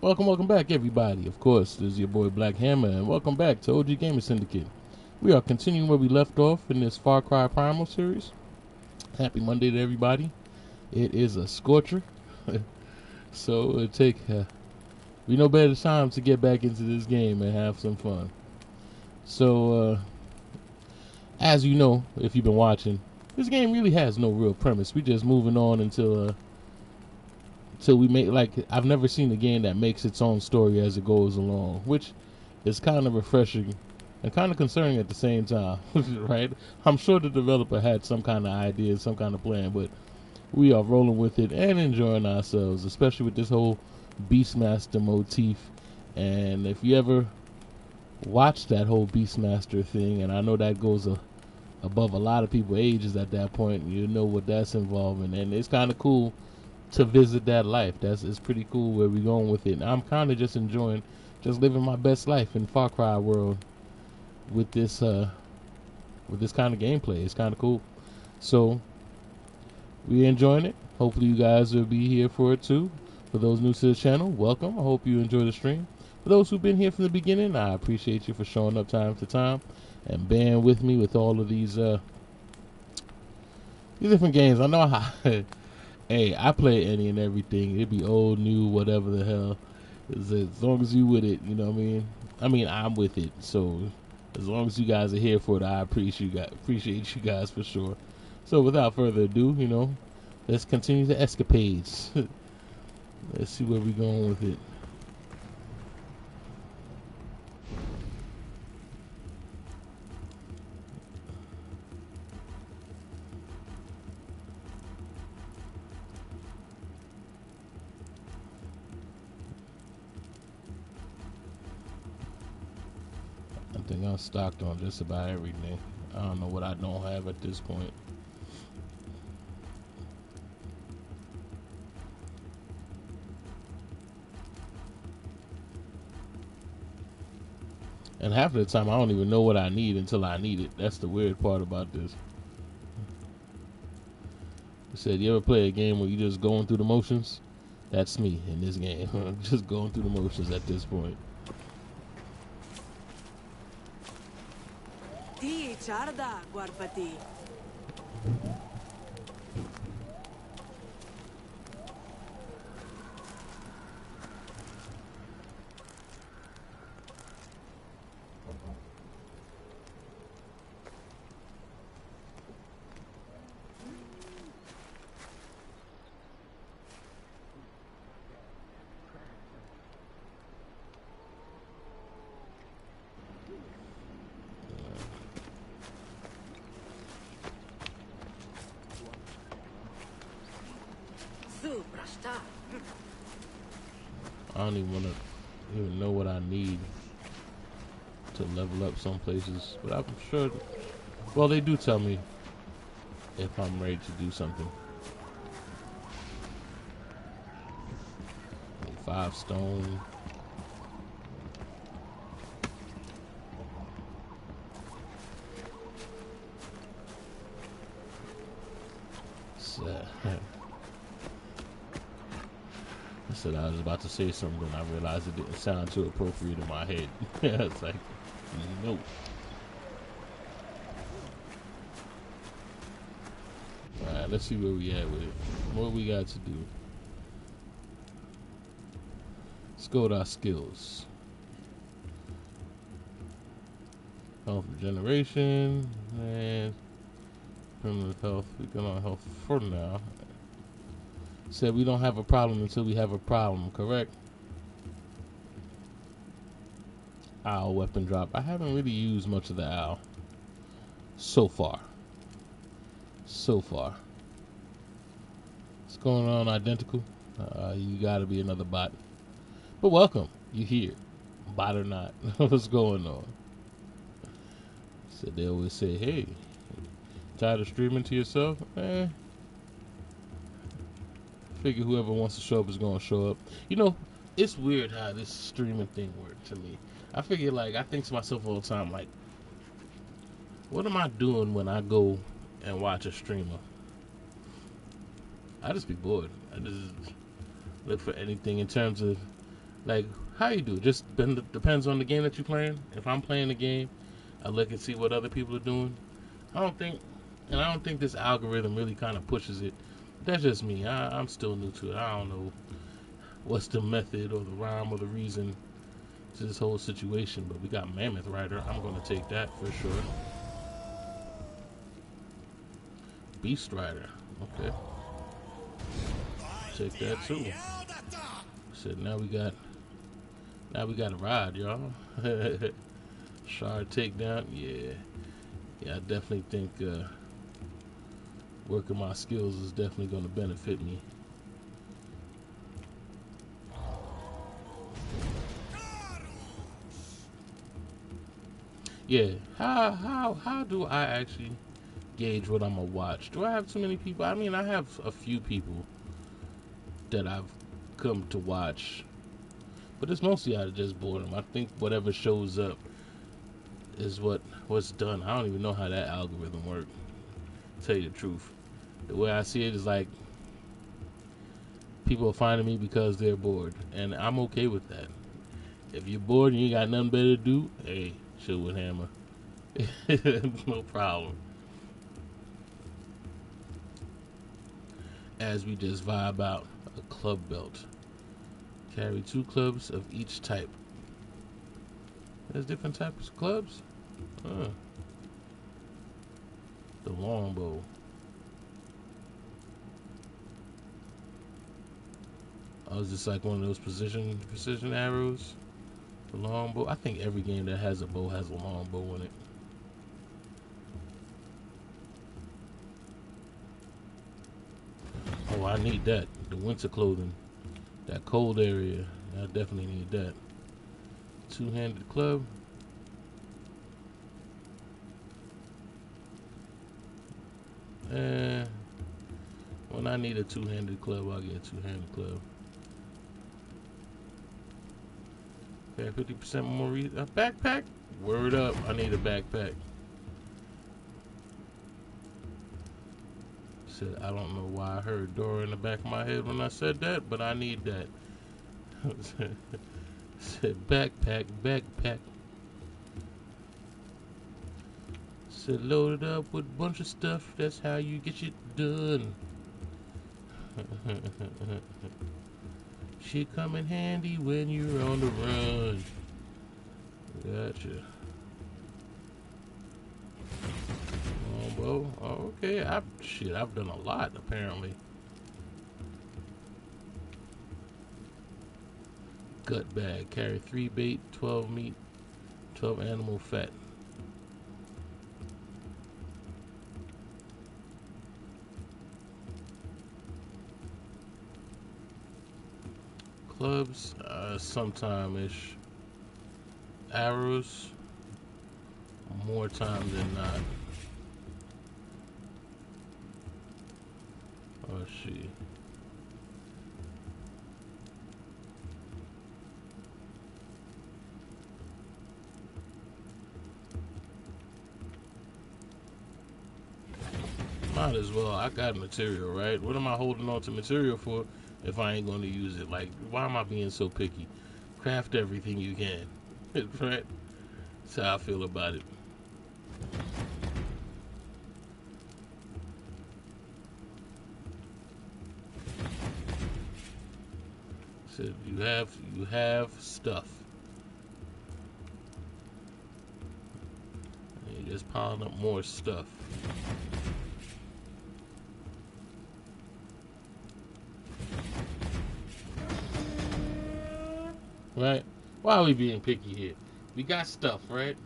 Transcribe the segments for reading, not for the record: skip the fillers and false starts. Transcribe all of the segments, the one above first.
Welcome back, everybody. Of course, this is your boy Black Hammer, and welcome back to OG Gamer Syndicate. We are continuing where we left off in this Far Cry Primal series. Happy Monday to everybody. It is a scorcher, so it'll take we no better time to get back into this game and have some fun. So, as you know, if you've been watching, this game really has no real premise. We just moving on until we make, like, I've never seen a game that makes its own story as it goes along, which is kind of refreshing and kind of concerning at the same time. Right? I'm sure the developer had some kind of idea, some kind of plan, but we are rolling with it and enjoying ourselves, especially with this whole Beastmaster motif. And if you ever watch that whole Beastmaster thing, and I know that goes above a lot of people's ages at that point, you know what that's involving, and it's kind of cool to visit that life. It's pretty cool where we're going with it. And I'm kind of just enjoying just living my best life in Far Cry world with this kind of gameplay. It's kind of cool. So we're enjoying it. Hopefully you guys will be here for it too. For those new to the channel, welcome. I hope you enjoy the stream. For those who've been here from the beginning, I appreciate you for showing up time to time and bearing with me with all of these different games. I know how. Hey, I play any and everything. It be old, new, whatever the hell. As long as you with it, you know what I mean? I'm with it. So as long as you guys are here for it, I appreciate you guys for sure. So without further ado, let's continue the escapades. Let's see where we're going with it. I think I'm stocked on just about everything. I don't know what I don't have at this point. And half of the time, I don't even know what I need until I need it. That's the weird part about this. I said, you ever play a game where you just going through the motions? That's me in this game. Just going through the motions at this point. I don't even know what I need to level up some places, but I'm sure. Well, they do tell me if I'm ready to do something. 5 stone. I said I was about to say something, and I realized it didn't sound too appropriate in my head. It's like, no. Alright, let's see where we at with it. What we got to do. Let's go with our skills. Health regeneration and permanent health. We're going on health for now. Said we don't have a problem until we have a problem, correct? Owl weapon drop. I haven't really used much of the owl so far. What's going on, identical? You gotta be another bot. But welcome. You here. Bot or not. What's going on? So they always say, hey, tired of streaming to yourself? Figure whoever wants to show up is going to show up. It's weird how this streaming thing worked to me. I figure, I think to myself all the time, what am I doing when I go and watch a streamer? I just be bored. I just look for anything in terms of Like, how you do it? Just depends on the game that you're playing. If I'm playing the game, I look and see what other people are doing. I don't think, and I don't think this algorithm really kind of pushes it. That's just me. I'm still new to it. I don't know what's the method or the rhyme or the reason to this whole situation. But we got Mammoth Rider. I'm gonna take that for sure. Beast Rider. Okay, take that too. So now we got a ride, y'all. Shard takedown. Yeah. I definitely think working my skills is definitely going to benefit me. Yeah. How do I actually gauge what I'm gonna watch? Do I have too many people? I mean, I have a few people that I've come to watch, but it's mostly out of just boredom. I think whatever shows up is what's done. I don't even know how that algorithm works. Tell you the truth, the way I see it is like people are finding me because they're bored, and I'm okay with that. If you're bored and you got nothing better to do, hey, chill with Hammer. No problem. As we just vibe out a club belt. Carry 2 clubs of each type. There's different types of clubs. The longbow. Oh, is this like one of those precision arrows? The longbow. I think every game that has a bow has a longbow in it. Oh, I need that. The winter clothing. That cold area. I definitely need that. 2-handed club. When I need a 2-handed club, I'll get a 2-handed club. Okay, 50% more. A backpack? Word up. I need a backpack. Said, I don't know why I heard Dora in the back of my head when I said that, but I need that. Said backpack. Said load it up with a bunch of stuff. That's how you get it done. She come in handy when you're on the run. Gotcha. Longbow. Oh, okay. I've done a lot apparently. Gut bag. Carry 3 bait, 12 meat, 12 animal fat. Clubs, sometime-ish. Arrows, more time than not. Oh, shit. Might as well. I got material, right? What am I holding on to material for if I ain't going to use it? Like, why am I being so picky? Craft everything you can. Right? That's how I feel about it. So you have stuff. And you're just piling up more stuff. Right? Why are we being picky here? We got stuff, right?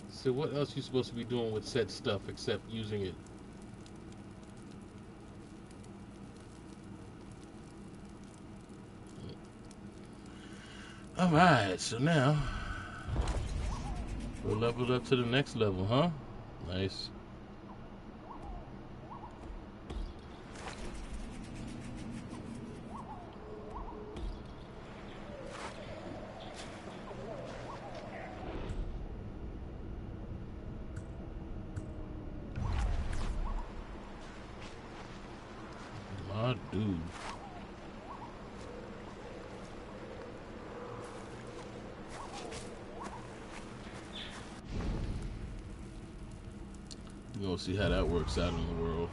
So what else you supposed to be doing with said stuff except using it? Alright, so now we're leveled up to the next level, huh? Nice. My dude. We'll see how that works out in the world.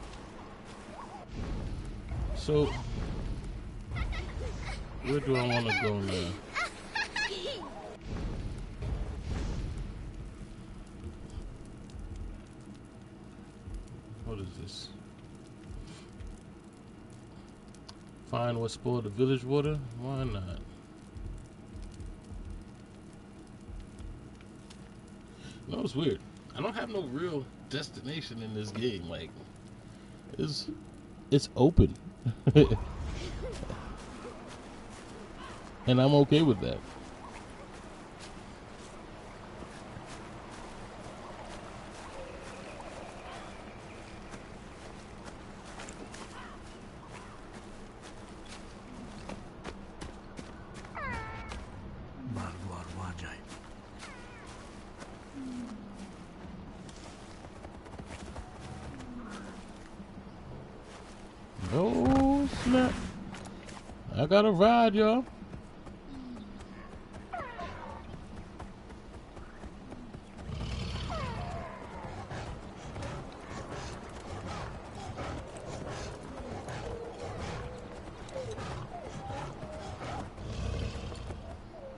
So, where do I want to go now? What is this? Find what spoiled the village water? Why not? No, it's weird. I don't have no real destination in this game. Like, it's open. And I'm okay with that. Oh, snap. I got a ride, y'all.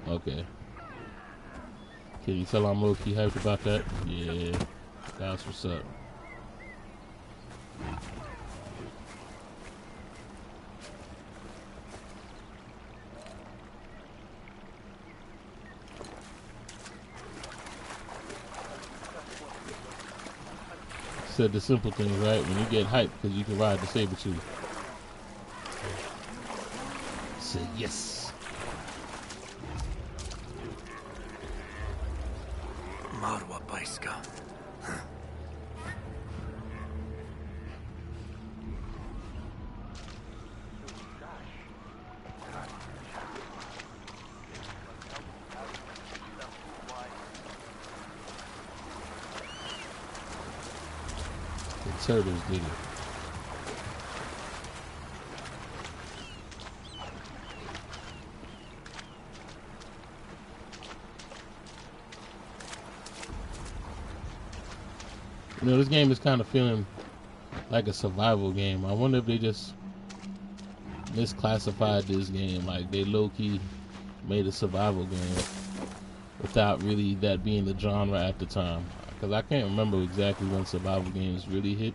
Okay. Can you tell I'm low-key hyped about that? Yeah. That's what's up. Said the simple things, right? When you get hyped because you can ride the saber-tooth. Say yes. Marwa Paiska. The turtles did it. You know, this game is kind of feeling like a survival game. I wonder if they just misclassified this game. Like, they low-key made a survival game without really that being the genre at the time. Because I can't remember exactly when survival games really hit.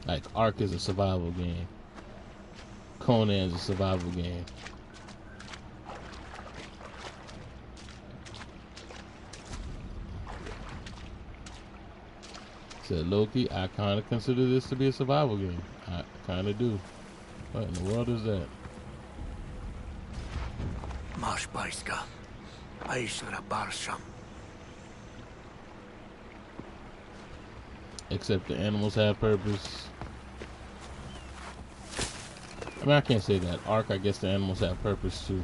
Like, Ark is a survival game. Conan's a survival game. Said Loki, I kind of consider this to be a survival game. I kind of do. What in the world is that? Mash Paiska. Aishra Barsham. Except the animals have purpose. I mean, I can't say that. Ark, I guess the animals have purpose too.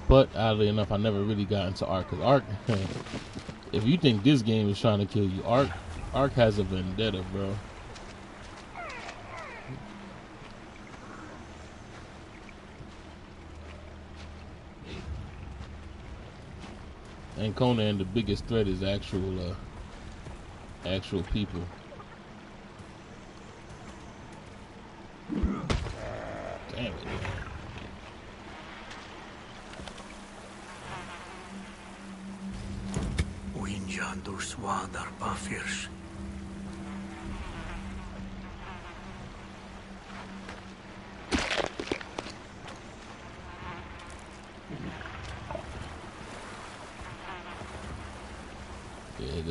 But oddly enough, I never really got into Ark. Because Ark, if you think this game is trying to kill you, Ark has a vendetta, bro. And Conan, the biggest threat is actual people. Damn it. Winjandur Swadar Bafirsh. Yeah,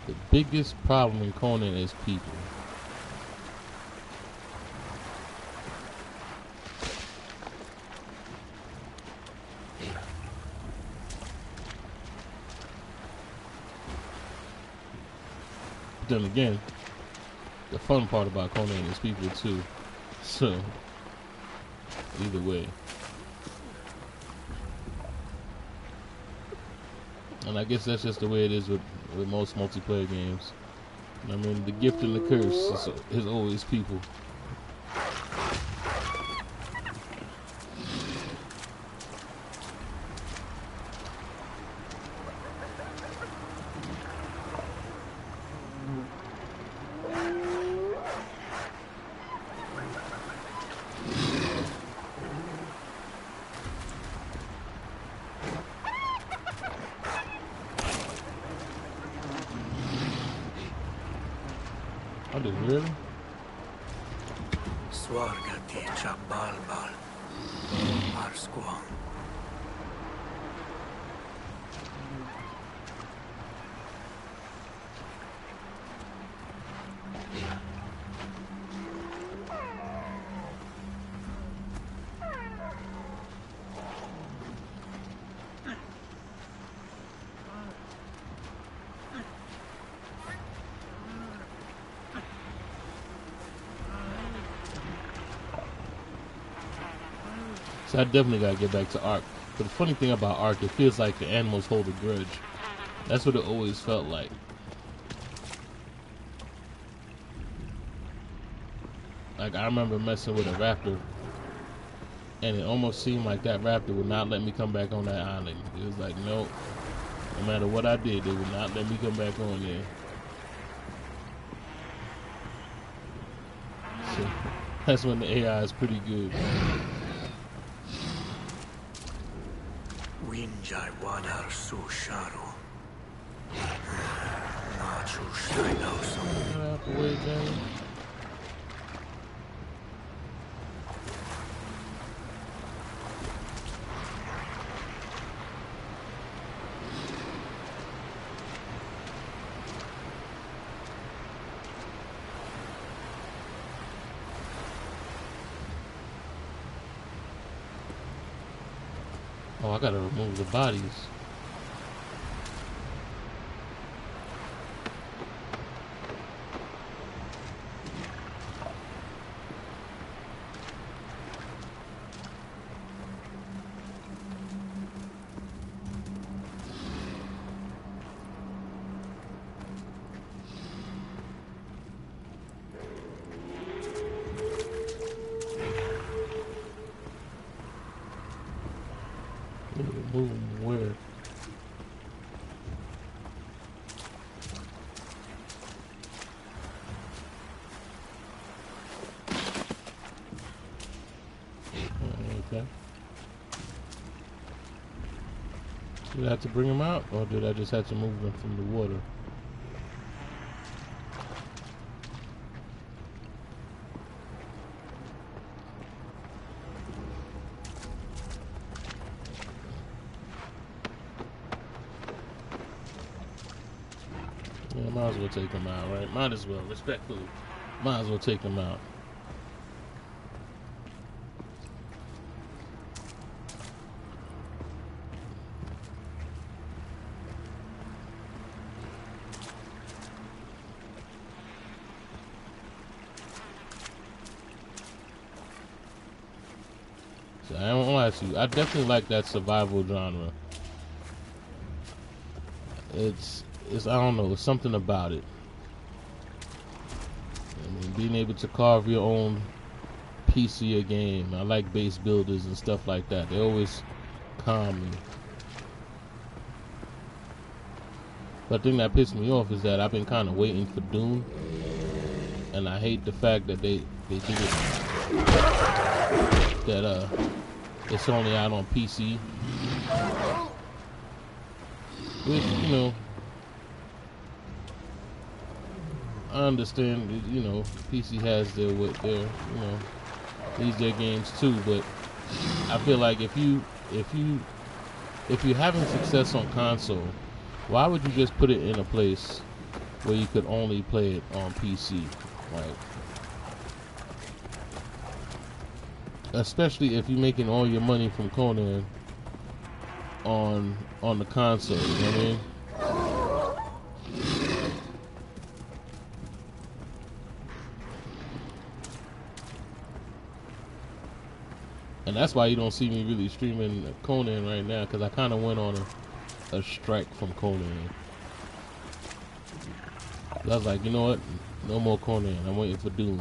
the biggest problem in Conan is people. Then again, the fun part about Conan is people too. So, either way. And I guess that's just the way it is with most multiplayer games. I mean, the gift and the curse is always people. I did really? Swargati Chabalbal Arsquam. So I definitely gotta get back to Ark. But the funny thing about Ark, it feels like the animals hold a grudge. That's what it always felt like. Like, I remember messing with a raptor, and it almost seemed like that raptor would not let me come back on that island. It was like, no matter what I did, they would not let me come back on there. So that's when the AI is pretty good. Winjai Wadar Susharu. Nachu Shaidausam. Get out the way, Jamie. Oh, I gotta remove the bodies. Remove them where? Okay. Did I have to bring them out, or did I just have to move them from the water? Yeah, might as well take them out, right? Might as well, respectfully. Might as well take them out. So I don't lie to you. I definitely like that survival genre. It's I don't know, it's something about it. I mean, being able to carve your own PC or game. I like base builders and stuff like that. They always calm me. But the thing that pissed me off is that I've been kind of waiting for Doom, and I hate the fact that they did it that it's only out on PC. Which, you know, I understand, you know, PC has their needs their games too, but I feel like if you're having success on console, why would you just put it in a place where you could only play it on PC, right? Especially if you're making all your money from Conan on the console, you know what I mean? And that's why you don't see me really streaming Conan right now, because I kind of went on a strike from Conan. I was like, you know what? No more Conan. I'm waiting for Doom.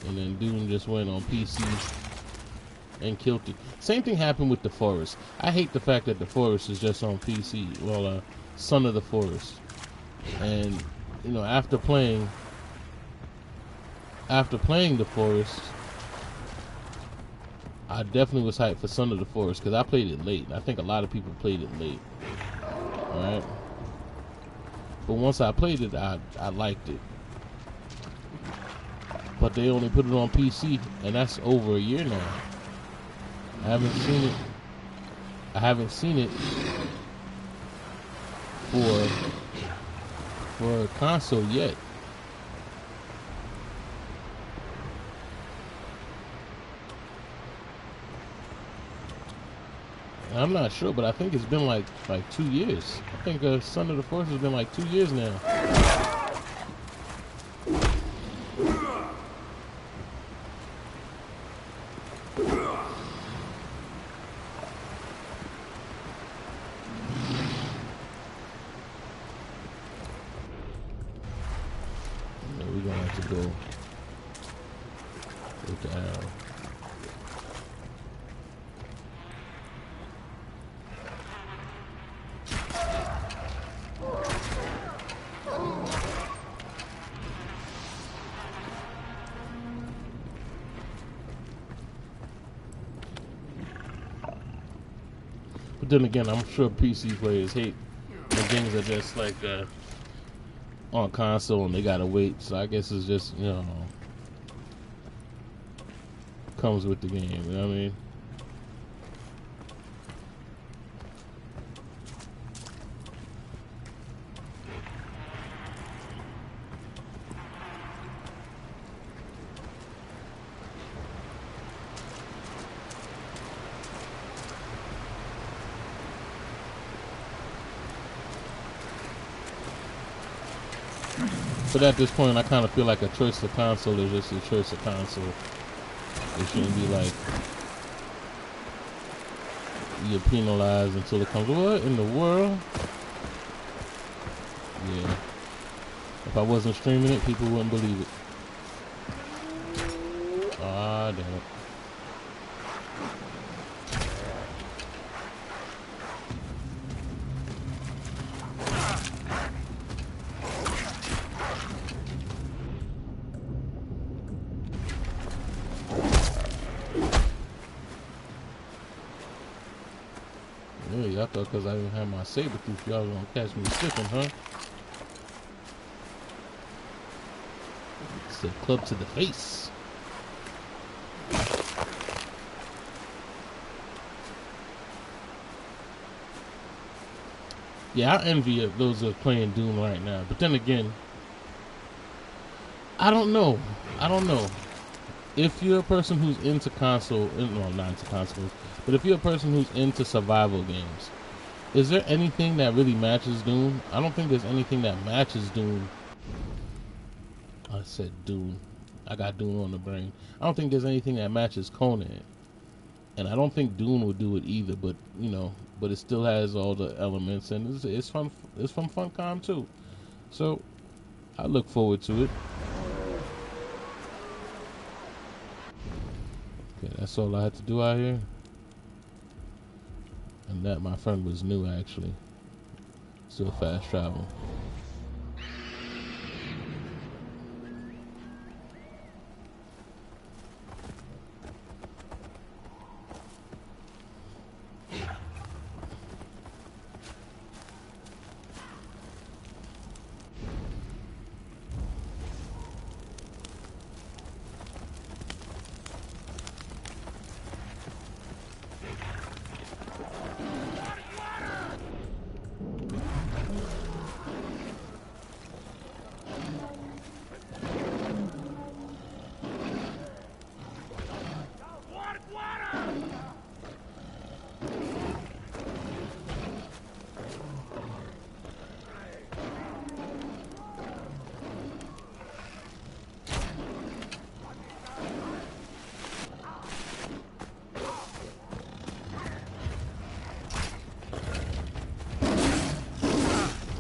And then Doom just went on PC and killed it. Same thing happened with The Forest. I hate the fact that The Forest is just on PC. Well, Son of the Forest. And, you know, after playing The Forest, I definitely was hyped for Son of the Forest because I played it late. I think a lot of people played it late. Alright? But once I played it, I liked it. But they only put it on PC, and that's over a year now. I haven't seen it for a console yet. I'm not sure, but I think it's been like 2 years. I think Son of the Forest has been like 2 years now. We're gonna have to go with the arrow. But then again, I'm sure PC players hate when things are just like on console and they gotta wait. So I guess it's just, you know, comes with the game. You know what I mean? But at this point, I kind of feel like a choice of console is just a choice of console. It shouldn't be like you're penalized until it comes. What in the world? Yeah. If I wasn't streaming it, people wouldn't believe it. Ah, damn it. Yeah, y'all thought because I didn't have my saber tooth, y'all was gonna catch me slipping, huh? It's a club to the face. Yeah, I envy those who are playing Doom right now. But then again, I don't know. If you're a person who's into console, well, not into consoles, but if you're a person who's into survival games, is there anything that really matches Doom? I don't think there's anything that matches Doom. I said Doom. I got Doom on the brain. I don't think there's anything that matches Conan. And I don't think Doom would do it either, but you know, but it still has all the elements, and it's from Funcom too. So I look forward to it. Okay, that's all I had to do out here. And that, my friend, was new actually. Still fast travel.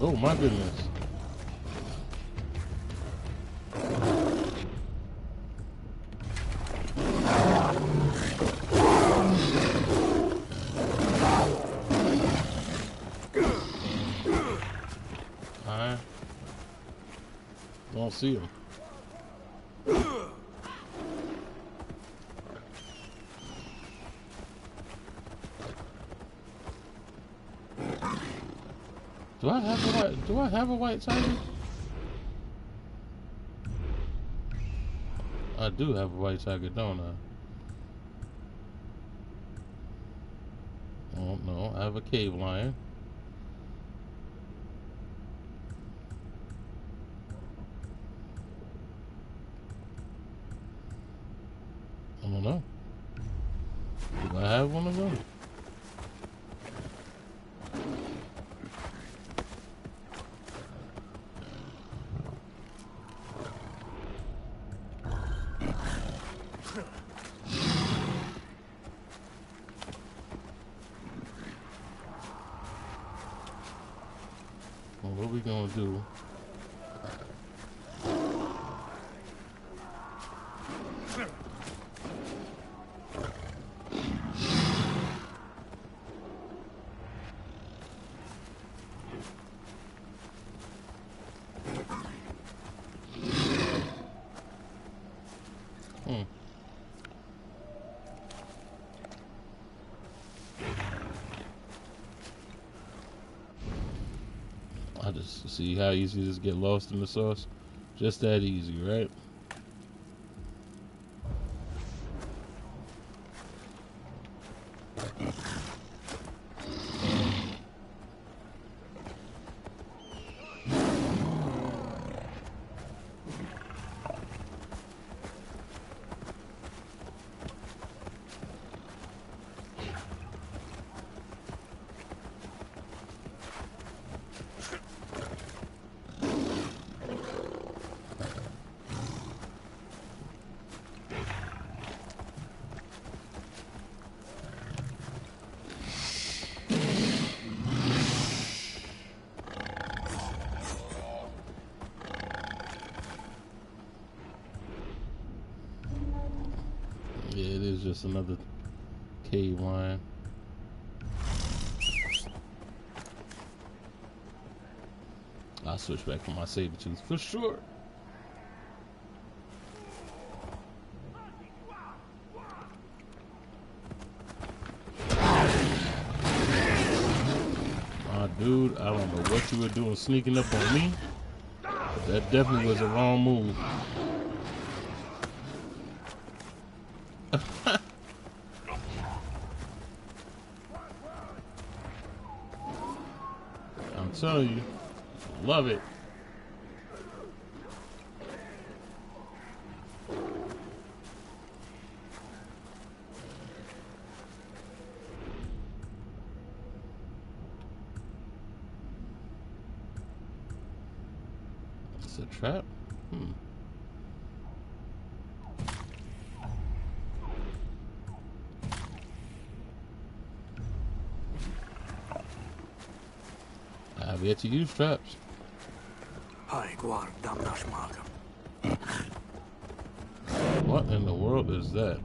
Oh my goodness. don't see him. Do I have a white tiger? I do have a white tiger, don't I? Oh no, I have a cave lion. I don't know. Do I have one of them? Well, what we gonna do? I just see how easy it is to get lost in the sauce. Just that easy, right? Yeah, it is just another cave lion. I'll switch back for my saber tooth for sure. Dude, I don't know what you were doing sneaking up on me, but that definitely was a wrong move. I'm telling you, love it. It's a trap? I've yet to use traps. Hai guarda una schmaga. What in the world is that?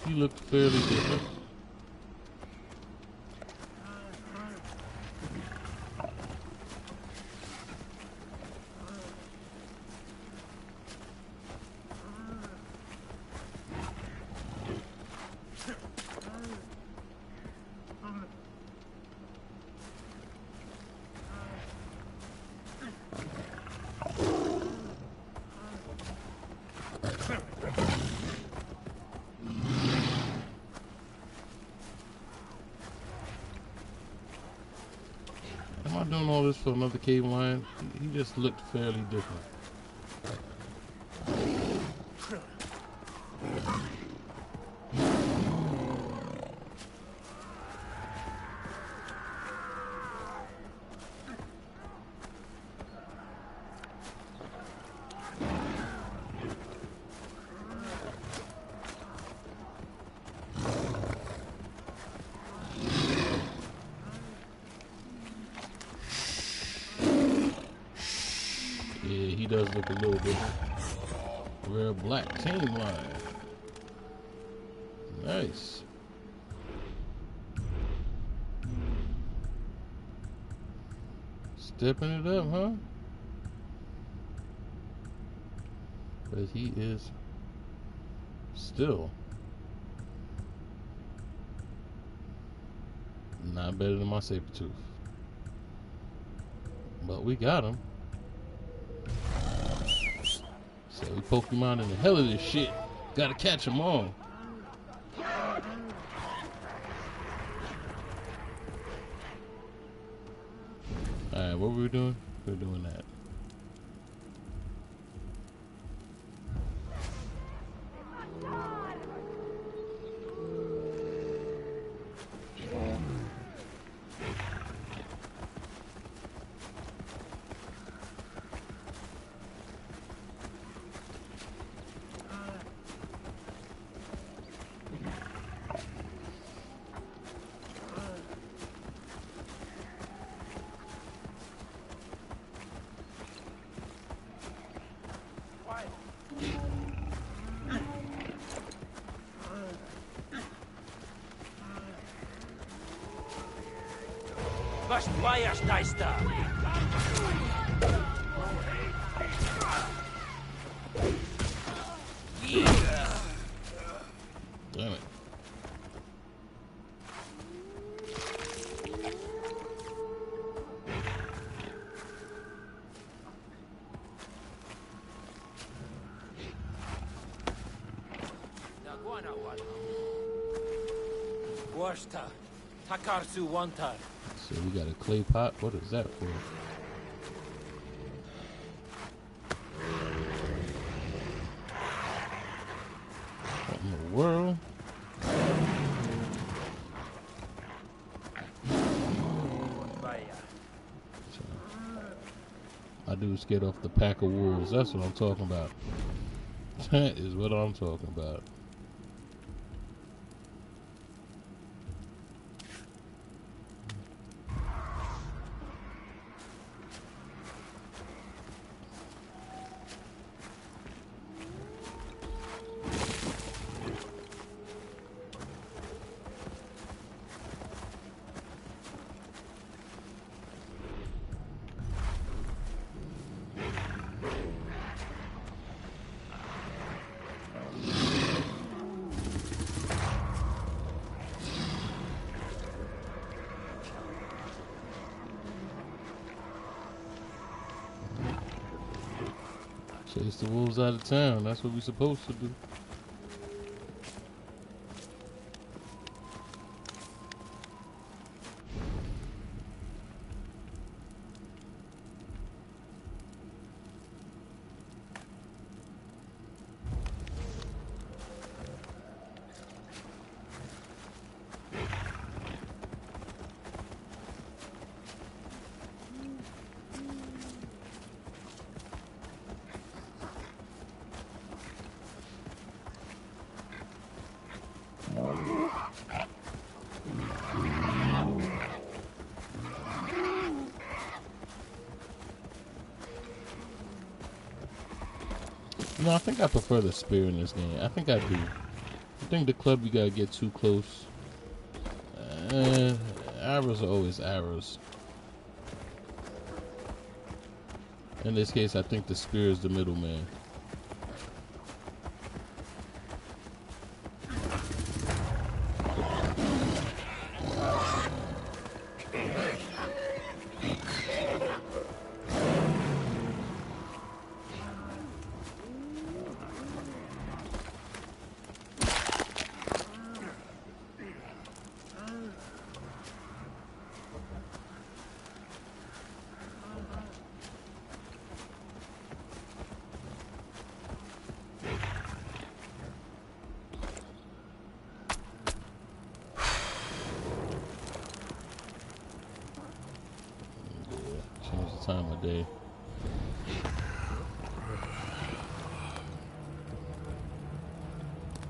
You look fairly different. Am I doing all this for another cave lion? He just looked fairly different. does look a little different. Rare black tame line. Nice. Stepping it up, huh? But he is still not better than my saber-tooth. But we got him. So we Pokemon in the hell of this shit. Gotta catch them all. Alright, what were we doing? We're doing that. Was twoja Steister! Damn it. Washta, Takarsu Wantar. So we got a clay pot. What is that for? What in the world? My dude scared off the pack of wolves. That's what I'm talking about. That is what I'm talking about. Chase the wolves out of town. That's what we're supposed to do. No, I think I prefer the spear in this game. I think I do. I think the club, you gotta get too close. Arrows are always arrows. In this case, I think the spear is the middleman. Time of day.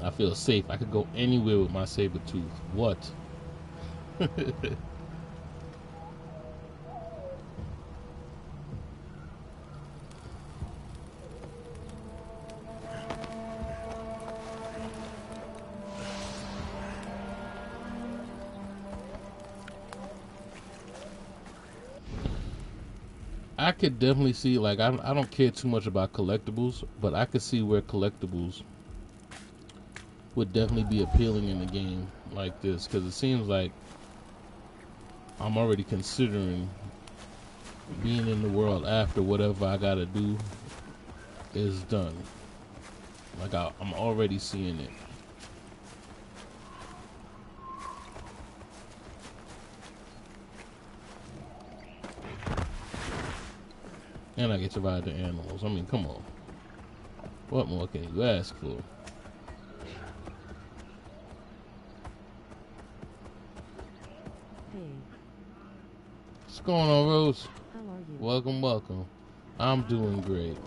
I feel safe. I could go anywhere with my saber tooth. What? I could definitely see, like, I don't care too much about collectibles, but I could see where collectibles would definitely be appealing in a game like this, because it seems like I'm already considering being in the world after whatever I gotta do is done. Like, I'm already seeing it. And I get to ride the animals. I mean, come on. What more can you ask for? Hey, What's going on, Rose? how are you? Welcome, welcome. I'm doing great.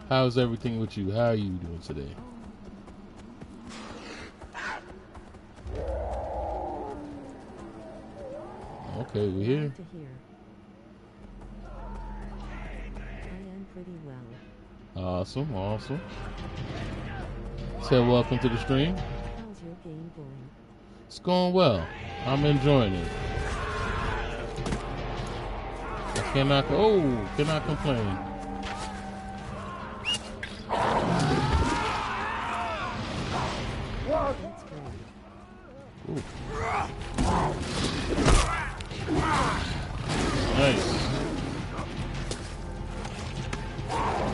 How's everything with you? How are you doing today? Okay, we're here. Glad to hear. I am pretty well. Awesome, awesome. So welcome to the stream. How's your game going? It's going well. I'm enjoying it. I cannot complain. That's great. Ooh. Nice.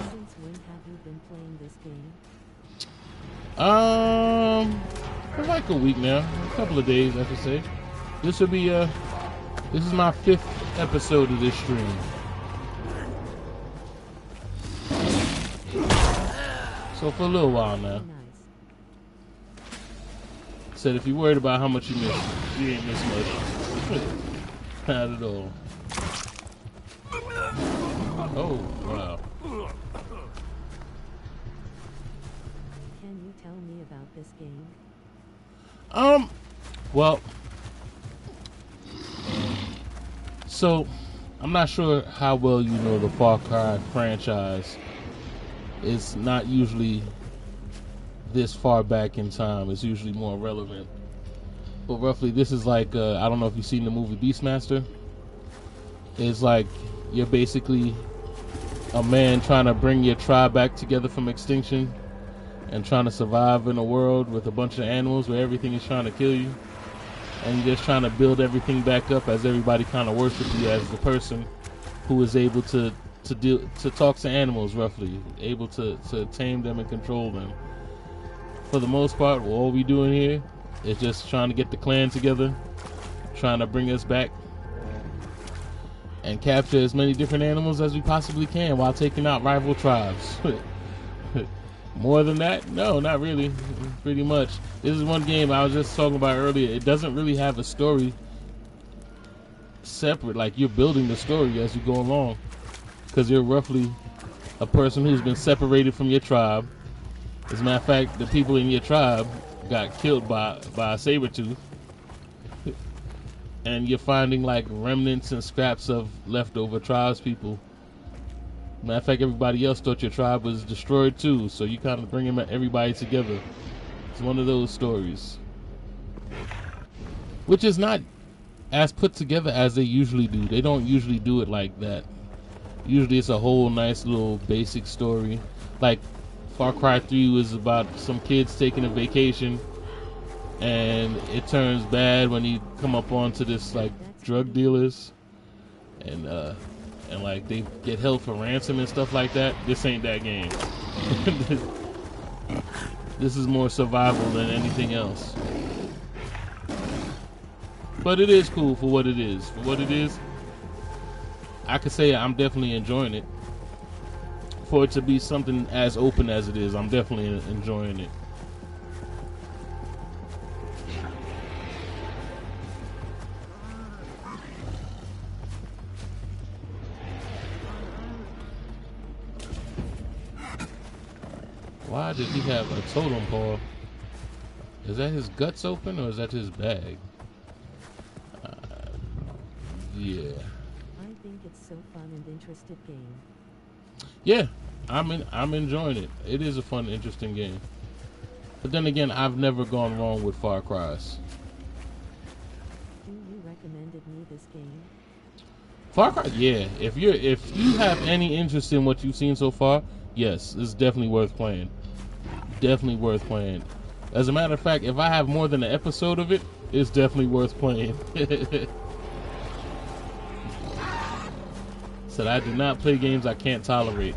Since when have you been playing this game? For like a week now, a couple of days, I should say. This will be this is my 5th episode of this stream. So for a little while now. Nice. Said if you're worried about how much you missed, you ain't missed much. Not at all. Oh, wow. Can you tell me about this game? Well, so I'm not sure how well you know the Far Cry franchise. It's not usually this far back in time. It's usually more relevant. But roughly, this is like, I don't know if you've seen the movie Beastmaster. It's like you're basically a man trying to bring your tribe back together from extinction and trying to survive in a world with a bunch of animals where everything is trying to kill you. And you're just trying to build everything back up as everybody kind of worships you as the person who is able to talk to animals, roughly, able to tame them and control them. For the most part, all we doing here is just trying to get the clan together, trying to bring us back, and capture as many different animals as we possibly can while taking out rival tribes. More than that? No, not really. Pretty much. This is one game I was just talking about earlier. It doesn't really have a story separate. Like, you're building the story as you go along, because you're roughly a person who's been separated from your tribe. As a matter of fact, the people in your tribe got killed by a saber-tooth. And you're finding like remnants and scraps of leftover tribes people. Matter of fact, everybody else thought your tribe was destroyed too, so you kind of bring everybody together. It's one of those stories, which is not as put together as they usually do. They don't usually do it like that. Usually it's a whole nice little basic story. Like Far Cry 3 was about some kids taking a vacation, and it turns bad when you come up onto this like drug dealers, and like they get held for ransom and stuff like that. This ain't that game. This is more survival than anything else. But it is cool for what it is. For what it is, I could say I'm definitely enjoying it. For it to be something as open as it is, I'm definitely enjoying it. Why did he have a totem pole? Is that his guts open or is that his bag? Yeah. I think it's so fun and interesting game. Yeah, I'm enjoying it. It is a fun, interesting game. But then again, I've never gone wrong with Far Cry's. You recommended me this game? Far Cry, yeah. If you have any interest in what you've seen so far, yes, it's definitely worth playing. Definitely worth playing. As a matter of fact, if I have more than an episode of it, it's definitely worth playing. Said I do not play games I can't tolerate.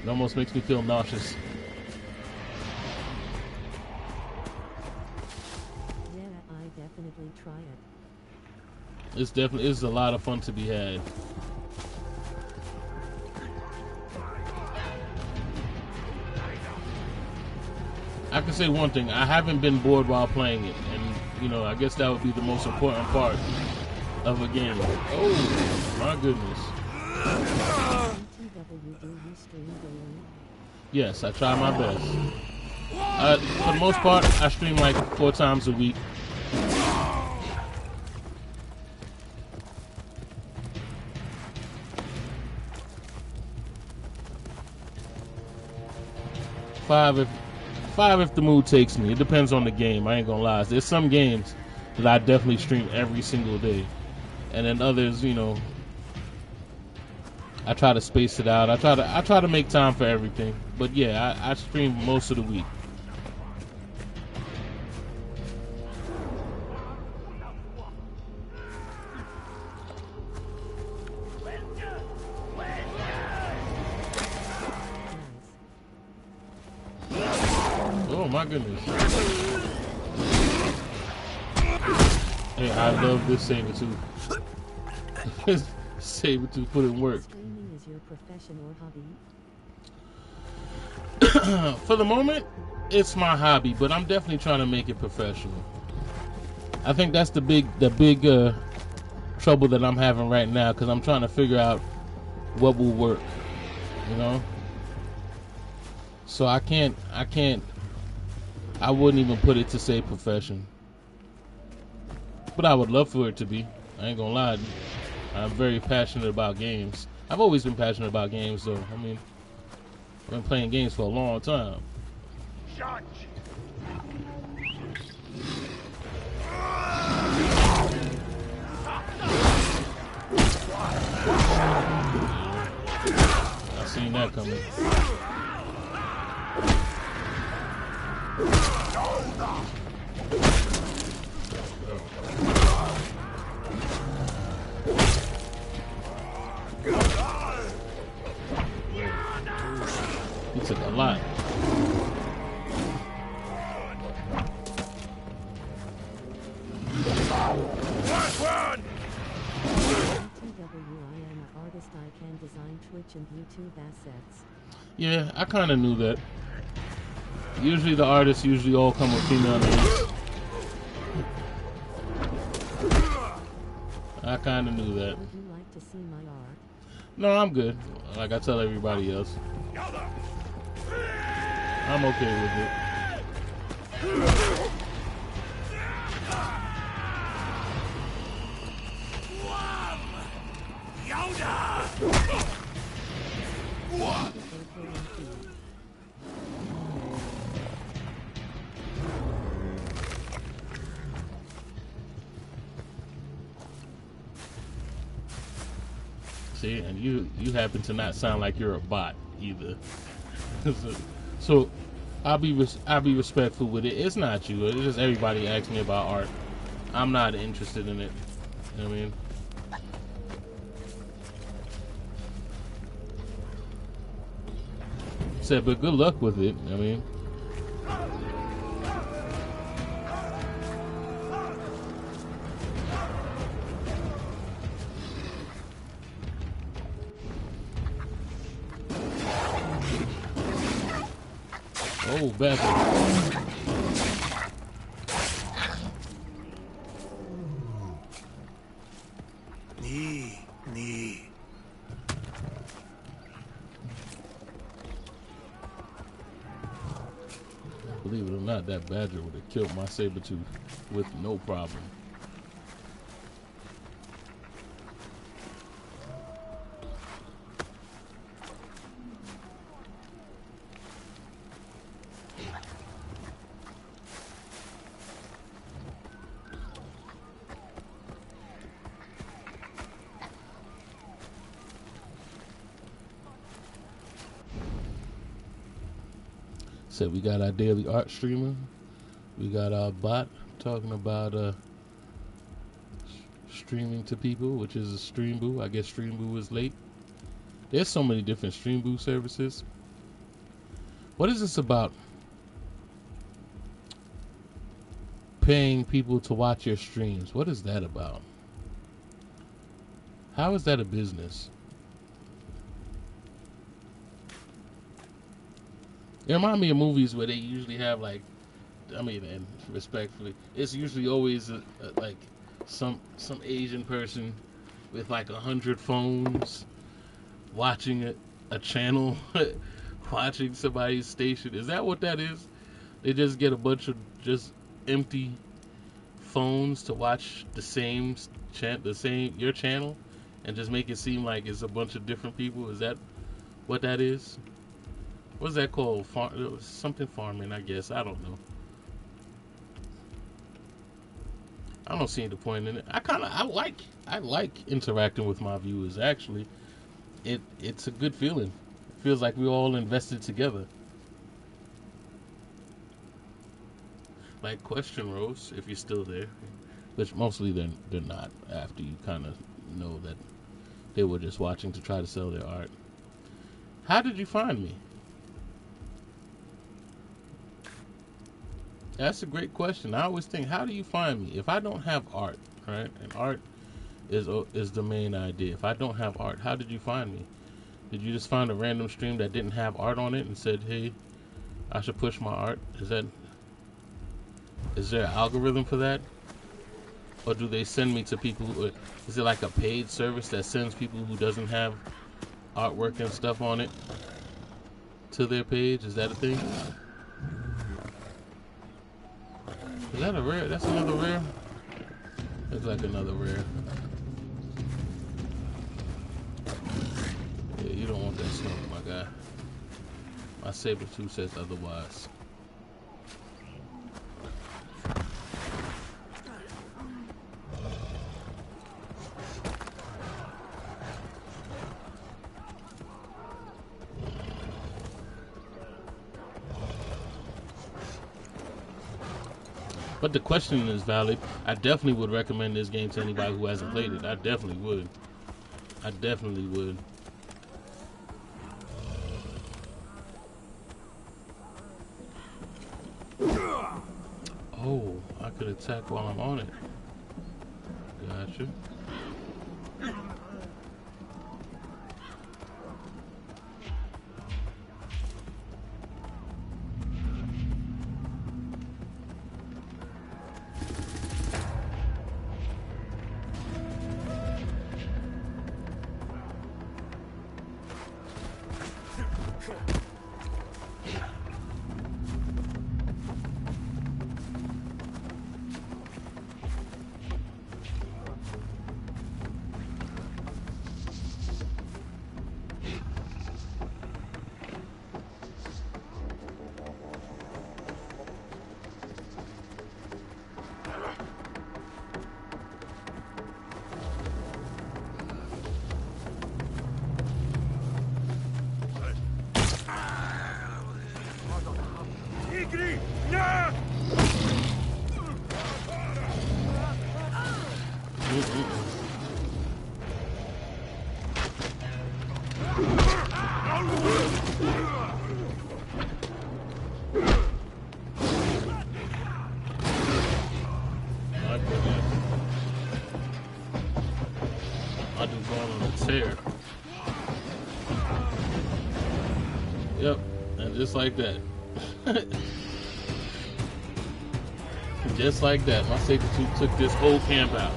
It almost makes me feel nauseous. Yeah, I definitely try it. It's a lot of fun to be had. I can say one thing: I haven't been bored while playing it, and you know, I guess that would be the most important part of a game. Oh my goodness! PTW, do you stream daily? Yes, I try my best. For the most part, I stream like 4 times a week. Five if the mood takes me. It depends on the game. I ain't gonna lie. There's some games that I definitely stream every single day, and then others, you know, I try to space it out. I try to make time for everything. But yeah, I stream most of the week. Oh my goodness. Hey, I love this Sabertooth. Sabertooth put in work. Streaming is your profession or hobby? For the moment, it's my hobby, but I'm definitely trying to make it professional. I think that's the big trouble that I'm having right now, because I'm trying to figure out what will work, you know. So I wouldn't even put it to say profession, but I would love for it to be. I ain't gonna lie, I'm very passionate about games. I've always been passionate about games, though. I mean, I've been playing games for a long time. I seen that coming. He took a lot. I am an artist. I can design Twitch and YouTube assets. Yeah, I kind of knew that. Usually the artists all come with female names. I kind of knew that. Would you like to see my art? No, I'm good. Like I tell everybody else. I'm okay with it. See, and you happen to not sound like you're a bot either. So I'll be respectful with it. It's not you. It's just everybody asks me about art. I'm not interested in it. You know what I mean? Said, but good luck with it. I mean, oh, bastard. Knee. Believe it or not, that badger would have killed my Sabertooth with no problem. So we got our daily art streamer. We got our bot talking about streaming to people, which is a Stream Boo. I guess Stream Boo is late. There's so many different Stream Boo services. What is this about? Paying people to watch your streams. What is that about? How is that a business? It reminds me of movies where they usually have like, I mean, and respectfully, it's usually always like some Asian person with like 100 phones watching a channel, watching somebody's station. Is that what that is? They just get a bunch of just empty phones to watch the same your channel, and just make it seem like it's a bunch of different people. Is that what that is? What's that called? Something farming, I guess. I don't know. I don't see the point in it. I like interacting with my viewers. Actually, it's a good feeling. It feels like we're all invested together. Like Question Rose, if you're still there, which mostly they're not. After you kind of know that they were just watching to try to sell their art. How did you find me? That's a great question. I always think, how do you find me? If I don't have art, right? And art is the main idea. If I don't have art, how did you find me? Did you just find a random stream that didn't have art on it and said, "Hey, I should push my art"? Is there an algorithm for that? Or do they send me to people who, is it like a paid service that sends people who doesn't have artwork and stuff on it to their page? Is that a thing? Is that a rare? That's another rare? Looks like another rare. Yeah, you don't want that smoke, my guy. My saber tooth says otherwise. But the question is valid. I definitely would recommend this game to anybody who hasn't played it. I definitely would. I definitely would. Oh, I could attack while I'm on it. Gotcha. I do going on a tear. Yep, and just like that. Just like that, my saber tooth took this whole camp out.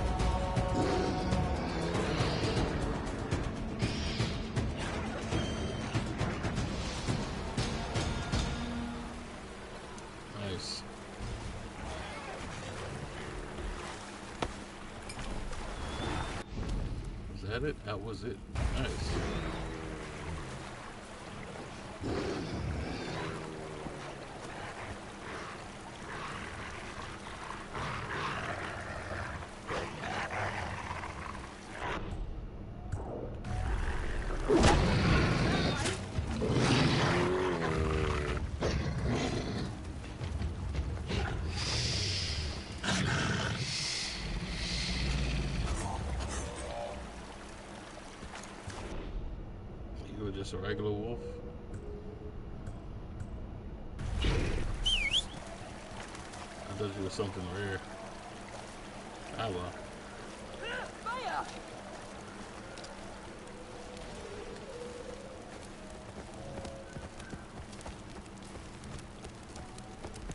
Nice. Was that it? That was it. Nice. just a regular wolf. I thought you was something rare. Ah well. Fire!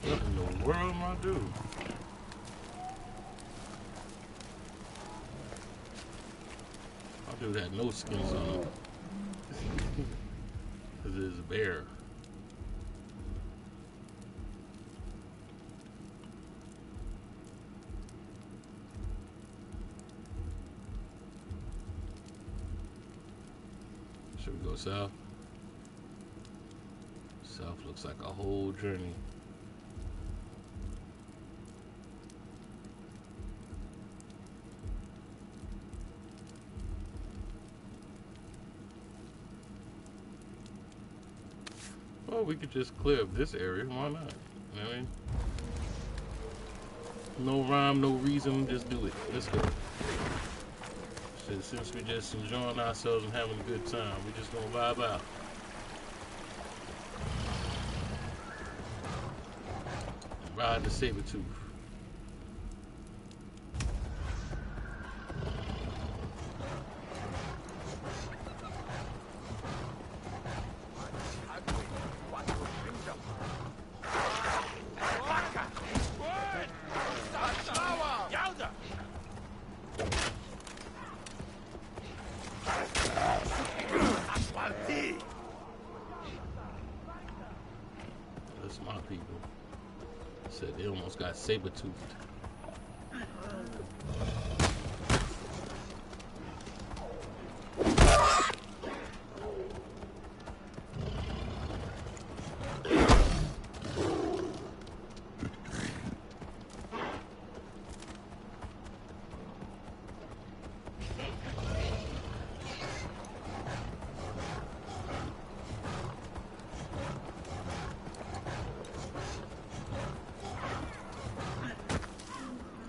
What in the world am I doing? My dude had no skins on him. Because it is a bear. Should we go south? South looks like a whole journey. Well, we could just clear up this area. Why not? You know what I mean? No rhyme, no reason. Just do it. Let's go. Since we're just enjoying ourselves and having a good time, we're just gonna vibe out. And ride the saber tooth. That's my people. Said they almost got saber-toothed.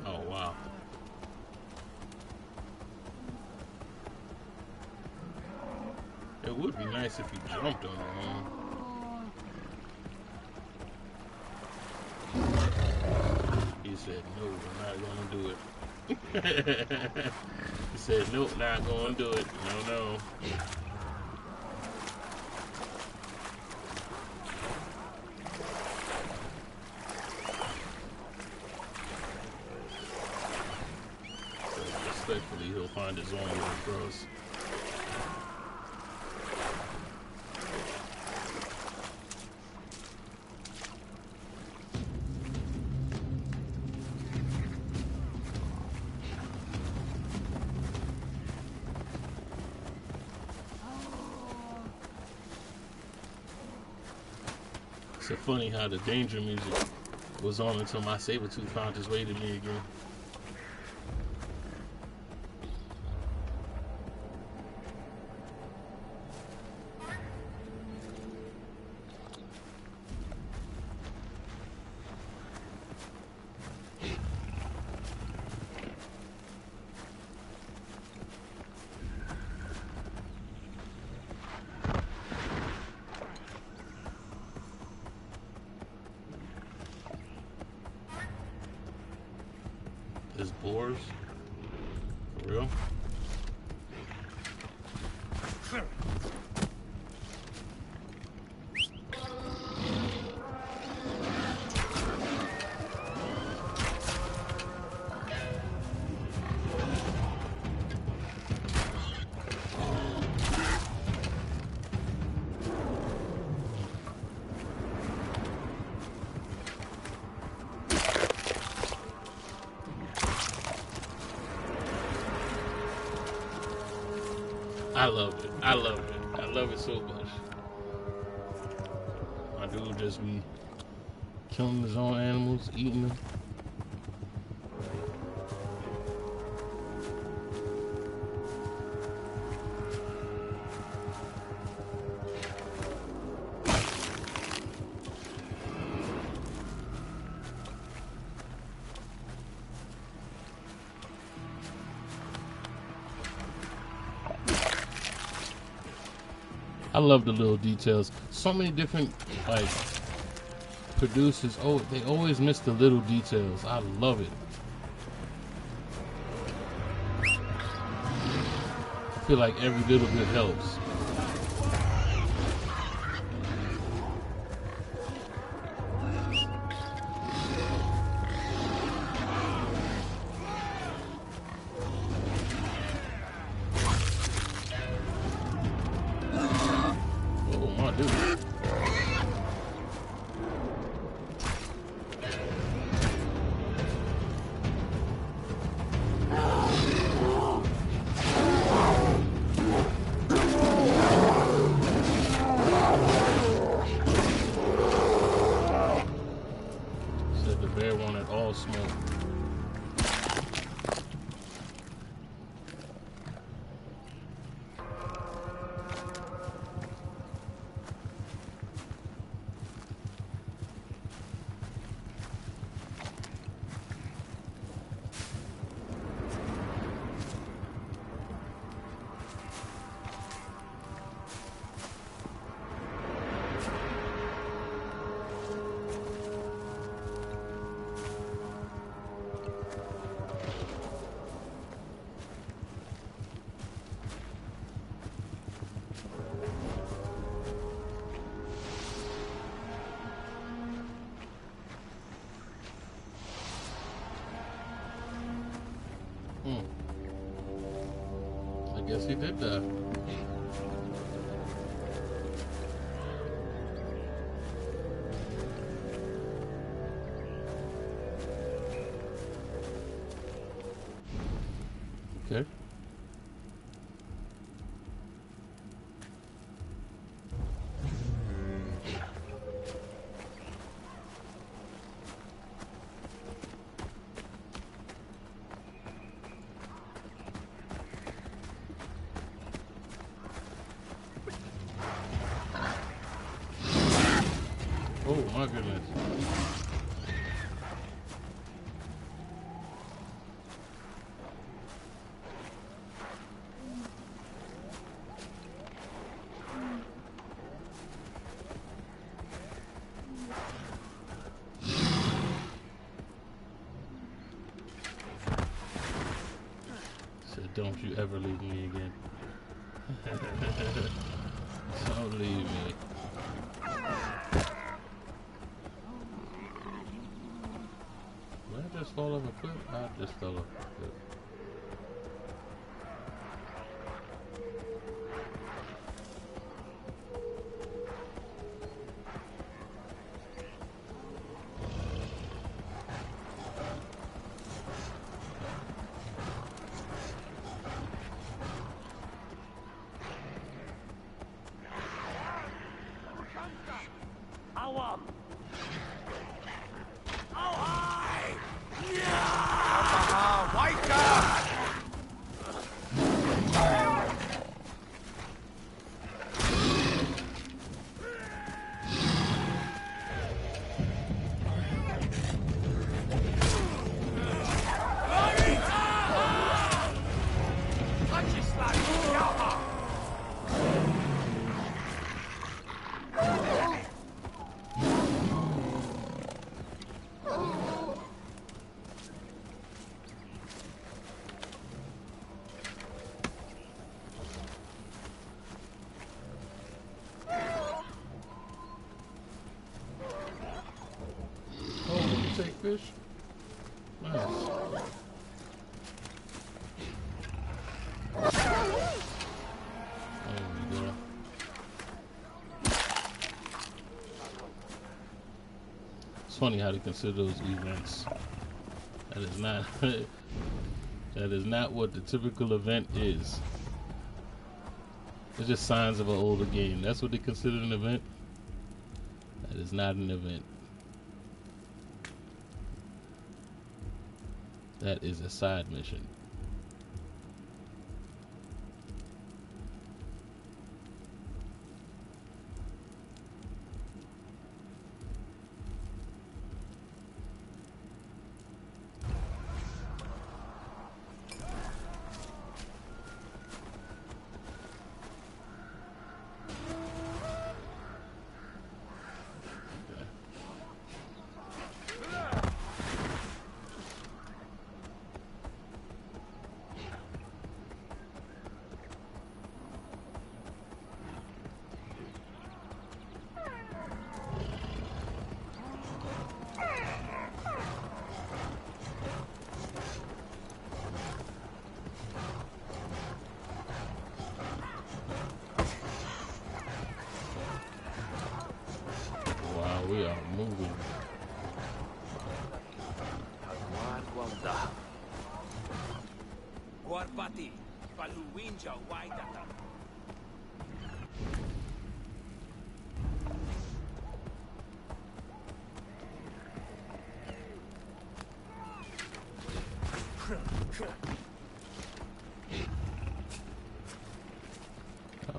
Oh, wow. It would be nice if you jumped on it, He said, no, we're not going to do it. He said, nope, not going to do it. No. So respectfully, he'll find his own way across. It's so funny how the danger music was on until my saber-tooth found his way to me again. There's boars? For real? I love it. I love it. I love it so much. My dude just be killing his own animals, eating them. I love the little details. So many different like producers. Oh, they always miss the little details. I love it. I feel like every little bit helps. Oh my dude. Said the bear wanted all smoke. I guess he did that. Okay. Oh my goodness. Said, don't you ever leave me again. Don't leave me. Did I just fall off a cliff? I just fell off a cliff. Ałam! Take fish. Nice. There we go. It's funny how they consider those events. That is not that is not what the typical event is. It's just signs of an older game. That's what they consider an event. That is not an event. That is a side mission. Warpati, Paluwinja, Waidata.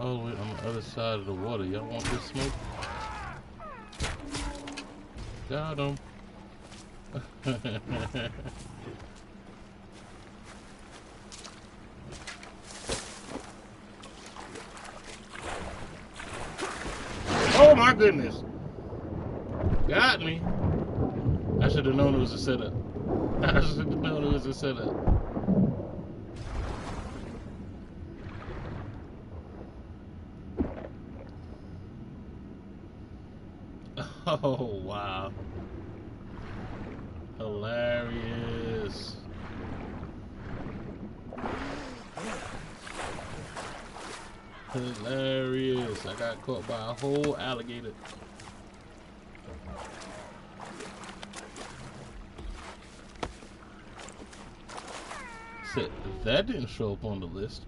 All the way on the other side of the water. Y'all want this smoke? Got him. Oh my goodness. Got me. I should have known it was a setup. I should have known it was a setup. Oh, wow. Hilarious. Hilarious. I got caught by a whole alligator. Said that didn't show up on the list.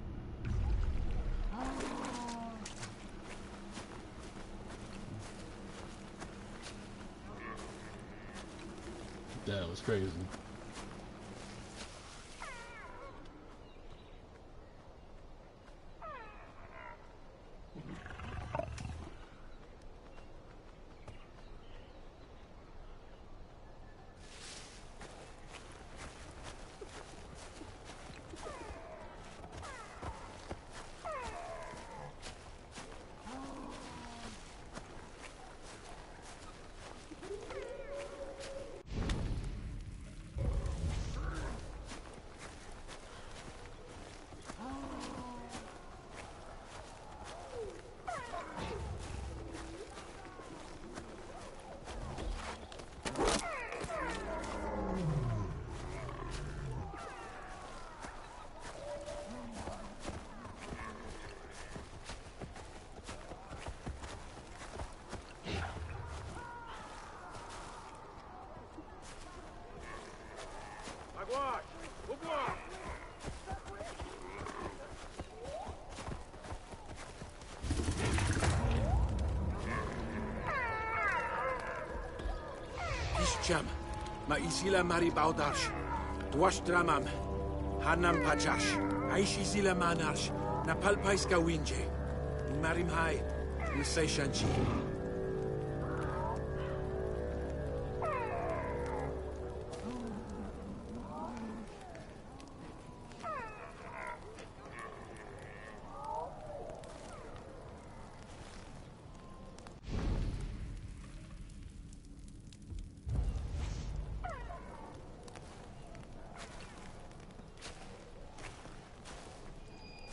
That was crazy. Jam, ma isila mari baudarsh, dwash dramam, hanam pajash, aish isila manarsh, napal paiska winje, marim hai, nisay shanchi.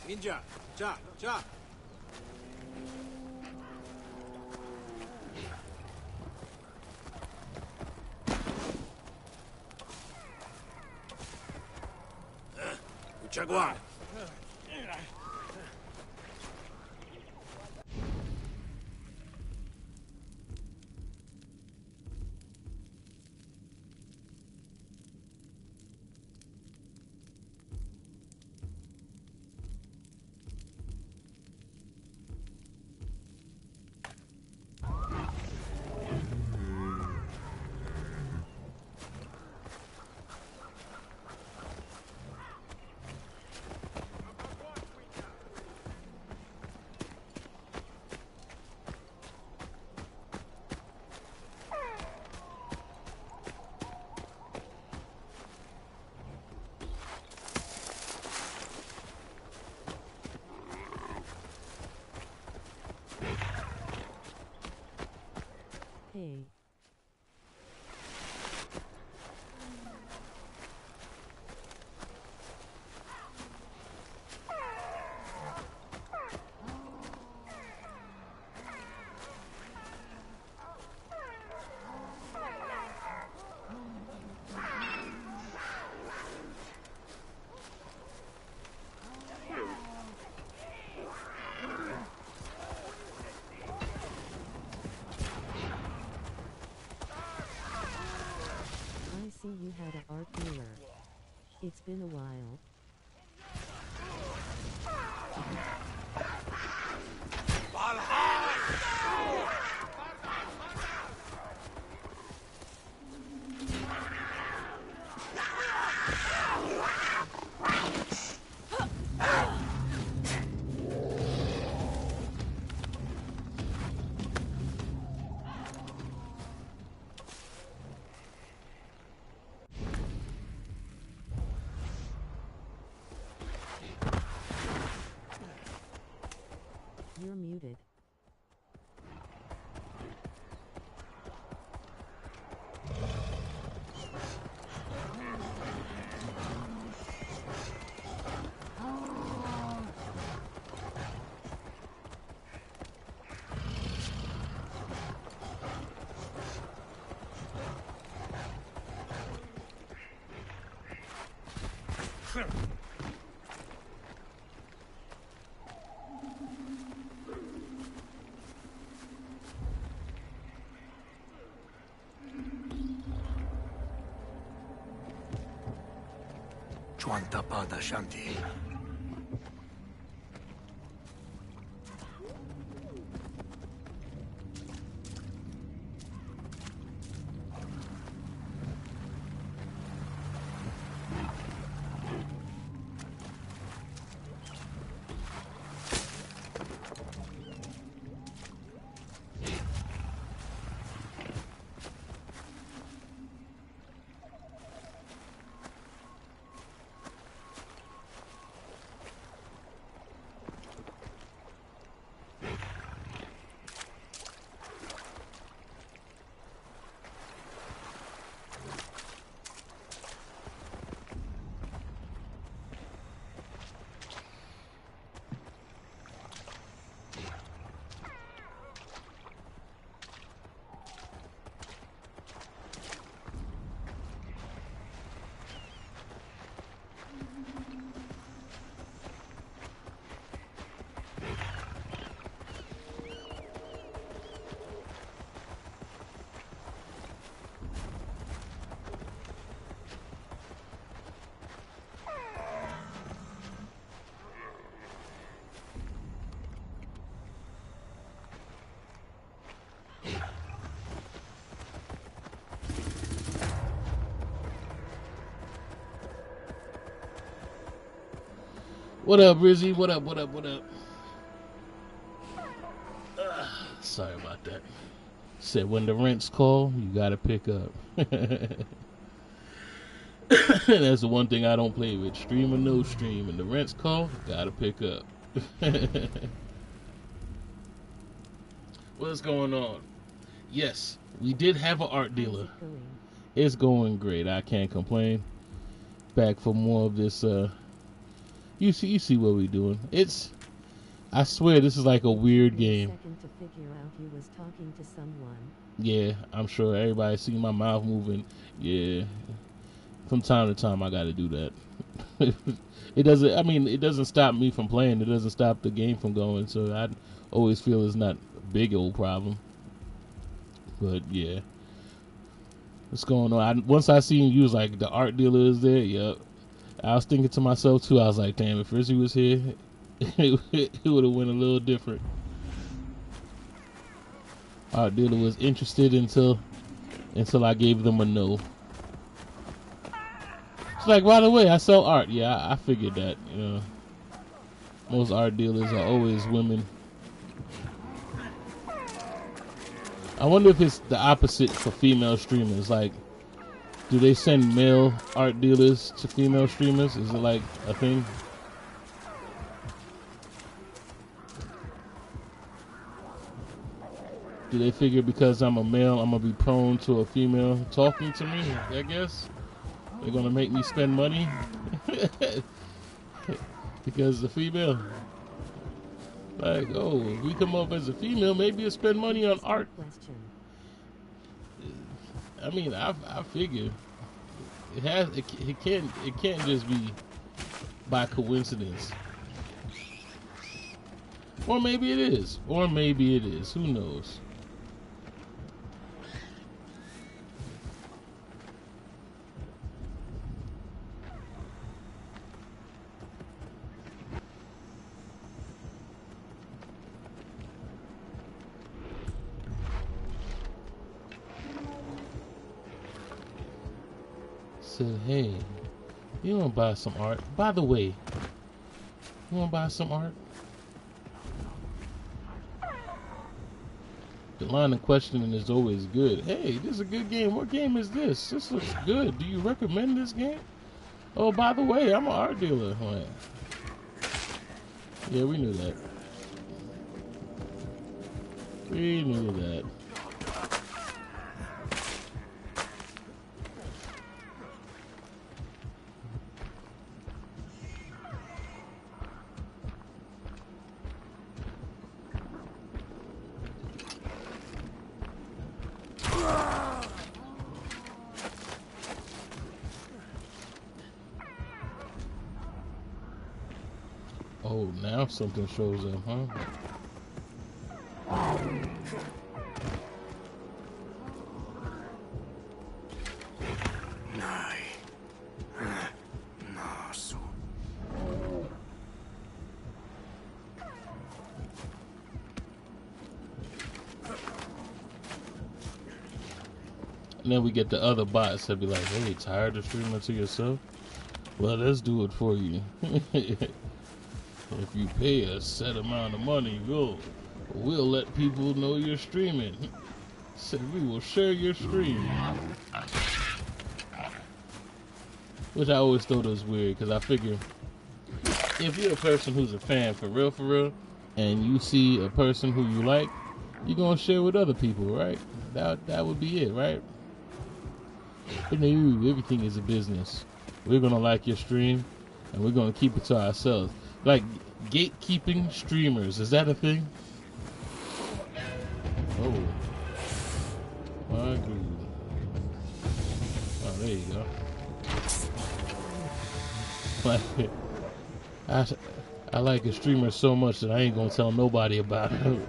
Ninja, cha, cha. Uchagua. You're muted. Chuantapada Shanti. What up, Rizzy? What up? Sorry about that. Said when the rents call, you gotta pick up. That's the one thing I don't play with. Stream or no stream. When the rents call, gotta pick up. What's going on? Yes, we did have an art dealer. How's it going? It's going great. I can't complain. Back for more of this. You see what we doing. I swear this is like a weird game. Second to figure out you was talking to someone. Yeah, I'm sure everybody see my mouth moving. Yeah, from time to time I got to do that. It doesn't stop me from playing. It doesn't stop the game from going. So I always feel it's not a big old problem. But yeah, what's going on? Once I seen you was like the art dealer is there. Yep. I was thinking to myself too. I was like, damn, if Rizzy was here, it would have went a little different. Art dealer was interested until I gave them a no. It's like, by the way, I sell art. Yeah, I figured that. You know, most art dealers are always women. I wonder if it's the opposite for female streamers. Like, do they send male art dealers to female streamers? Is it like a thing? Do they figure because I'm a male, I'm gonna be prone to a female talking to me? I guess they're gonna make me spend money because the female. Like, oh, if we come up as a female, maybe you'll spend money on art. Question. I mean, I figure it can't just be by coincidence. Or maybe it is. Who knows? Said, hey, you want to buy some art? By the way, you want to buy some art? The line of questioning is always good. Hey, this is a good game. What game is this? This looks good. Do you recommend this game? Oh, by the way, I'm an art dealer. Yeah, we knew that. We knew that. Oh, now something shows up, huh? And then we get the other bots that be like, hey, tired of streaming to yourself? Well, let's do it for you. If you pay a set amount of money, we'll let people know you're streaming. Said we will share your stream. Which I always thought was weird, because I figure if you're a person who's a fan for real, and you see a person who you like, you're gonna share with other people, right? That would be it, right? But no, everything is a business. We're gonna like your stream, and we're gonna keep it to ourselves. Like gatekeeping streamers, is that a thing? Oh, my God. Oh, there you go. Like, I like a streamer so much that I ain't gonna tell nobody about it.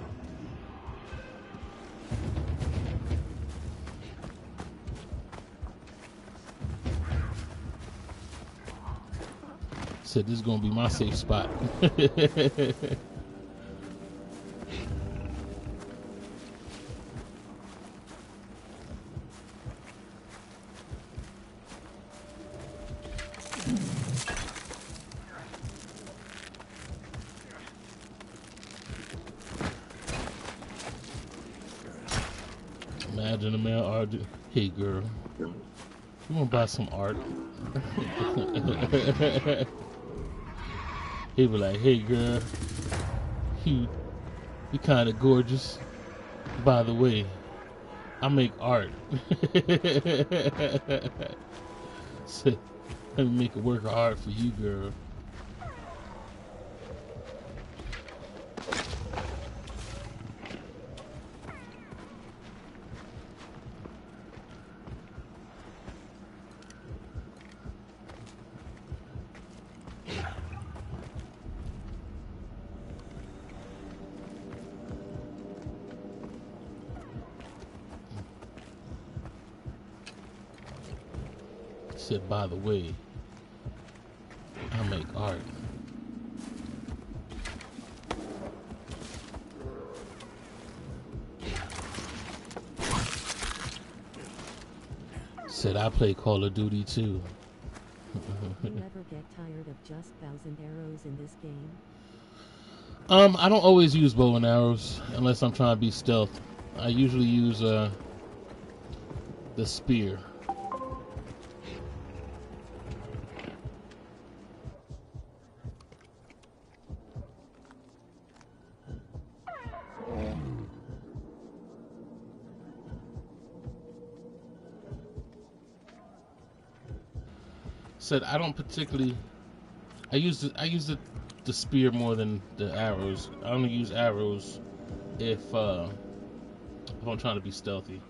Said this is gonna be my safe spot. Imagine a man argue, hey girl, you wanna buy some art? He be like, hey girl, you kinda gorgeous. By the way, I make art. So, let me make a work of art for you, girl. Said, by the way, I make art. Said, I play Call of Duty too. You never get tired of just bows and arrows in this game? I don't always use bow and arrows unless I'm trying to be stealth. I usually use the spear. Said I don't particularly. I use the spear more than the arrows. I only use arrows if I'm trying to be stealthy.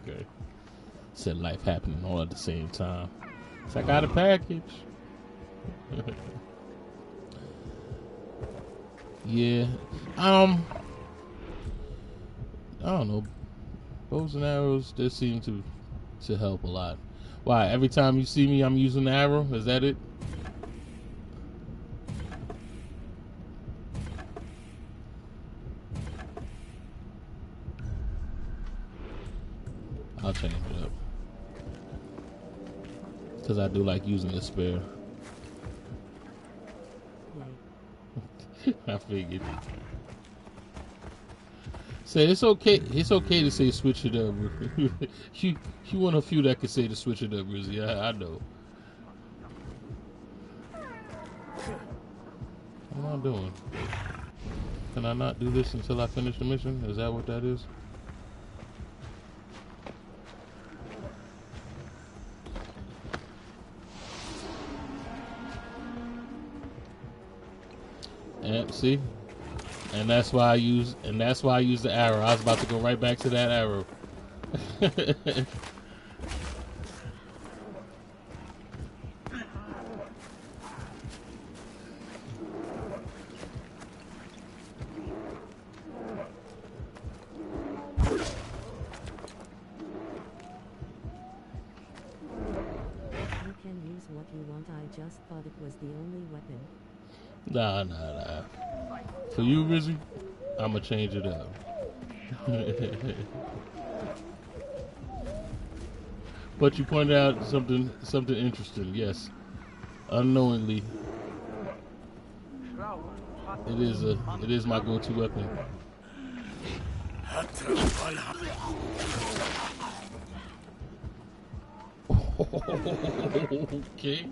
Okay. Said life happening all at the same time. So I got a package. Yeah. I don't know. Bows and arrows, they seem to help a lot. Why? Every time you see me, I'm using the arrow. Is that it? I'll change it up. Because I do like using the spare. Yay. I figured. Say it's okay. It's okay to say switch it up. you one of a few that can say to switch it up, Rizzy. I know. What am I doing? Can I not do this until I finish the mission? Is that what that is? And see, that's why I use the arrow. I was about to go right back to that arrow. You can use what you want. I just thought it was the only weapon. Nah. For you, Rizzy, I'ma change it up. But you pointed out something interesting. Yes, unknowingly, it is my go-to weapon. Okay.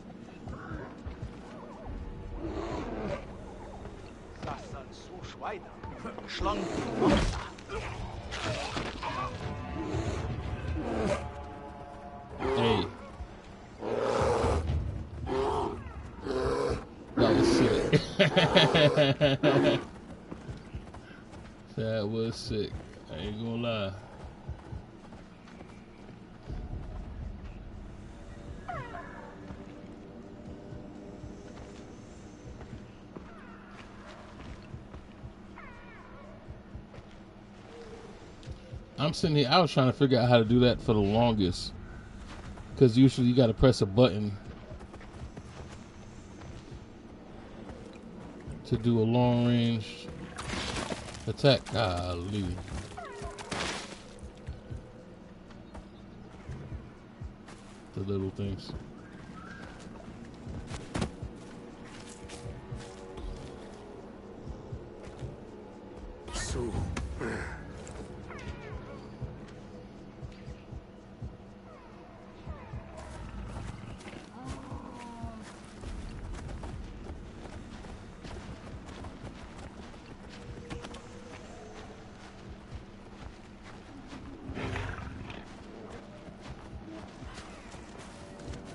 Hey. That was sick. That was sick. I ain't gonna lie. I'm sitting here, I was trying to figure out how to do that for the longest. Because usually you got to press a button to do a long range attack. Golly. The little things. So,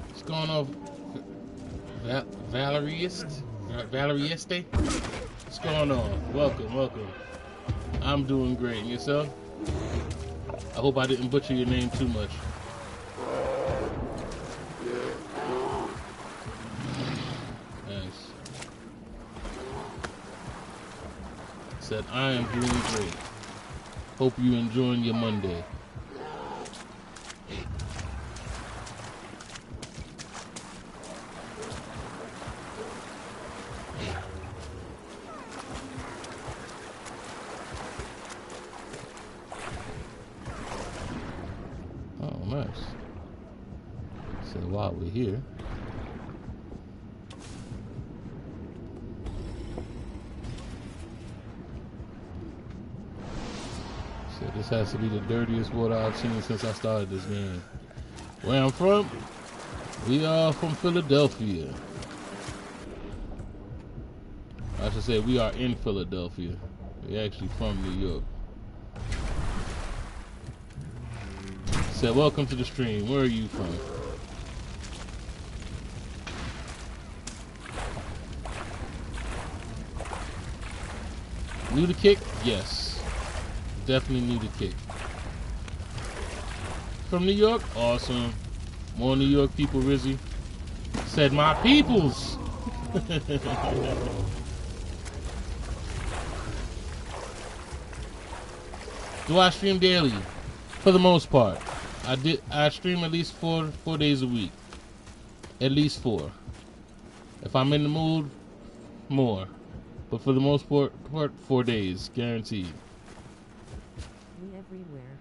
What's going on, Valerieste? What's going on? Welcome. I'm doing great. And yourself? I hope I didn't butcher your name too much. Nice. Said, I am doing great. Hope you enjoying your Monday. Oh, nice. So while we're here, so this has to be the dirtiest water I've seen since I started this game. Where I'm from, we are from Philadelphia. I should say we are in Philadelphia. We're actually from New York. Said, welcome to the stream. Where are you from? New to kick? Yes. Definitely new to kick. From New York? Awesome. More New York people, Rizzy. Said, my peoples! Do I stream daily? For the most part. I stream at least four days a week. At least 4. If I'm in the mood, more. But for the most part, 4 days, guaranteed. We everywhere.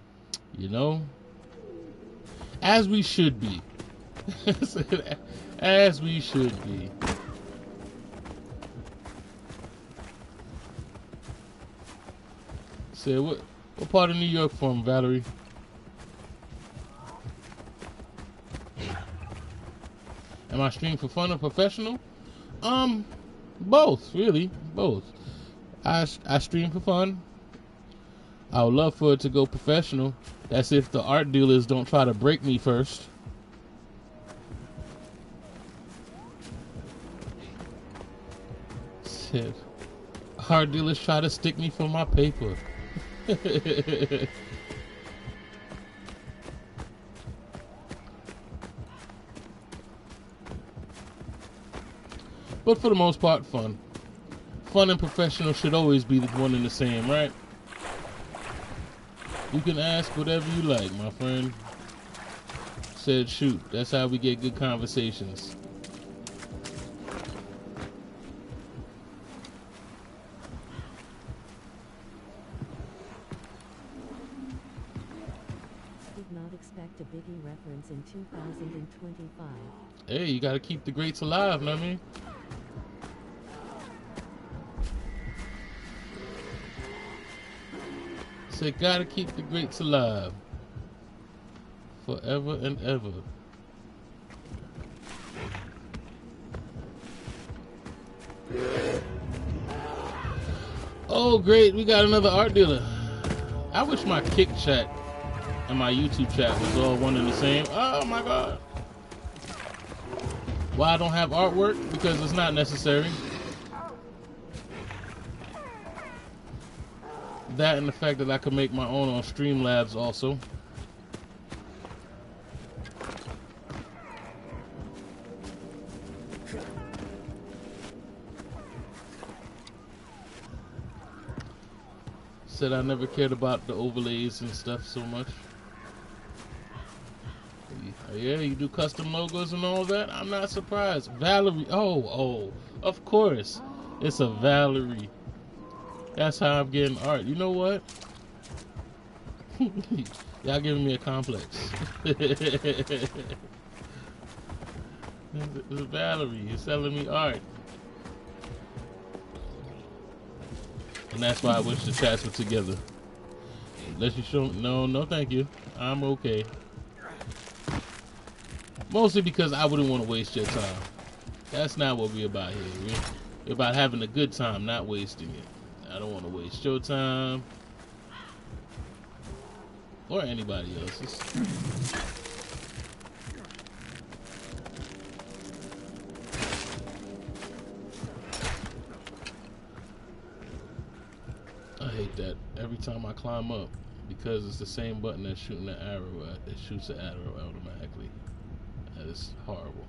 You know? As we should be. As we should be. Said, what part of New York from, Valerie? Am I streaming for fun or professional? Both, really, both. I stream for fun. I would love for it to go professional. That's if the art dealers don't try to break me first. Said, art dealers try to stick me for my paper. But for the most part, fun. Fun and professional should always be the one and the same, right? You can ask whatever you like, my friend. Said, shoot, that's how we get good conversations. Did not expect a Biggie reference in 2025. Hey, you gotta keep the greats alive, know what I mean? So gotta keep the greats alive. Forever and ever. Oh great, we got another art dealer. I wish my Kick chat and my YouTube chat was all one and the same. Oh my god. Why I don't have artwork? Because it's not necessary. That and the fact that I could make my own on Streamlabs also. Said I never cared about the overlays and stuff so much. Yeah, you do custom logos and all that? I'm not surprised. Valerie. Oh, of course. It's a Valerie. That's how I'm getting art. You know what? Y'all giving me a complex. It's Valerie. You're selling me art. And that's why I wish the chats were together. Unless you show me. No, thank you. I'm okay. Mostly because I wouldn't want to waste your time. That's not what we're about here. We're about having a good time, not wasting it. I don't want to waste your time. Or anybody else's. I hate that every time I climb up, because it's the same button that's shooting the arrow at. It shoots the arrow automatically. That is horrible.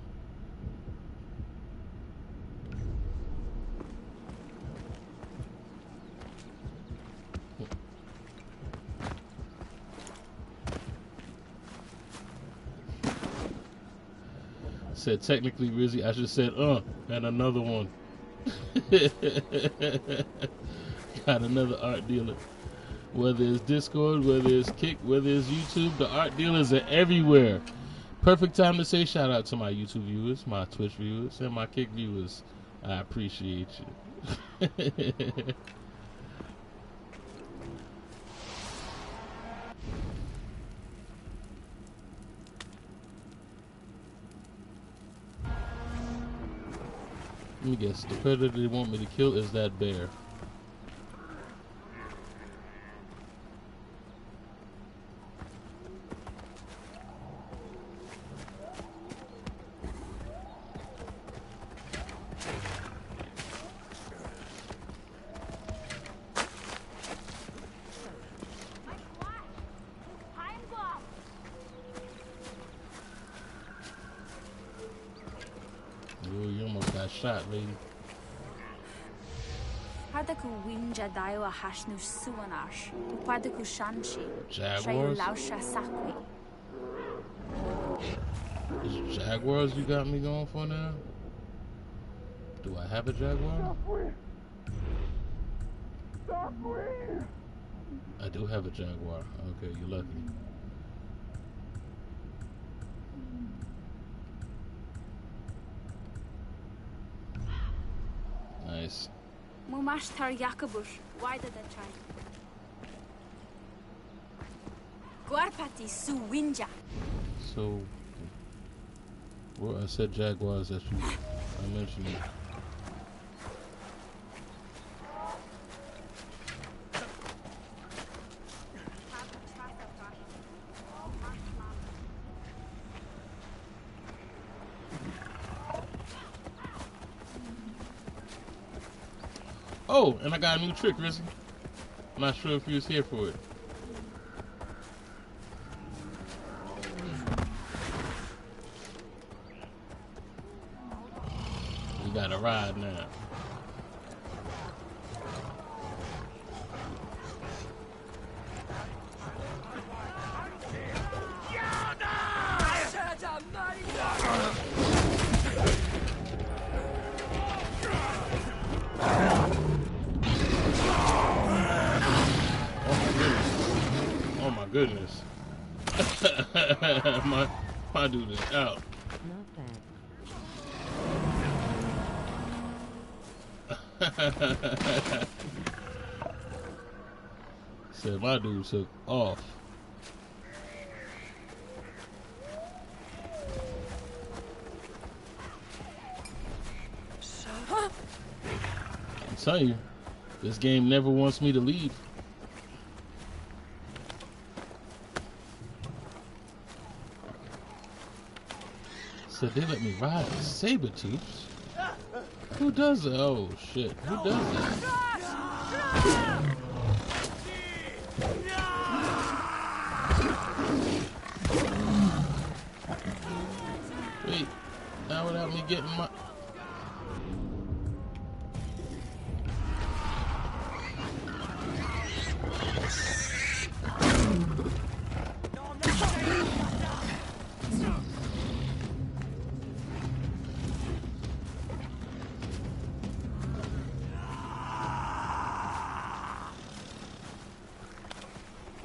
Said technically, Rizzy, I should have said, and another one. Got another art dealer. Whether it's Discord, whether it's Kick, whether it's YouTube, the art dealers are everywhere. Perfect time to say shout out to my YouTube viewers, my Twitch viewers, and my Kick viewers. I appreciate you. Let me guess, the predator they want me to kill is that bear. Oh, you almost got shot, lady. Jaguars? Is Jaguars you got me going for now? Do I have a Jaguar? I do have a Jaguar. Okay, you're lucky. Umash tar Yakabur, why did I try? Guarpati su winja. So, well, I said jaguars. That you, I mentioned it. Oh, and I got a new trick, Rizzy. I'm not sure if you was here for it. You got a ride now. Oh my goodness. my dude is out. Not bad. Said my dude took off. I'm telling you, this game never wants me to leave. So they let me ride the saber-tooths? Who does that? Oh shit, who does that? Wait, now without me getting my...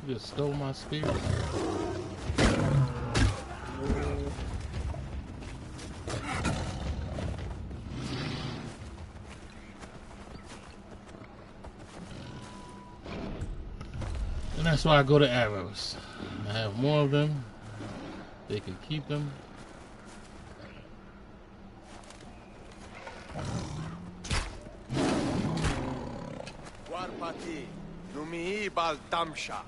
You just stole my spear. And that's why I go to arrows. I have more of them. They can keep them. Guarpati, Numii Bal Damsha.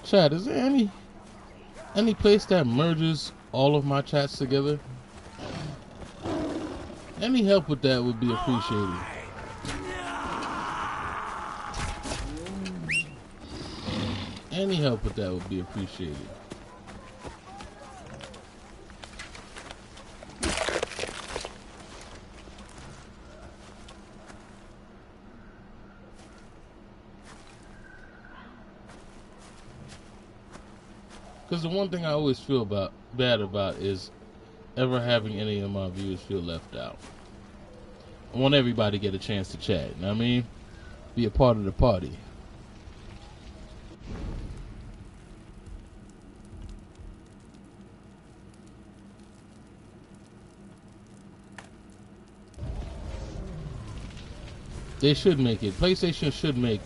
Chat, is there any place that merges all of my chats together? Any help with that would be appreciated. Any help with that would be appreciated. Because the one thing I always feel bad about is ever having any of my viewers feel left out. I want everybody to get a chance to chat. You know what I mean? Be a part of the party. They should make it. PlayStation should make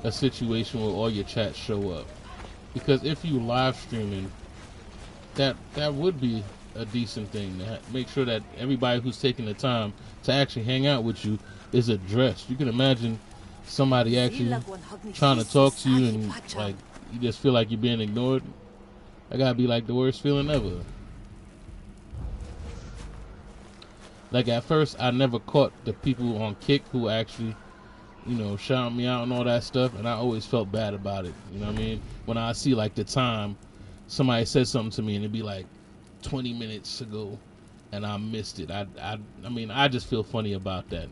a situation where all your chats show up. Because if you live streaming, that would be a decent thing to make sure that everybody who's taking the time to actually hang out with you is addressed. You can imagine somebody actually trying to talk to you and like you just feel like you're being ignored. That gotta be like the worst feeling ever. Like at first, I never caught the people on Kick who actually shout me out and all that stuff, and I always felt bad about it. You know what I mean? When I see like the time somebody said something to me and it'd be like 20 minutes ago and I missed it. I just feel funny about that.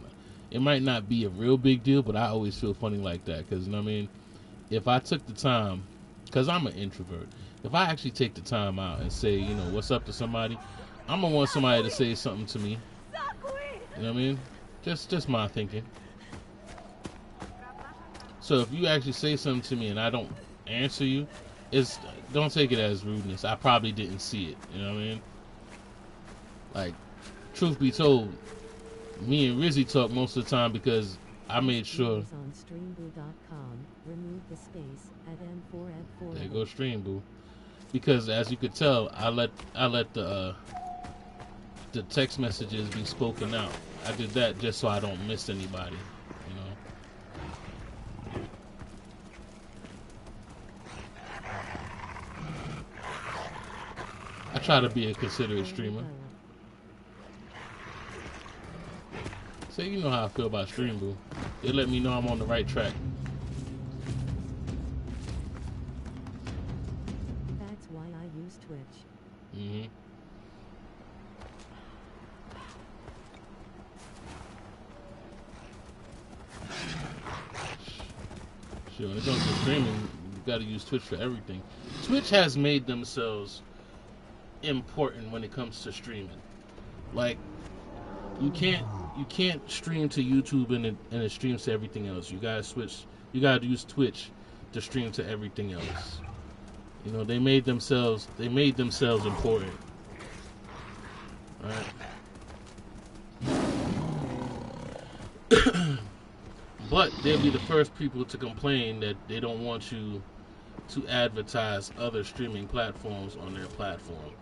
It might not be a real big deal, but I always feel funny like that because, you know what I mean? If I took the time, because I'm an introvert, if I actually take the time out and say, what's up to somebody, I'm going to want somebody to say something to me. You know what I mean? Just my thinking. So if you actually say something to me and I don't answer you, don't take it as rudeness. I probably didn't see it. You know what I mean? Like, truth be told, me and Rizzy talk most of the time because I made sure. On streamboo.com, remove the space at N4 There you go, Streamboo. Because as you could tell, I let the text messages be spoken out. I did that just so I don't miss anybody. I try to be a considerate streamer. So you know how I feel about Streamboo. They let me know I'm on the right track. That's why I use Twitch. Mm-hmm. Sure, when it comes to streaming, you gotta use Twitch for everything. Twitch has made themselves important when it comes to streaming. Like, you can't stream to YouTube and it streams to everything else. You gotta use Twitch to stream to everything else. They made themselves important. Alright. But they'll be the first people to complain that they don't want you to advertise other streaming platforms on their platform.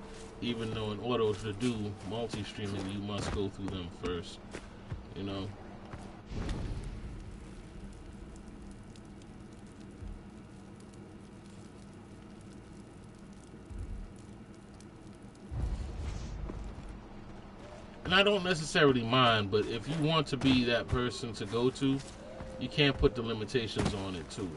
Even though in order to do multi-streaming, you must go through them first. And I don't necessarily mind, but if you want to be that person to go to, you can't put the limitations on it too.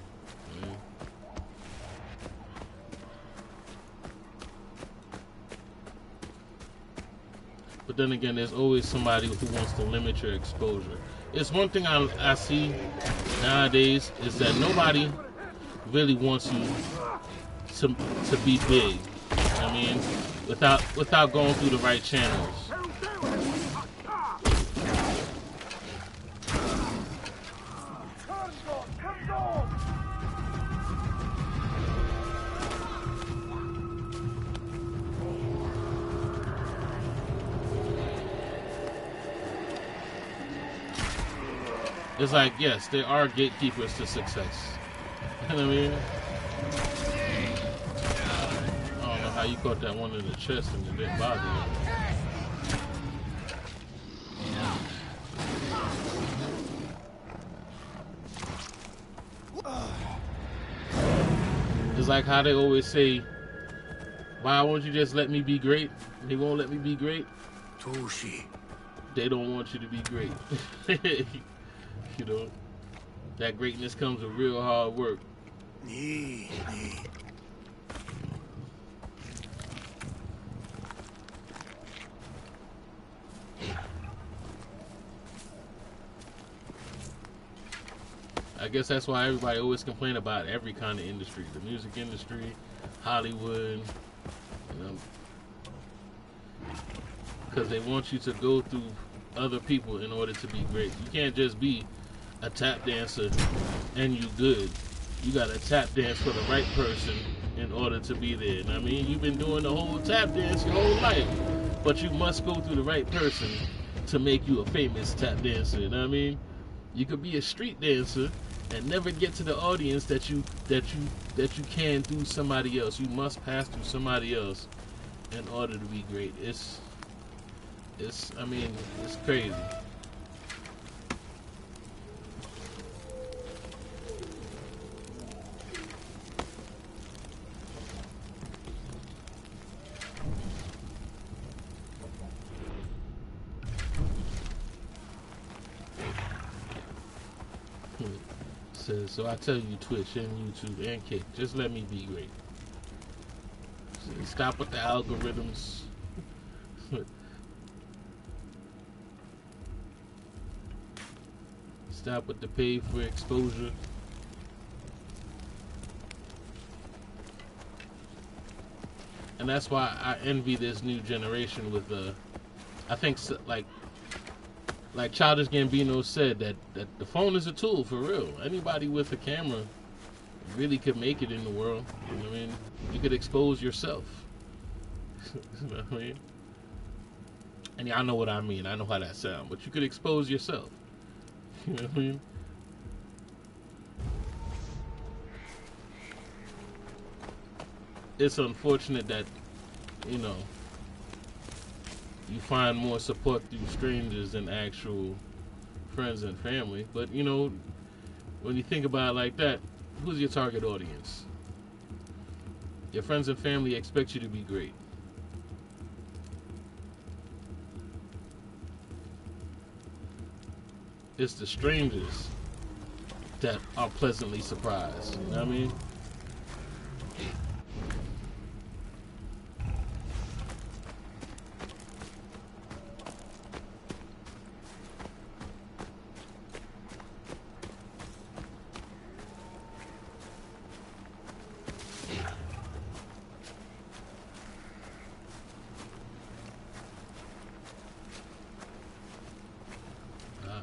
But then again, there's always somebody who wants to limit your exposure. It's one thing I see nowadays is that nobody really wants you to be big. You know what I mean? Without going through the right channels. It's like, yes, there are gatekeepers to success. You know what I mean? I don't know how you caught that one in the chest and it didn't bother you. It's like how they always say, why won't you just let me be great? They won't let me be great. Tushi. They don't want you to be great. That greatness comes with real hard work. Nee. I guess that's why everybody always complain about every kind of industry. The music industry, Hollywood, because they want you to go through other people in order to be great. You can't just be a tap dancer and you good. You gotta tap dance for the right person in order to be there. And I mean, you've been doing the whole tap dance your whole life, but you must go through the right person to make you a famous tap dancer. You know what I mean? You could be a street dancer and never get to the audience that you can through somebody else. You must pass through somebody else in order to be great. It's crazy. Says, so I tell you, Twitch and YouTube and Kick, just let me be great. Stop with the algorithms. Stop with the pay for exposure. And that's why I envy this new generation with I think like Childish Gambino said that the phone is a tool for real. Anybody with a camera really could make it in the world. You know what I mean? You could expose yourself. You know what I mean? And y'all know what I mean. I know how that sounds, but you could expose yourself. You know what I mean? It's unfortunate that, you know, you find more support through strangers than actual friends and family. But, you know, when you think about it like that, who's your target audience? Your friends and family expect you to be great. It's the strangers that are pleasantly surprised. You know what I mean?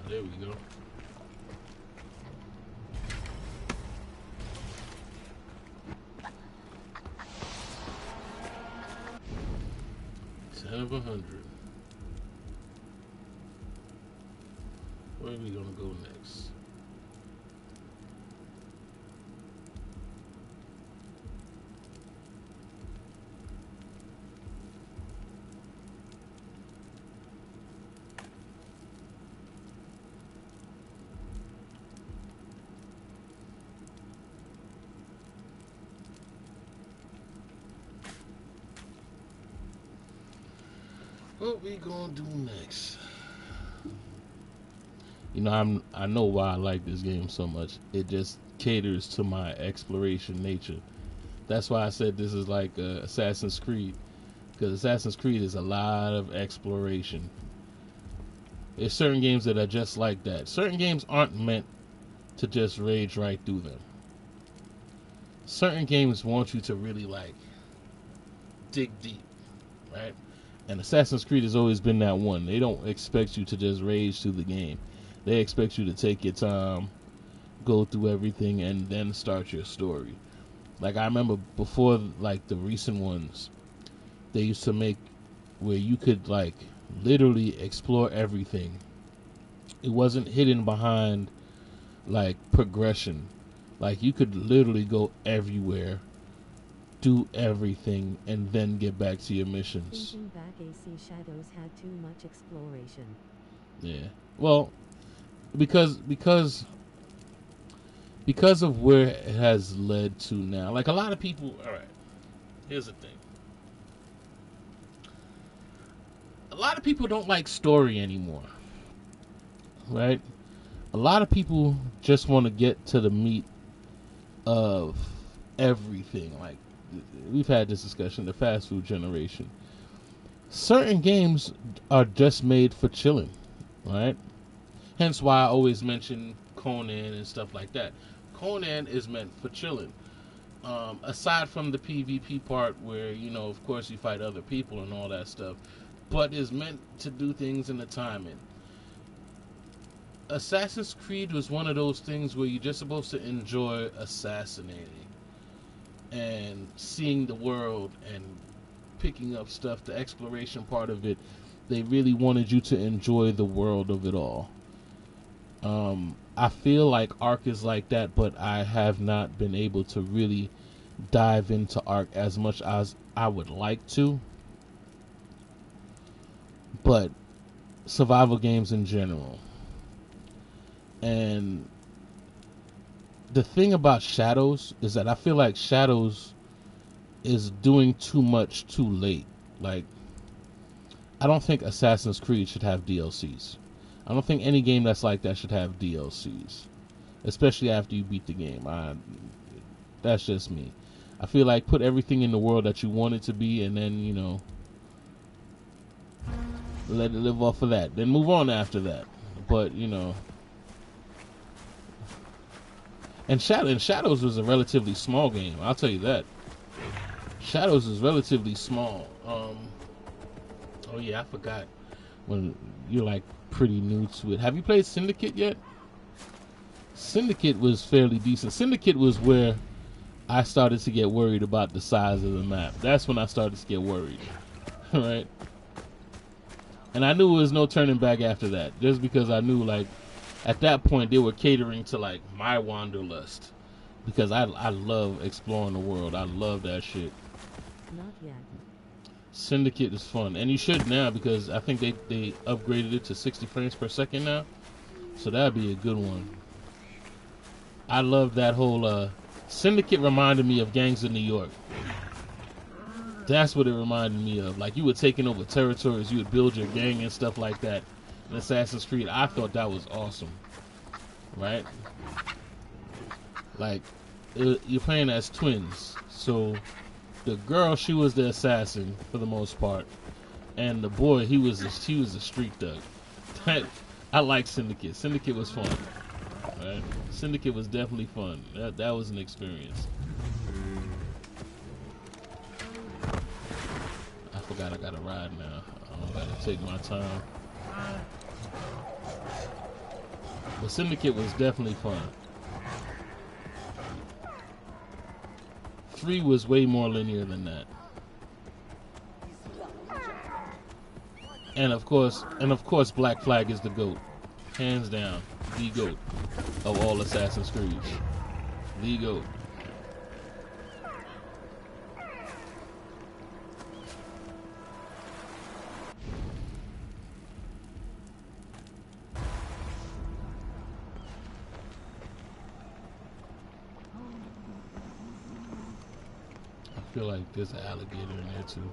There we go. Ten of 100. Where are we gonna go next? What we gonna do next? You know, I know why I like this game so much. It just caters to my exploration nature. That's why I said this is like Assassin's Creed, because Assassin's Creed is a lot of exploration. There's certain games that are just like that. Certain games aren't meant to just rage right through them. Certain games want you to really like dig deep, right? And Assassin's Creed has always been that one. They don't expect you to just rage through the game. They expect you to take your time, go through everything, and then start your story. Like, I remember before, like, the recent ones, they used to make where you could, like, literally explore everything. It wasn't hidden behind, like, progression. Like, you could literally go everywhere, do everything, and then get back to your missions. Thinking back, AC Shadows had too much exploration. Yeah. Well, because of where it has led to now. Like, a lot of people, all right, here's the thing. A lot of people don't like story anymore, right? A lot of people just want to get to the meat of everything. Like, we've had this discussion, the fast food generation. Certain games are just made for chilling, right? Hence why I always mention Conan and stuff like that. Conan is meant for chilling. Aside from the PvP part where, you know, of course you fight other people and all that stuff, but is meant to do things in the timing. Assassin's Creed was one of those things where you're just supposed to enjoy assassinating and seeing the world and picking up stuff, the exploration part of it. They really wanted you to enjoy the world of it all. I feel like Ark is like that, but I have not been able to really dive into Ark as much as I would like to. But survival games in general. And the thing about Shadows is that I feel like Shadows is doing too much too late. Like, I don't think Assassin's Creed should have DLCs. I don't think any game that's like that should have DLCs. especially after you beat the game. That's just me. I feel like put everything in the world that you want it to be, and then let it live off of that. Then move on after that. But and Shadows was a relatively small game. I'll tell you that. Shadows is relatively small. Oh yeah, I forgot. When you're like pretty new to it. Have you played Syndicate yet? Syndicate was fairly decent. Syndicate was where I started to get worried about the size of the map. That's when I started to get worried. Right? And I knew there was no turning back after that. Just because I knew, like, at that point they were catering to, like, my wanderlust. Because I love exploring the world. I love that shit. Not yet. Syndicate is fun. And you should now, because I think they upgraded it to 60 frames per second now. So that'd be a good one. I love that whole Syndicate reminded me of Gangs of New York. That's what it reminded me of. Like, you were taking over territories, you would build your gang and stuff like that in Assassin's Creed. I thought that was awesome. Right? Like, you're playing as twins. So the girl, she was the assassin for the most part, and the boy, he was a street thug. I like Syndicate. Syndicate was fun. Right? Syndicate was definitely fun. That was an experience. I forgot I gotta ride now. I gotta take my time. But Syndicate was definitely fun. 3 was way more linear than that. And of course, Black Flag is the GOAT. Hands down, the GOAT of all Assassin's Creed. The GOAT. I feel like there's an alligator in there too.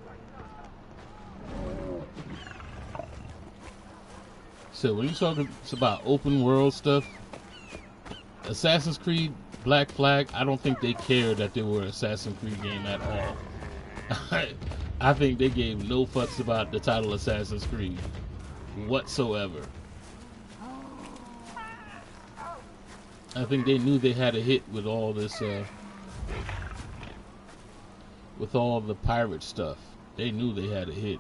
So when you talking about open world stuff, Assassin's Creed, Black Flag, I don't think they cared that they were an Assassin's Creed game at all. I think they gave no fucks about the title Assassin's Creed whatsoever. I think they knew they had a hit with all this, with all the pirate stuff. They knew they had a hit.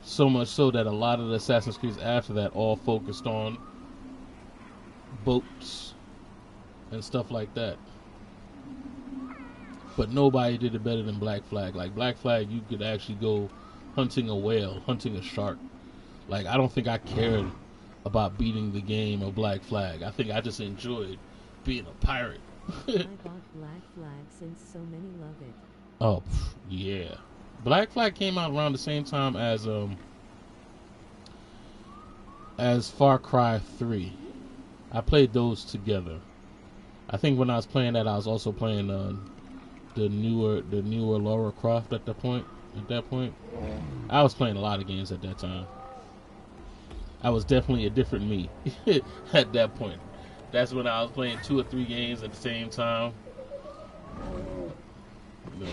So much so that a lot of the Assassin's Creeds after that all focused on boats and stuff like that. But nobody did it better than Black Flag. Like, Black Flag, you could actually go hunting a whale, hunting a shark. Like, I don't think I cared about beating the game of Black Flag. I think I just enjoyed being a pirate. I bought Black Flag since so many love it. Oh, yeah. Black Flag came out around the same time as Far Cry 3. I played those together. I think when I was playing that, I was also playing the newer Lara Croft at that point. I was playing a lot of games at that time. I was definitely a different me at that point. That's when I was playing 2 or 3 games at the same time. You know.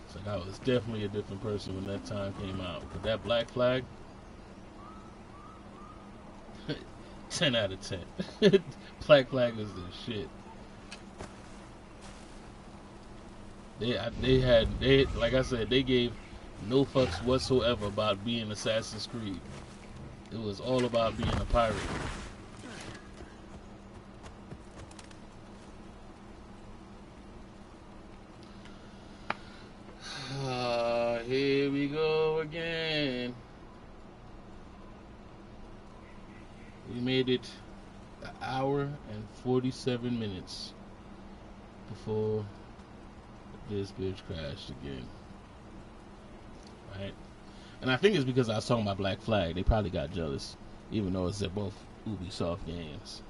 It's like I was definitely a different person when that time came out. But that Black Flag, 10 out of 10. Black Flag was the shit. They like I said, they gave no fucks whatsoever about being Assassin's Creed. It was all about being a pirate. Here we go again. We made it an hour and 47 minutes before this bitch crashed again. Right? And I think it's because I was talking about Black Flag. They probably got jealous, even though they're both Ubisoft games.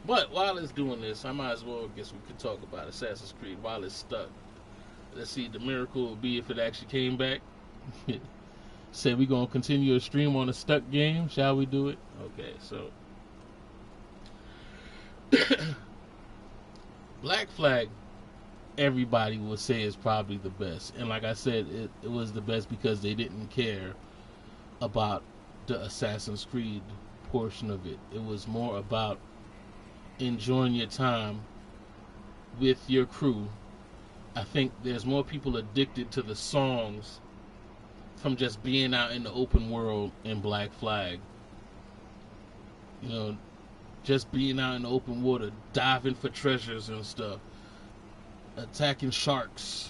But while it's doing this, I might as well guess we could talk about Assassin's Creed while it's stuck. Let's see, the miracle would be if it actually came back. Said we're gonna continue a stream on a stuck game. Shall we do it? Okay, so Black Flag, everybody would say is probably the best. And like I said, it was the best because they didn't care about the Assassin's Creed portion of it. It was more about enjoying your time with your crew. I think there's more people addicted to the songs from just being out in the open world in Black Flag. You know, just being out in the open water, diving for treasures and stuff, attacking sharks,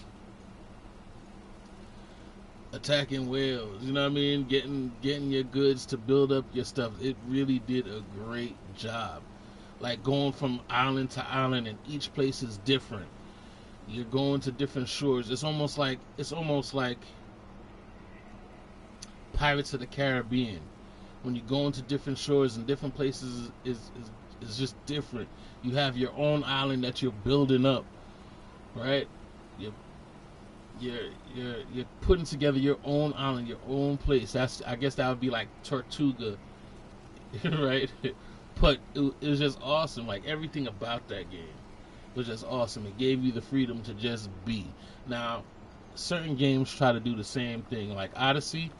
attacking whales, you know what I mean? Getting your goods to build up your stuff. It really did a great job. Like going from island to island, and each place is different. You're going to different shores. It's almost like Pirates of the Caribbean. When you go into different shores and different places is just different. You have your own island that you're building up, right? You're putting together your own island, your own place. I guess that would be like Tortuga, right? But it was just awesome. Like everything about that game was just awesome. It gave you the freedom to just be. Now, certain games try to do the same thing. Like Odyssey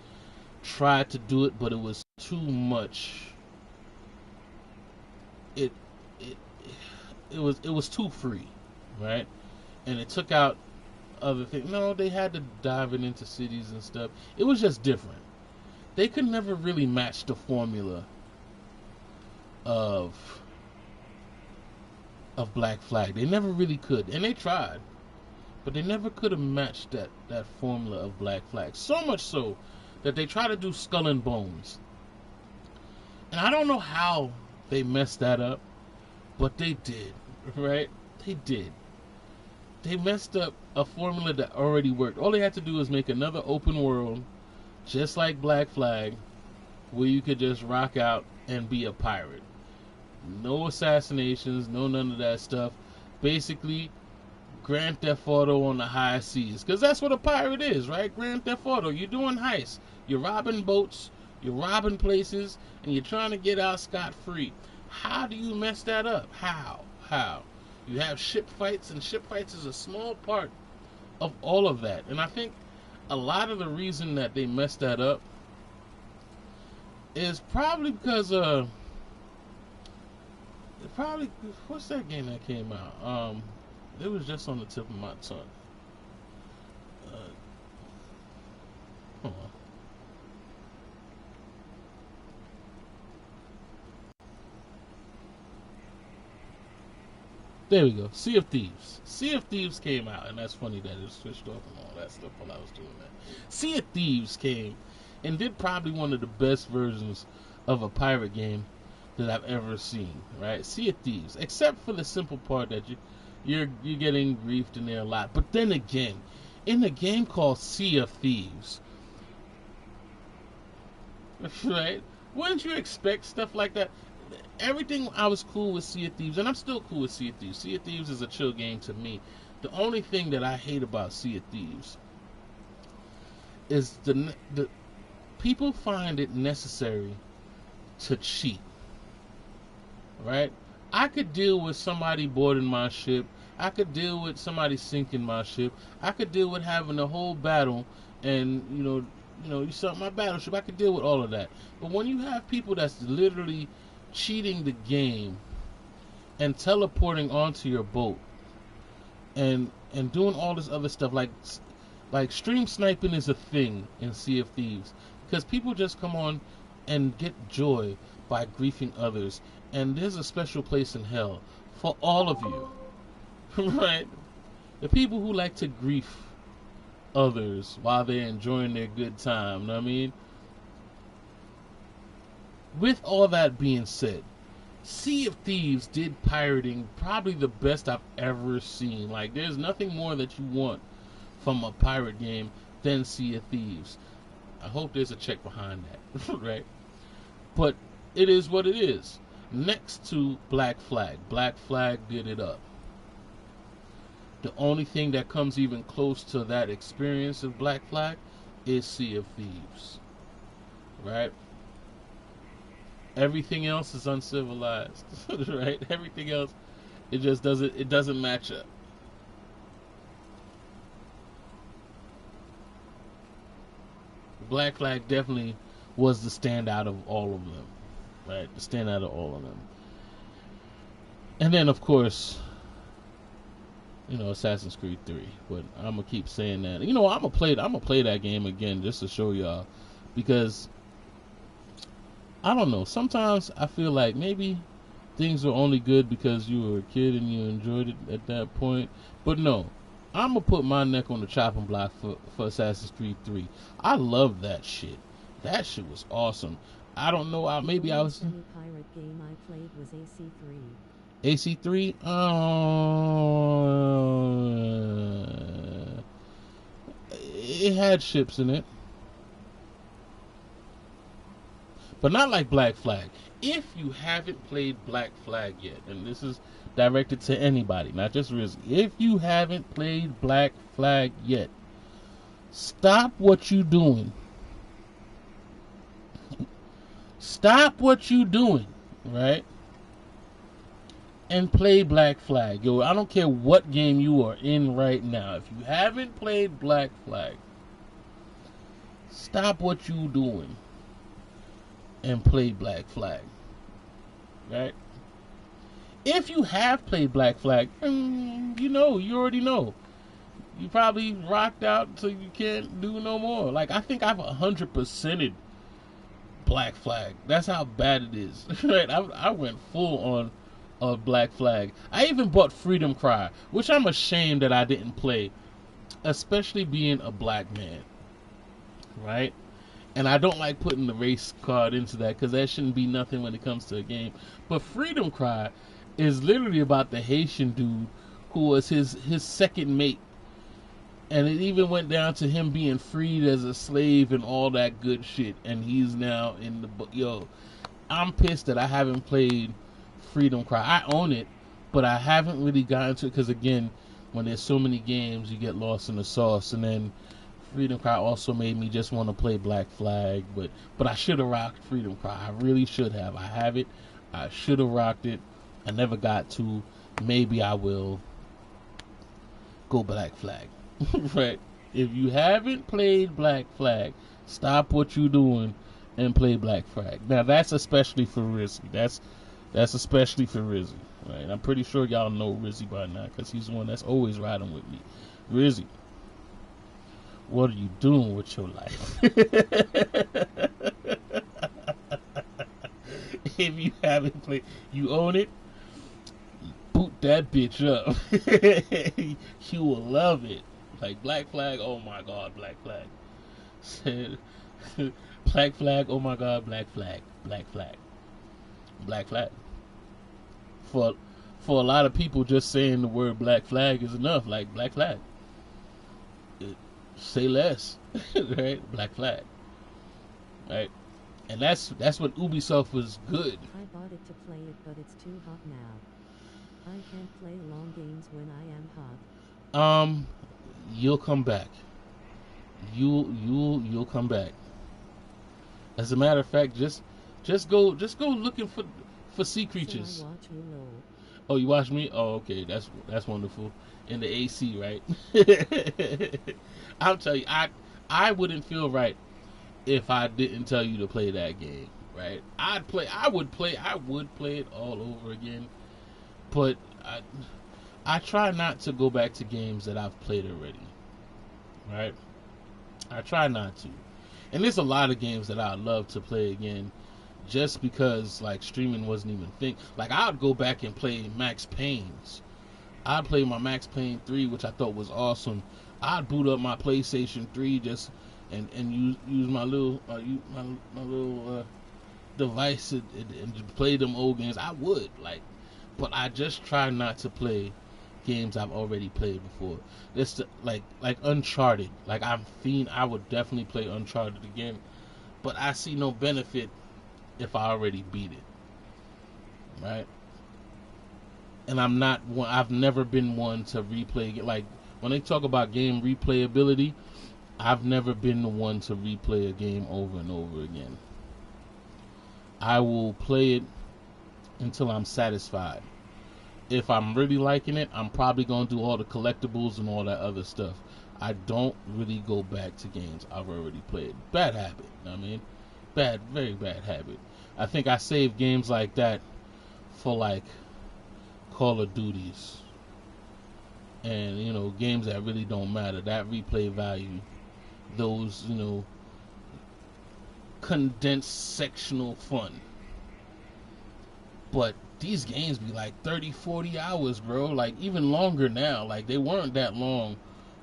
tried to do it, but it was too much. It was too free, right? And it took out other things. No, they had to dive it into cities and stuff. It was just different. They could never really match the formula of Black Flag. They never really could, and they tried, but they never could have matched that formula of Black Flag. So much so that they tried to do Skull and Bones, and I don't know how they messed that up, but they did, right? They did. They messed up a formula that already worked. All they had to do was make another open world, just like Black Flag, where you could just rock out and be a pirate. No assassinations, no none of that stuff. Basically, Grand Theft Auto on the high seas. Because that's what a pirate is, right? Grand Theft Auto. You're doing heists. You're robbing boats. You're robbing places. And you're trying to get out scot-free. How do you mess that up? How? You have ship fights, and ship fights is a small part of all of that. And I think a lot of the reason that they messed that up is probably because what's that game that came out? It was just on the tip of my tongue. Hold on. There we go. Sea of Thieves. Sea of Thieves came out, and that's funny that it switched off and all that stuff while I was doing that. Sea of Thieves came and did probably one of the best versions of a pirate game that I've ever seen. Right? Sea of Thieves, except for the simple part that you're getting griefed in there a lot. But then again, in a game called Sea of Thieves, right? Wouldn't you expect stuff like that? Everything I was cool with Sea of Thieves, and I'm still cool with Sea of Thieves. Sea of Thieves is a chill game to me. The only thing that I hate about Sea of Thieves is the people find it necessary to cheat. Right? I could deal with somebody boarding my ship. I could deal with somebody sinking my ship. I could deal with having a whole battle, and you sunk my battleship. I could deal with all of that. But when you have people that's literally cheating the game and teleporting onto your boat and doing all this other stuff, like stream sniping is a thing in Sea of Thieves, because people just come on and get joy by griefing others, and there's a special place in hell for all of you. Right? The people who like to grief others while they're enjoying their good time, you know what I mean? With all that being said, Sea of Thieves did pirating probably the best I've ever seen. Like, there's nothing more that you want from a pirate game than Sea of Thieves. I hope there's a check behind that, right? But it is what it is. Next to Black Flag. Black Flag did it up. The only thing that comes even close to that experience of Black Flag is Sea of Thieves. right? Everything else is uncivilized, right? Everything else, it doesn't match up. Black Flag definitely was the standout of all of them, right? The standout of all of them. And then, of course, Assassin's Creed 3. But I'm gonna keep saying that. I'm gonna play that game again just to show y'all, because I don't know. Sometimes I feel like maybe things were only good because you were a kid and you enjoyed it at that point. But no, I'm gonna put my neck on the chopping block for Assassin's Creed 3. I love that shit. That shit was awesome. I don't know. Maybe I was. The only pirate game I played was AC3. AC3. It had ships in it, but not like Black Flag. If you haven't played Black Flag yet, and this is directed to anybody, not just Rizzy. If you haven't played Black Flag yet, stop what you doing. Stop what you doing, right? And play Black Flag. Yo, I don't care what game you are in right now. If you haven't played Black Flag, stop what you doing and play Black Flag, right? If you have played Black Flag, you already know. You probably rocked out so you can't do no more. Like, I think I've 100%ed Black Flag. That's how bad it is. Right? I went full on Black Flag. I even bought Freedom Cry, which I'm ashamed that I didn't play, especially being a black man, right? And I don't like putting the race card into that because that shouldn't be nothing when it comes to a game. But Freedom Cry is literally about the Haitian dude who was his second mate. And it even went down to him being freed as a slave and all that good shit. And he's now in the book. Yo, I'm pissed that I haven't played Freedom Cry. I own it, but I haven't really gotten to it because, again, when there's so many games, you get lost in the sauce. And then Freedom Cry also made me just want to play Black Flag. But I should have rocked Freedom Cry. I really should have. I have it. I should have rocked it. I never got to. Maybe I will go Black Flag. Right? If you haven't played Black Flag, stop what you're doing and play Black Flag. Now, that's especially for Rizzy. That's especially for Rizzy. Right? I'm pretty sure y'all know Rizzy by now because he's the one that's always riding with me. Rizzy, what are you doing with your life? If you haven't played, you own it, boot that bitch up. You will love it. Like Black Flag, oh my god, Black Flag. Black Flag, oh my god, Black Flag. Black Flag. Black Flag. For a lot of people, just saying the word Black Flag is enough. Like Black Flag. Say less. Right? Black Flag. Right? And that's when Ubisoft was good. I bought it to play it, but it's too hot now. I can't play long games when I am hot. You'll come back. You'll come back. As a matter of fact, just go looking for sea creatures. So I watch Willow. Oh, you watch me? Oh, okay, that's wonderful. In the AC, right? I'll tell you, I wouldn't feel right if I didn't tell you to play that game, right? I would play it all over again, but I try not to go back to games that I've played already, right? I try not to. And there's a lot of games that I'd love to play again just because, like, streaming wasn't even a thing. Like, I'd go back and play Max Payne's. I'd play my Max Payne 3, which I thought was awesome. I'd boot up my PlayStation 3 just and use my little device and play them old games. I would, like, but I just try not to play games I've already played before. This like Uncharted. Like I would definitely play Uncharted again, but I see no benefit if I already beat it. Right? And I've never been one to replay. Like when they talk about game replayability, I've never been the one to replay a game over and over again. I will play it until I'm satisfied. If I'm really liking it, I'm probably going to do all the collectibles and all that other stuff. I don't really go back to games I've already played. Bad habit. I mean, very bad habit. I think I save games like that for like Call of Duties and games that really don't matter. That replay value, those condensed sectional fun. But these games be like 30, 40 hours, bro. Like even longer now. Like they weren't that long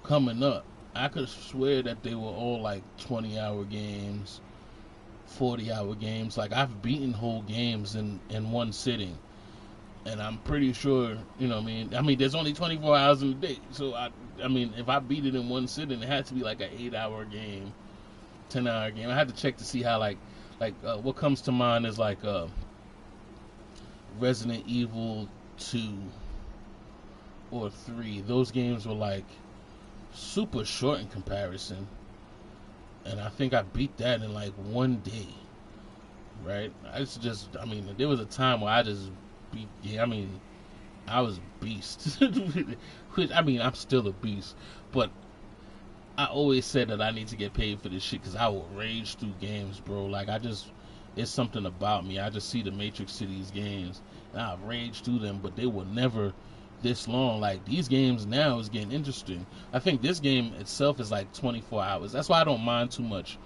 coming up. I could swear that they were all like 20-hour games, 40-hour games. Like I've beaten whole games in one sitting. And I'm pretty sure, I mean, there's only 24 hours in a day. So I mean, if I beat it in one sitting, it had to be like an 8-hour game, 10-hour game. I had to check to see how what comes to mind is like Resident Evil 2 or 3. Those games were like super short in comparison, and I think I beat that in like one day. Right? There was a time where I just beat. Yeah, I mean, I was a beast. Which I'm still a beast, but I always said that I need to get paid for this shit because I will rage through games, bro. Like it's something about me. I just see the matrix to these games, and I rage through them, but they were never this long. Like these games now is getting interesting. I think this game itself is like 24 hours. That's why I don't mind too much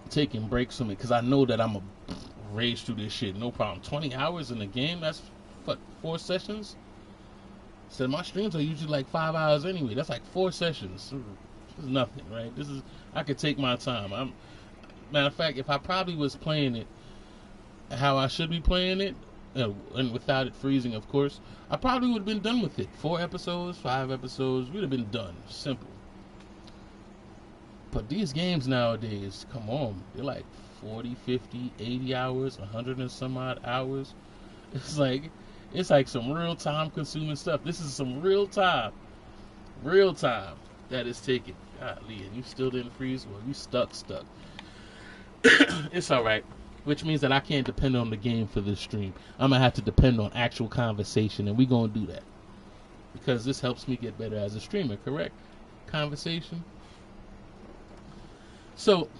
taking breaks from it because I know that I'm a rage through this shit, no problem. 20 hours in a game, that's what, 4 sessions? So my streams are usually like 5 hours anyway. That's like 4 sessions. It's nothing, right? I could take my time. Matter of fact, if I probably was playing it how I should be playing it, and without it freezing, of course, I probably would have been done with it. 4 episodes, 5 episodes, we'd have been done. Simple. But these games nowadays, come on, they're like 40, 50, 80 hours, 100 and some odd hours. It's like some real time consuming stuff. This is some real time that is taken. Golly, and you still didn't freeze? Well, you stuck. It's alright. Which means that I can't depend on the game for this stream. I'm going to have to depend on actual conversation, and we're going to do that. Because this helps me get better as a streamer, correct? Conversation. So,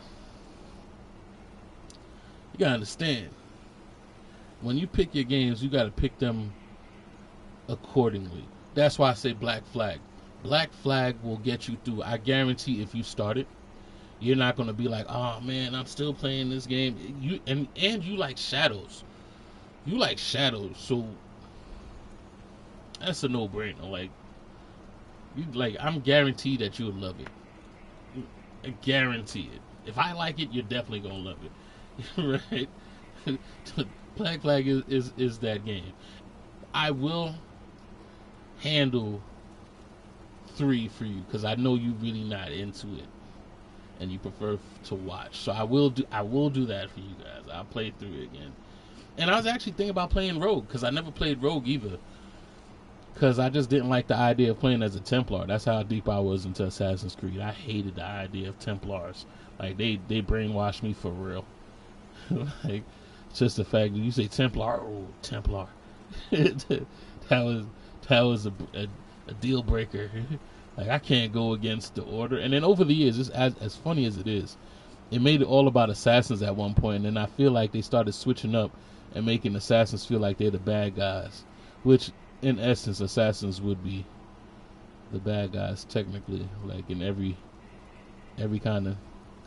you got to understand, when you pick your games, you got to pick them accordingly. That's why I say Black Flag. Black Flag will get you through. I guarantee if you start it, you're not going to be like, oh man, I'm still playing this game. You like Shadows. You like Shadows, so that's a no-brainer. I'm guaranteed that you'll love it. I guarantee it. If I like it, you're definitely going to love it. Right? Black Flag is that game. I will handle 3 for you because I know you're really not into it and you prefer to watch. So I will do that for you guys. I'll play through it again. And I was actually thinking about playing Rogue because I never played Rogue either. Because I just didn't like the idea of playing as a Templar. That's how deep I was into Assassin's Creed. I hated the idea of Templars. Like they brainwashed me for real. Like just the fact that you say Templar, oh Templar, that was a deal breaker. Like I can't go against the order. And then over the years, it's as funny as it is, it made it all about assassins at one point, and then I feel like they started switching up and making assassins feel like they're the bad guys, which in essence assassins would be the bad guys technically. Like in every kind of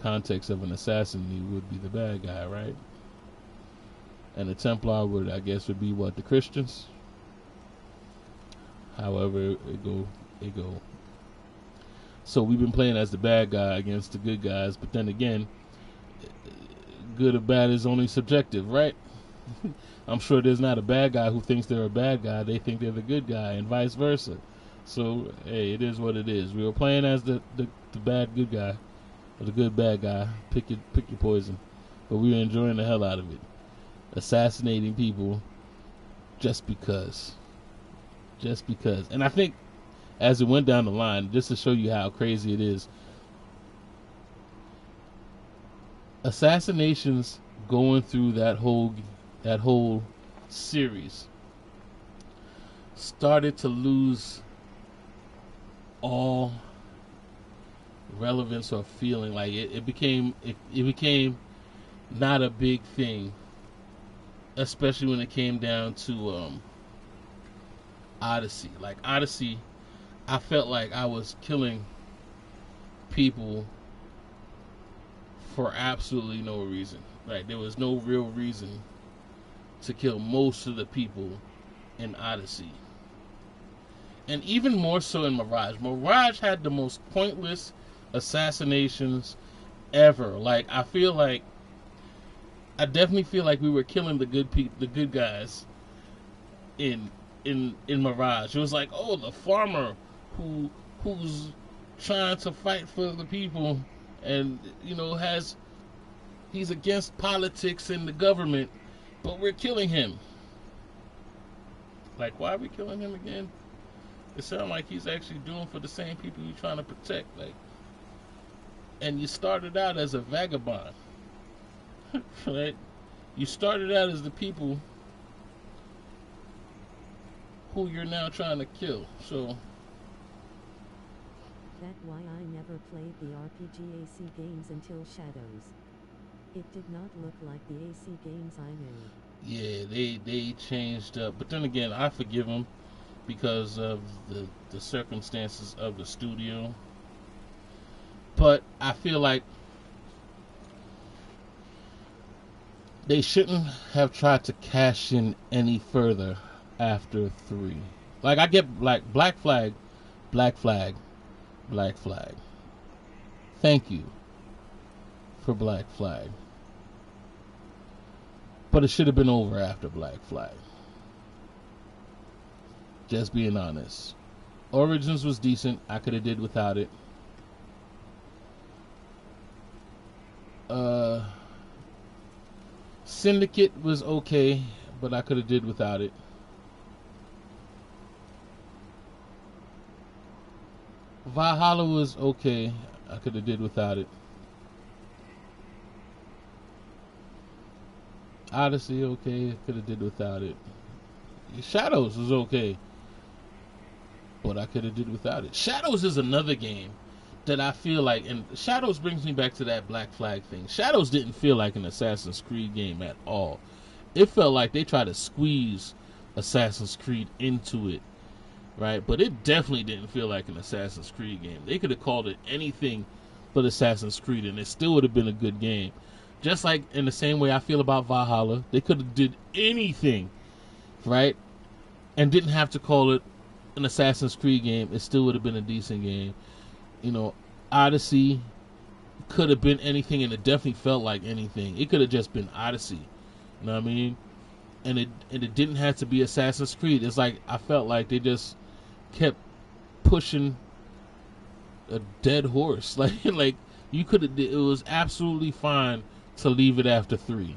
context of an assassin, he would be the bad guy, right? And the Templar would be what, the Christians? However it go. So we've been playing as the bad guy against the good guys, but then again, good or bad is only subjective, right? I'm sure there's not a bad guy who thinks they're a bad guy. They think they're the good guy, and vice versa. So hey, it is what it is. We were playing as the bad good guy, or the good bad guy. Pick your poison. But we were enjoying the hell out of it, assassinating people just because. And I think as it went down the line, just to show you how crazy it is, assassinations going through that whole series, started to lose all relevance or feeling. Like it became not a big thing, especially when it came down to Odyssey. Like Odyssey, I felt like I was killing people for absolutely no reason. Like there was no real reason to kill most of the people in Odyssey. And even more so in Mirage. Mirage had the most pointless assassinations ever. Like I definitely feel like we were killing the good guys in Mirage. It was like, oh, the farmer who's trying to fight for the people, and he's against politics and the government, but we're killing him. Like, why are we killing him again? It sounds like he's actually doing for the same people you're trying to protect. Like, and you started out as a vagabond, right? You started out as the people who you're now trying to kill. So that's why I never played the RPG AC games until Shadows. It did not look like the AC games I knew. Yeah, they changed up. But then again, I forgive them because of the circumstances of the studio. But I feel like they shouldn't have tried to cash in any further after 3. Like, I get like Black Flag. Thank you for Black Flag. But it should have been over after Black Flag. Just being honest. Origins was decent. I could have did without it. Syndicate was okay, but I could have did without it. Valhalla was okay. I could have did without it. Odyssey, okay. Could have did without it. Shadows was okay, but I could have did without it. Shadows is another game that I feel like, and Shadows brings me back to that Black Flag thing. Shadows didn't feel like an Assassin's Creed game at all. It felt like they tried to squeeze Assassin's Creed into it, right? But it definitely didn't feel like an Assassin's Creed game. They could have called it anything but Assassin's Creed, and it still would have been a good game. Just like in the same way I feel about Valhalla, they could have did anything, right? And didn't have to call it an Assassin's Creed game. It still would have been a decent game. Odyssey could have been anything, and it definitely felt like anything. It could have just been Odyssey. You know what I mean? And it didn't have to be Assassin's Creed. It's like I felt like they just kept pushing a dead horse. Like you could have. It was absolutely fine to leave it after 3.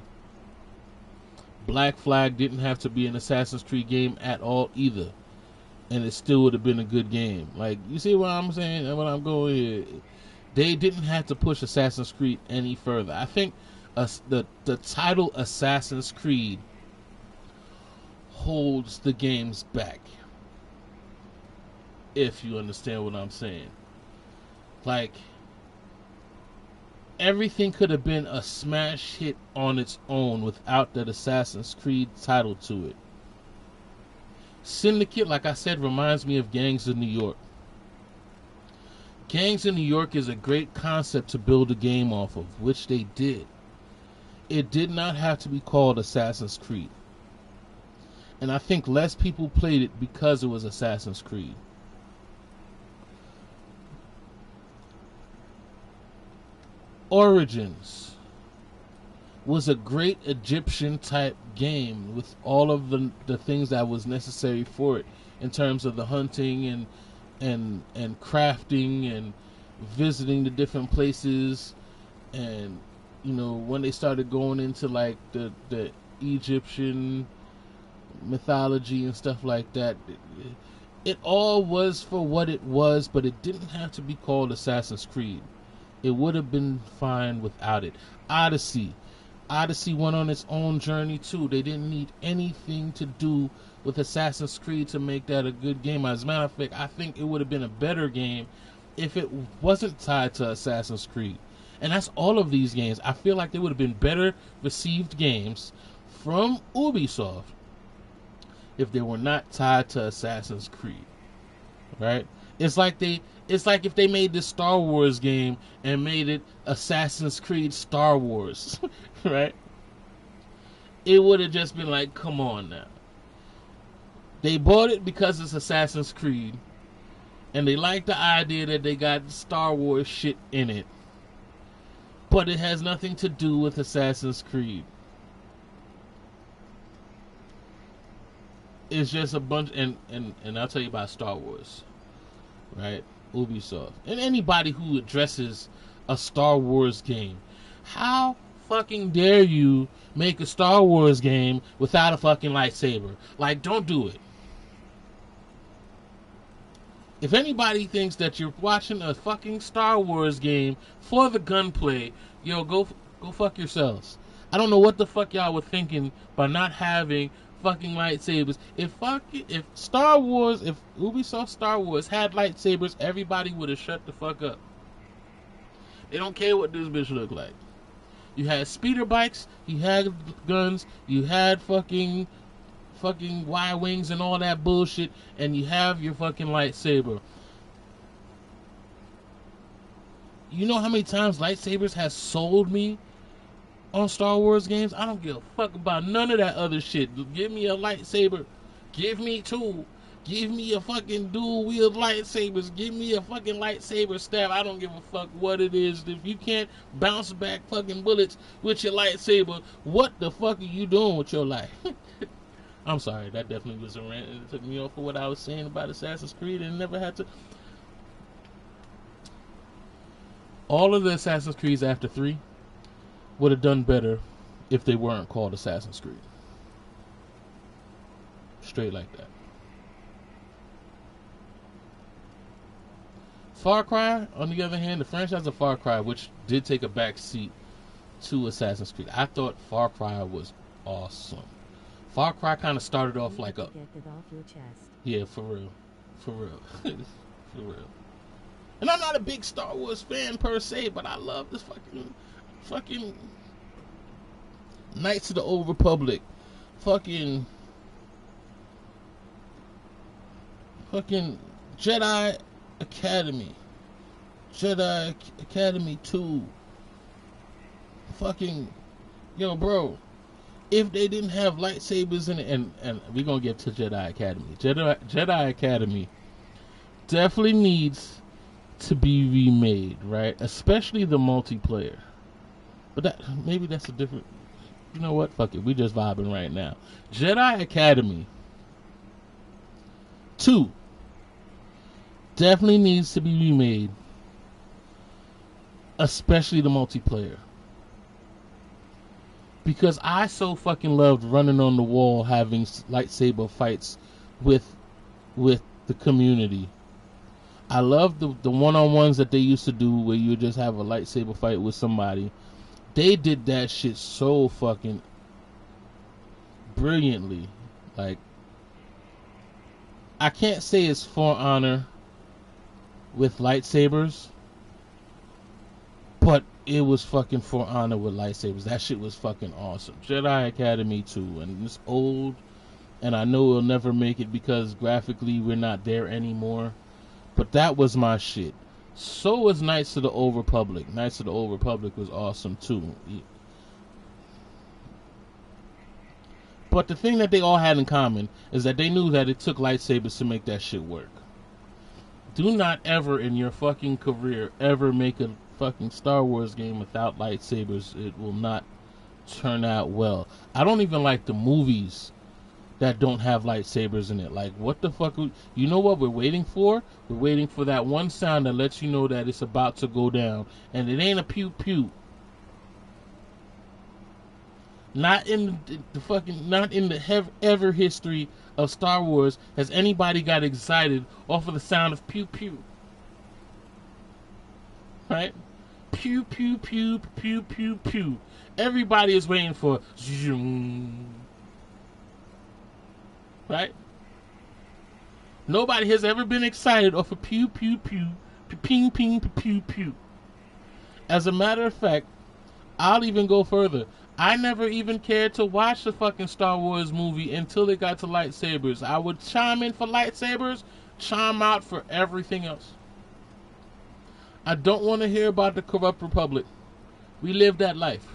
Black Flag didn't have to be an Assassin's Creed game at all either, and it still would have been a good game. Like, you see what I'm saying? What I'm going here. They didn't have to push Assassin's Creed any further. I think the title Assassin's Creed holds the games back, if you understand what I'm saying. Like, everything could have been a smash hit on its own without that Assassin's Creed title to it. Syndicate, like I said, reminds me of Gangs of New York. Gangs of New York is a great concept to build a game off of, which they did. It did not have to be called Assassin's Creed. And I think less people played it because it was Assassin's Creed. Origins was a great Egyptian type game with all of the things that was necessary for it in terms of the hunting and crafting and visiting the different places, and when they started going into like the Egyptian mythology and stuff like that, it all was for what it was, but it didn't have to be called Assassin's Creed. It would have been fine without it. Odyssey. Odyssey went on its own journey too. They didn't need anything to do with Assassin's Creed to make that a good game. As a matter of fact, I think it would have been a better game if it wasn't tied to Assassin's Creed. And that's all of these games. I feel like they would have been better received games from Ubisoft if they were not tied to Assassin's Creed. Right? It's like if they made this Star Wars game and made it Assassin's Creed Star Wars, right? It would have just been like, come on now. They bought it because it's Assassin's Creed, and they like the idea that they got Star Wars shit in it, but it has nothing to do with Assassin's Creed. It's just a bunch, and I'll tell you about Star Wars, right? Ubisoft. And anybody who addresses a Star Wars game. How fucking dare you make a Star Wars game without a fucking lightsaber? Like, don't do it. If anybody thinks that you're watching a fucking Star Wars game for the gunplay, yo, go fuck yourselves. I don't know what the fuck y'all were thinking by not having fucking lightsabers. If Ubisoft Star Wars had lightsabers, everybody would have shut the fuck up. They don't care what this bitch look like. You had speeder bikes, you had guns, you had fucking Y-wings and all that bullshit, and you have your fucking lightsaber. You know how many times lightsabers has sold me on Star Wars games? I don't give a fuck about none of that other shit. Give me a lightsaber. Give me two. Give me a fucking dual-wield lightsabers. Give me a fucking lightsaber staff. I don't give a fuck what it is. If you can't bounce back fucking bullets with your lightsaber, what the fuck are you doing with your life? I'm sorry, that definitely was a rant, and it took me off of what I was saying about Assassin's Creed, and never had to. All of the Assassin's Creeds after 3 would have done better if they weren't called Assassin's Creed. Straight like that. Far Cry, on the other hand, the franchise of Far Cry, which did take a back seat to Assassin's Creed, I thought Far Cry was awesome. Far Cry kind of started off like a... Get it off your chest. Yeah, for real. For real. For real. And I'm not a big Star Wars fan per se, but I love this fucking Knights of the Old Republic. Fucking Jedi Academy. Jedi Academy 2. Fucking, yo, bro. If they didn't have lightsabers in it, and we're gonna get to Jedi Academy. Jedi Academy definitely needs to be remade, right? Especially the multiplayer. But maybe that's a different. You know what? Fuck it. We just vibing right now. Jedi Academy 2 definitely needs to be remade, especially the multiplayer. Because I so fucking loved running on the wall, having lightsaber fights with the community. I love the one-on-ones that they used to do where you just have a lightsaber fight with somebody. They did that shit so fucking brilliantly. Like, I can't say it's For Honor with lightsabers, but it was fucking For Honor with lightsabers. That shit was fucking awesome. Jedi Academy 2, and it's old, and I know it'll never make it because graphically we're not there anymore. But that was my shit. So was Knights of the Old Republic. Knights of the Old Republic was awesome too. But the thing that they all had in common is that they knew that it took lightsabers to make that shit work. Do not ever in your fucking career ever make a fucking Star Wars game without lightsabers. It will not turn out well. I don't even like the movies that don't have lightsabers in it. Like, what the fuck? You know what we're waiting for? We're waiting for that one sound that lets you know that it's about to go down. And it ain't a pew pew. Not in the ever history of Star Wars has anybody got excited off of the sound of pew pew. Right? pew, pew, pew, pew, pew, pew. Everybody is waiting for zoom. Right? Nobody has ever been excited off a pew, pew, pew, ping, ping, pew, pew. As a matter of fact, I'll even go further. I never even cared to watch the fucking Star Wars movie until it got to lightsabers. I would chime in for lightsabers, chime out for everything else. I don't want to hear about the corrupt republic. We live that life.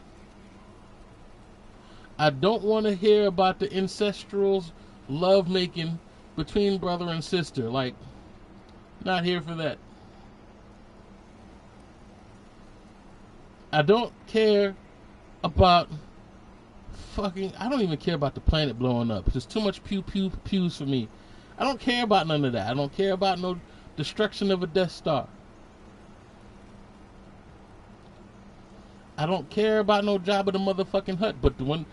I don't want to hear about the ancestral love making between brother and sister. Like, not here for that. I don't care about I don't even care about the planet blowing up. There's too much pew pew pews for me. I don't care about none of that. I don't care about no destruction of a Death Star. I don't care about no Jabba the motherfucking Hutt. But when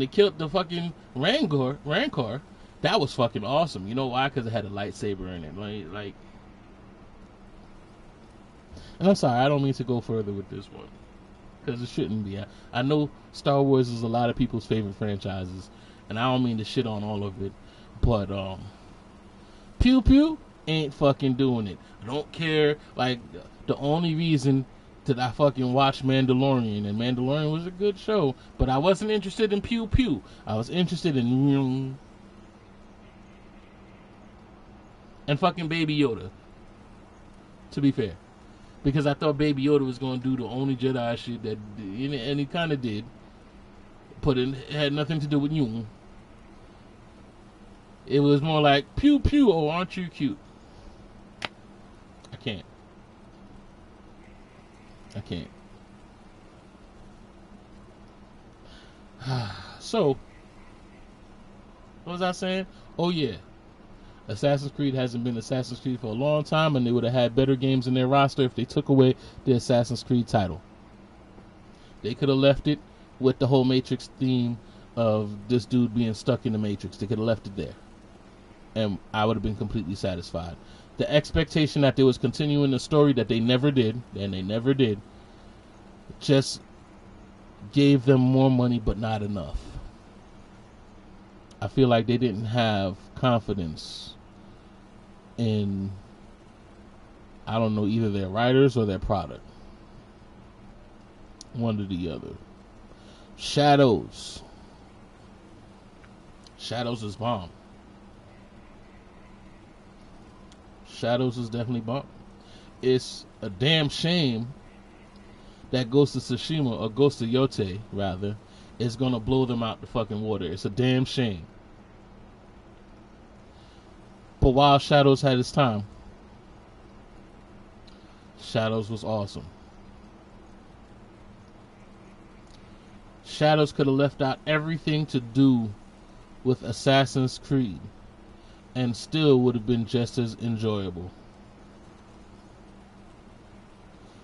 it killed the fucking Rancor, that was fucking awesome. You know why? Because it had a lightsaber in it. Like, and I'm sorry, I don't mean to go further with this one, because it shouldn't be. I know Star Wars is a lot of people's favorite franchises, and I don't mean to shit on all of it, but pew pew ain't fucking doing it. I don't care. Like, the only reason that I fucking watched Mandalorian, and Mandalorian was a good show, but I wasn't interested in pew pew. I was interested in and fucking Baby Yoda, to be fair, because I thought Baby Yoda was going to do the only Jedi shit that, and he kind of did, but it had nothing to do with you. It was more like, pew pew, oh, aren't you cute? I can't. So, what was I saying? Oh yeah, Assassin's Creed hasn't been Assassin's Creed for a long time, and they would have had better games in their roster if they took away the Assassin's Creed title. They could have left it with the whole Matrix theme of this dude being stuck in the Matrix. They could have left it there, and I would have been completely satisfied. The expectation that they was continuing the story that they never did, just gave them more money, but not enough. I feel like they didn't have confidence in, I don't know, either their writers or their product. One or the other. Shadows is bomb. Shadows is definitely bomb. It's a damn shame that Ghost of Tsushima, or Ghost of Yote rather, is gonna blow them out the fucking water. It's a damn shame. But while Shadows had its time, Shadows was awesome. Shadows could have left out everything to do with Assassin's Creed and still would have been just as enjoyable.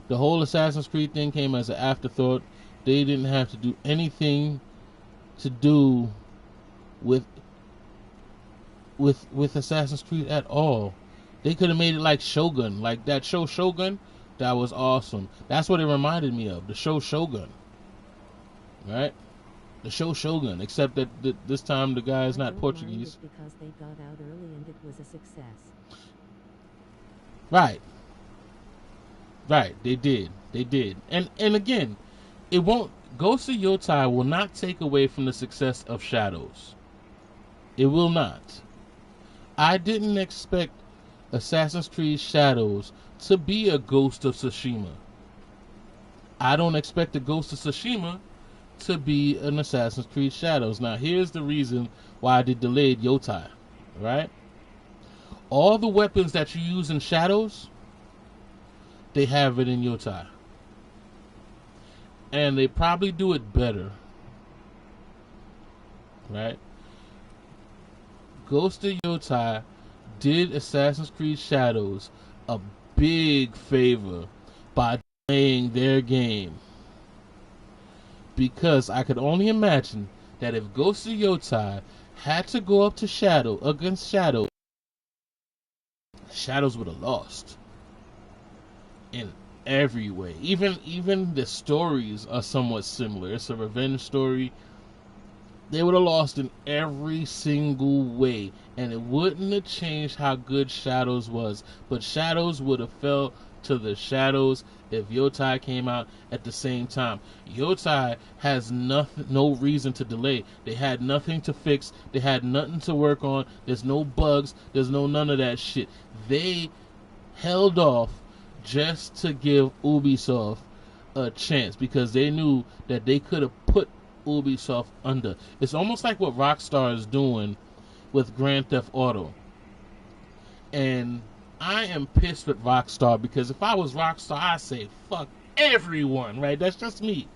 The whole Assassin's Creed thing came as an afterthought. They didn't have to do anything to do with Assassin's Creed at all. They could have made it like Shogun, like that show Shogun. That was awesome. That's what it reminded me of, the show Shogun. Right? The show Shogun, except that this time the guy is not Portuguese. Because they got out early and it was a success. Right, they did. And again, it won't. Ghost of Yotai will not take away from the success of Shadows. It will not. I didn't expect Assassin's Creed Shadows to be a Ghost of Tsushima. I don't expect the Ghost of Tsushima to be an Assassin's Creed Shadows. Now, here's the reason why they delayed Yotai, right? All the weapons that you use in Shadows, they have it in Yotai. And they probably do it better, right? Ghost of Yotai did Assassin's Creed Shadows a big favor by delaying their game. Because I could only imagine that if Ghost of Yotai had to go up to against Shadows would have lost. And every way. Even the stories are somewhat similar. It's a revenge story. They would have lost in every single way, and it wouldn't have changed how good Shadows was. But Shadows would have fell to the shadows if Yotai came out at the same time. Yotai has nothing, no reason to delay. They had nothing to fix. They had nothing to work on. There's no bugs. There's no none of that shit. They held off just to give Ubisoft a chance because they knew that they could have put Ubisoft under. It's almost like what Rockstar is doing with Grand Theft Auto. And I am pissed with Rockstar because if I was Rockstar, I'd say fuck everyone, right? That's just me.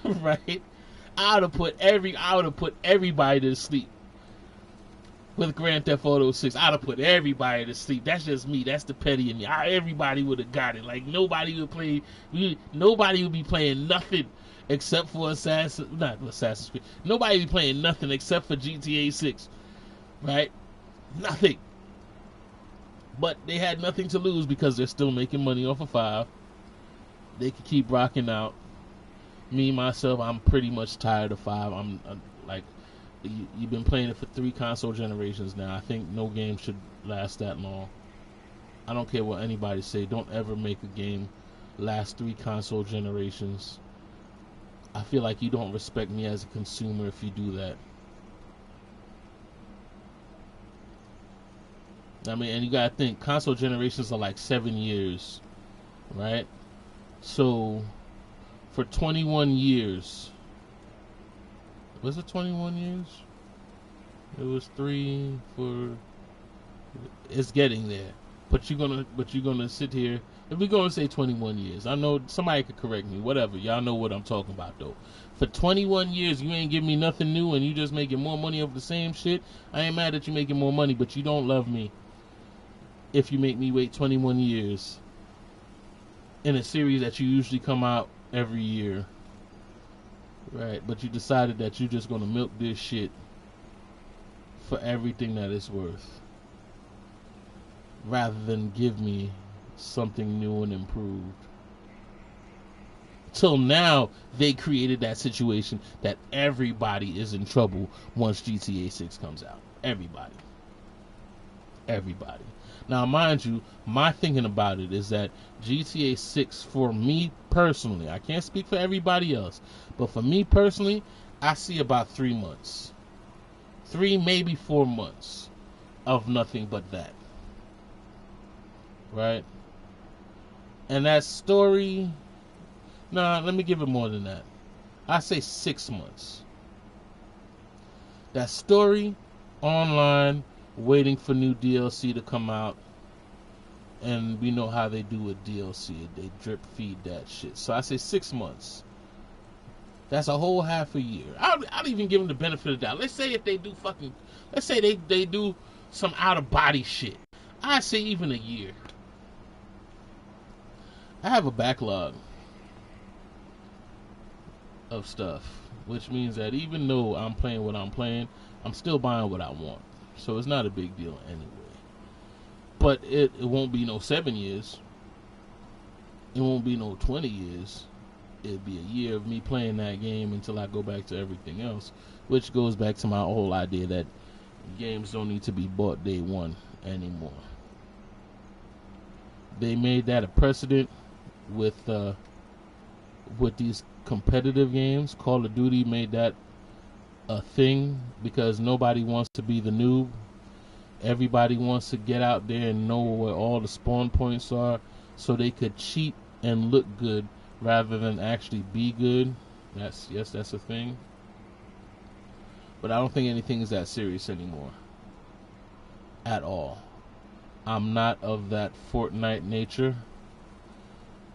Right? I would have put everybody to sleep. With Grand Theft Auto 6, I'd have put everybody to sleep. That's just me. That's the petty in me. Everybody would have got it. Like nobody would be playing nothing except for Assassin's Creed. Nobody would be playing nothing except for GTA 6. Right? Nothing. But they had nothing to lose because they're still making money off of 5. They could keep rocking out. Me, myself, I'm pretty much tired of 5. I'm like, you've been playing it for 3 console generations now. I think no game should last that long. I don't care what anybody say. Don't ever make a game last 3 console generations. I feel like you don't respect me as a consumer if you do that. I mean, and you gotta think, console generations are like 7 years, right? So, for 21 years, was it 21 years? It was 3, 4. It's getting there, but you're gonna sit here. If we're gonna say 21 years, I know somebody could correct me. Whatever, y'all know what I'm talking about though. For 21 years, you ain't giving me nothing new, and you just making more money off the same shit. I ain't mad that you making more money, but you don't love me if you make me wait 21 years in a series that you usually come out every year. Right, but you decided that you're just gonna milk this shit for everything that it's worth, rather than give me something new and improved. Till now, they created that situation that everybody is in trouble once GTA 6 comes out. Everybody. Now, mind you, my thinking about it is that GTA 6, for me personally, I can't speak for everybody else, but for me personally, I see about 3 months. 3, maybe 4 months of nothing but that. Right? And that story, let me give it more than that. I say 6 months. That story, online, waiting for new DLC to come out, and we know how they do with DLC. They drip feed that shit. So I say 6 months. That's a whole half a year. I'll even give them the benefit of the doubt. Let's say if they do they do some out of body shit. I say even a year. I have a backlog of stuff, which means that even though I'm playing what I'm playing, I'm still buying what I want. So it's not a big deal anyway. But it won't be no 7 years. It won't be no 20 years. It'll be a year of me playing that game until I go back to everything else, which goes back to my whole idea that games don't need to be bought day one anymore. They made that a precedent with these competitive games. Call of Duty made that a thing because nobody wants to be the noob. Everybody wants to get out there and know where all the spawn points are so they could cheat and look good rather than actually be good. That's a thing. But I don't think anything is that serious anymore. At all. I'm not of that Fortnite nature.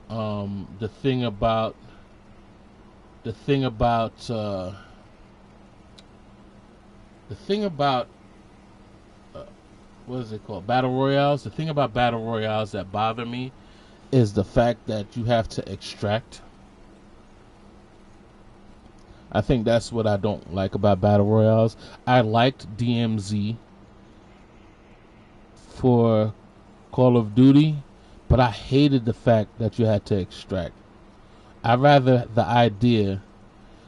The thing about what is it called? Battle Royales. The thing about Battle Royales that bother me is the fact that you have to extract. I think that's what I don't like about Battle Royales. I liked DMZ for Call of Duty, but I hated the fact that you had to extract. I rather the idea,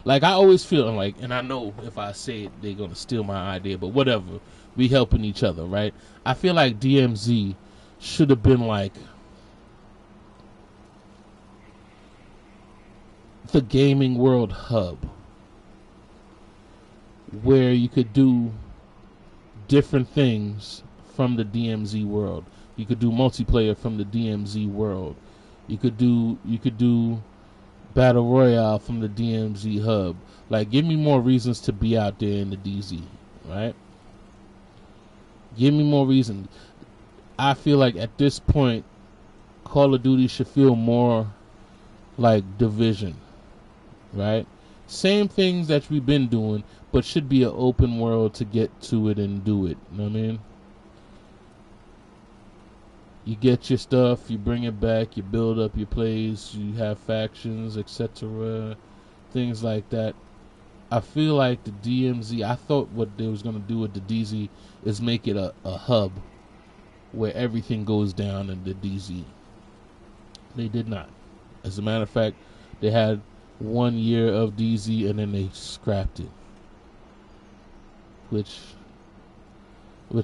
like I always feel like, and I know if I say it, they're gonna steal my idea, but whatever, we helping each other, right? I feel like DMZ should have been like the gaming world hub, where you could do different things from the DMZ world. You could do multiplayer from the DMZ world. You could do battle royale from the DMZ hub. Like, give me more reasons to be out there in the DZ, right? Give me more reasons. I feel like at this point, Call of Duty should feel more like Division, right? Same things that we've been doing, but should be an open world to get to it and do it. You know what I mean? You get your stuff, you bring it back, you build up your plays, you have factions, etc., things like that. I feel like the DMZ, I thought what they was going to do with the DZ is make it a hub where everything goes down in the DZ. They did not. As a matter of fact, they had 1 year of DZ and then they scrapped it, which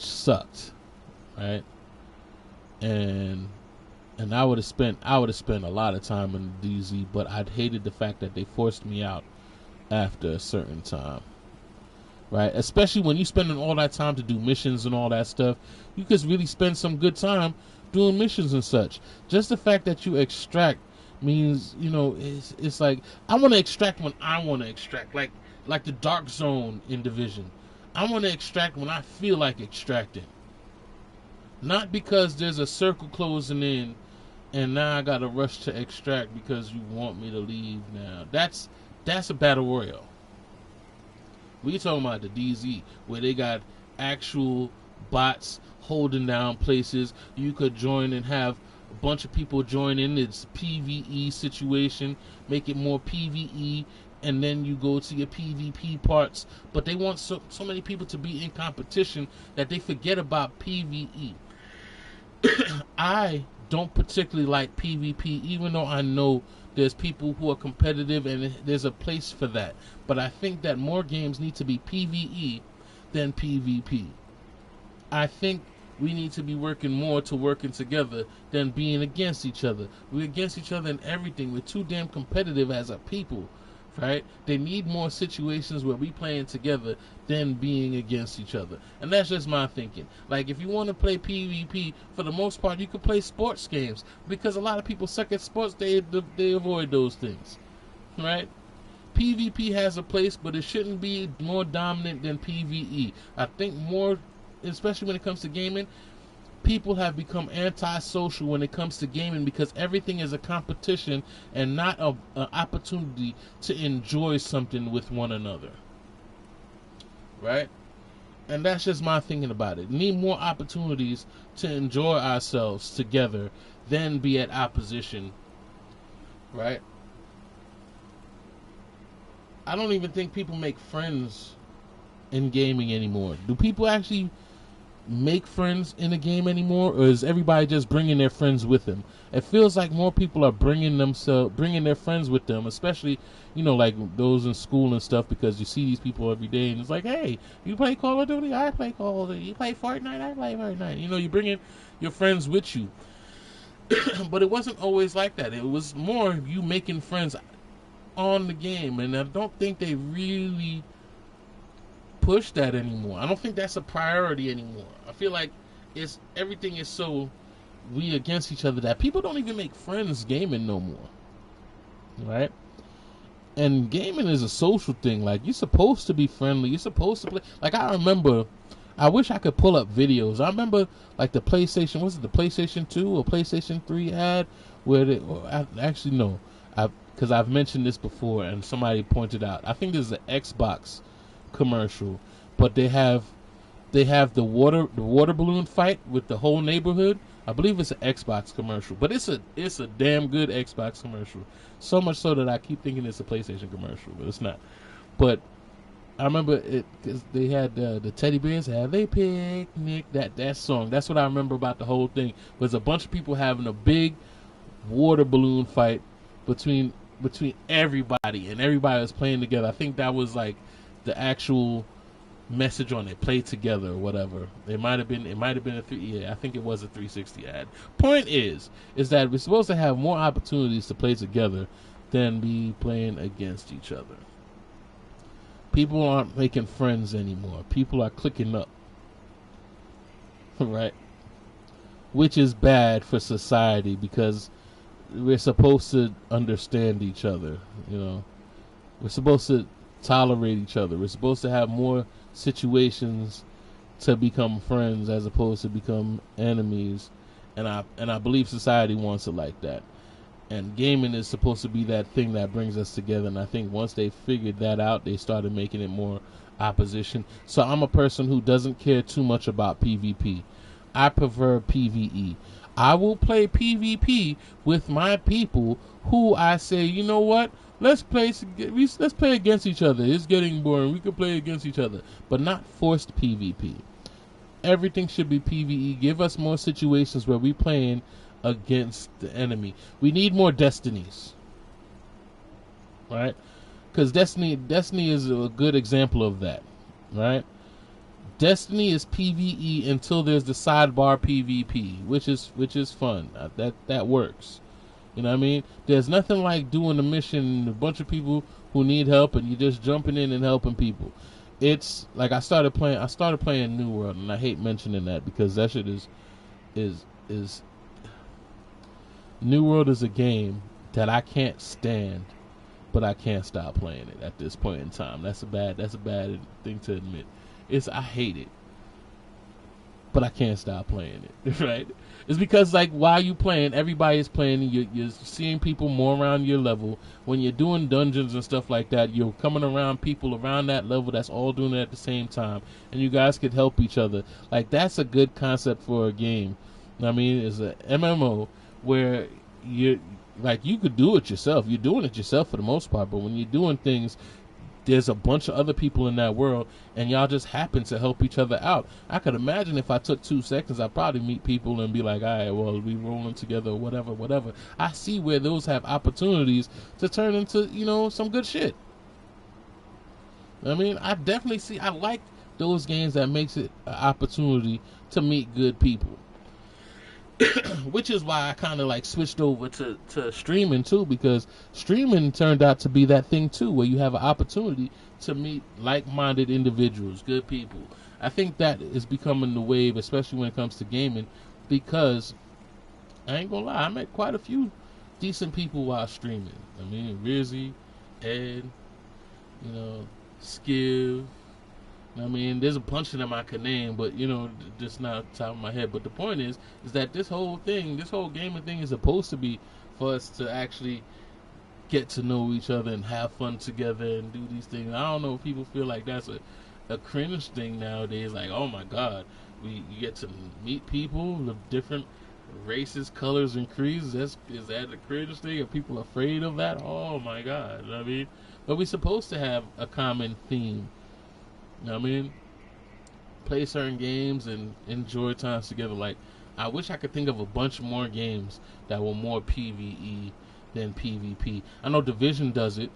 sucked, right? And I would have spent a lot of time in the DZ, but I'd hated the fact that they forced me out after a certain time, right? Especially when you spending all that time to do missions and all that stuff, you could really spend some good time doing missions and such. Just the fact that you extract means, you know, it's like I want to extract when I want to extract, like the dark zone in Division. I want to extract when I feel like extracting, not because there's a circle closing in and now I gotta rush to extract because you want me to leave now. That's a battle royale. We talking about the DZ where they got actual bots holding down places. You could join and have a bunch of people join in. It's PvE situation, make it more PvE, and then you go to your PvP parts. But they want so many people to be in competition that they forget about PvE. I don't particularly like PvP, even though I know there's people who are competitive and there's a place for that. But I think that more games need to be PvE than PvP. I think we need to be working more to working together than being against each other. We're against each other in everything. We're too damn competitive as a people, right? They need more situations where we playing together than being against each other. And that's just my thinking. Like, if you want to play PvP, for the most part, you could play sports games. Because a lot of people suck at sports, they avoid those things, right? PvP has a place, but it shouldn't be more dominant than PvE. I think more, especially when it comes to gaming, people have become antisocial when it comes to gaming because everything is a competition and not an opportunity to enjoy something with one another, right? And that's just my thinking about it. Need more opportunities to enjoy ourselves together than be at opposition, right? I don't even think people make friends in gaming anymore. Do people actually make friends in a game anymore, or is everybody just bringing their friends with them? It feels like more people are bringing their friends with them, especially, you know, like those in school and stuff, because you see these people every day and it's like, hey, you play Call of Duty? I play Call of Duty. You play Fortnite? I play Fortnite. You know, you bringing your friends with you. But it wasn't always like that. It was more you making friends on the game, and I don't think they really push that anymore. I don't think that's a priority anymore. I feel like everything is so we against each other that people don't even make friends gaming no more, right? And gaming is a social thing. Like, you're supposed to be friendly. You're supposed to play. Like, I remember, I wish I could pull up videos. I remember, like, the PlayStation, was it the PlayStation 2 or PlayStation 3 ad where they, actually no, because I've mentioned this before and somebody pointed out, I think there's an Xbox commercial, but they have the water balloon fight with the whole neighborhood. I believe it's an Xbox commercial, but it's a damn good Xbox commercial. So much so that I keep thinking it's a PlayStation commercial, but it's not. But I remember it because they had the teddy bears have a picnic. That song. That's what I remember about the whole thing. Was a bunch of people having a big water balloon fight between everybody, and everybody was playing together. I think that was like the actual message on it. Play together or whatever. It might have been a three. Yeah, I think it was a 360 ad. Point is that we're supposed to have more opportunities to play together than be playing against each other. People aren't making friends anymore. People are clicking up. Right? Which is bad for society because we're supposed to understand each other. We're supposed to tolerate each other. We're supposed to have more situations to become friends as opposed to become enemies. And I believe society wants it like that. And gaming is supposed to be that thing that brings us together. And I think once they figured that out, they started making it more opposition. So I'm a person who doesn't care too much about PvP. I prefer PvE. I will play PvP with my people who I say, you know what? Let's play against each other. It's getting boring. We can play against each other, but not forced PvP. Everything should be PvE. Give us more situations where we playing against the enemy. We need more destinies, right? Because Destiny is a good example of that, right? Destiny is PvE until there's the sidebar PvP, which is fun. That works. You know what I mean? There's nothing like doing a mission, a bunch of people who need help, and you're just jumping in and helping people. It's like I started playing New World, and I hate mentioning that because that shit is New World is a game that I can't stand, but I can't stop playing it at this point in time. That's a bad thing to admit. I hate it, but I can't stop playing it. Right? It's because like while you playing, everybody is playing. You're seeing people more around your level. When you're doing dungeons and stuff like that, you're coming around people around that level that's all doing it at the same time, and you guys could help each other. Like that's a good concept for a game. I mean, it's a MMO where you could do it yourself. You're doing it yourself for the most part, but when you're doing things, there's a bunch of other people in that world, and y'all just happen to help each other out. I could imagine if I took 2 seconds, I'd probably meet people and be like, all right, well, we rolling together, whatever. I see where those have opportunities to turn into, some good shit. I mean, I definitely see, I like those games that makes it an opportunity to meet good people. Which is why I kind of like switched over to streaming too, because streaming turned out to be that thing too, where you have an opportunity to meet like-minded individuals, good people. I think that is becoming the wave, especially when it comes to gaming, because I ain't gonna lie, I met quite a few decent people while streaming. I mean, Rizzy, Ed, Skiv. I mean, there's a bunch of them I could name, but just not off the top of my head. But the point is that this whole gaming thing is supposed to be for us to actually get to know each other and have fun together and do these things. I don't know if people feel like that's a cringe thing nowadays. Like, oh my God, you get to meet people of different races, colors, and creeds. Is that a cringe thing? Are people afraid of that? Oh my God. I mean, but we're supposed to have a common theme. You know what I mean? Play certain games and enjoy times together. Like, I wish I could think of a bunch more games that were more PvE than PvP. I know Division does it.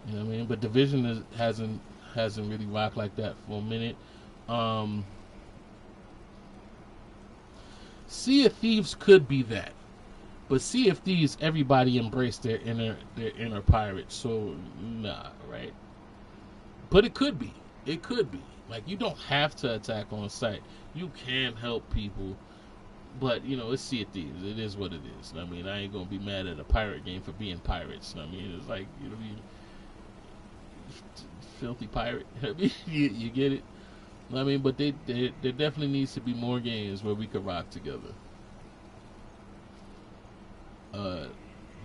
You know what I mean? But Division hasn't really rocked like that for a minute. Sea of Thieves could be that. But Sea of Thieves, everybody embraced their inner pirate. So, nah, right? But it could be. It could be. Like, you don't have to attack on sight. You can help people. But, it's Sea of Thieves. It is what it is. I mean, I ain't going to be mad at a pirate game for being pirates. I mean, it's like, filthy pirate. I mean, you get it? I mean, but there definitely needs to be more games where we could rock together.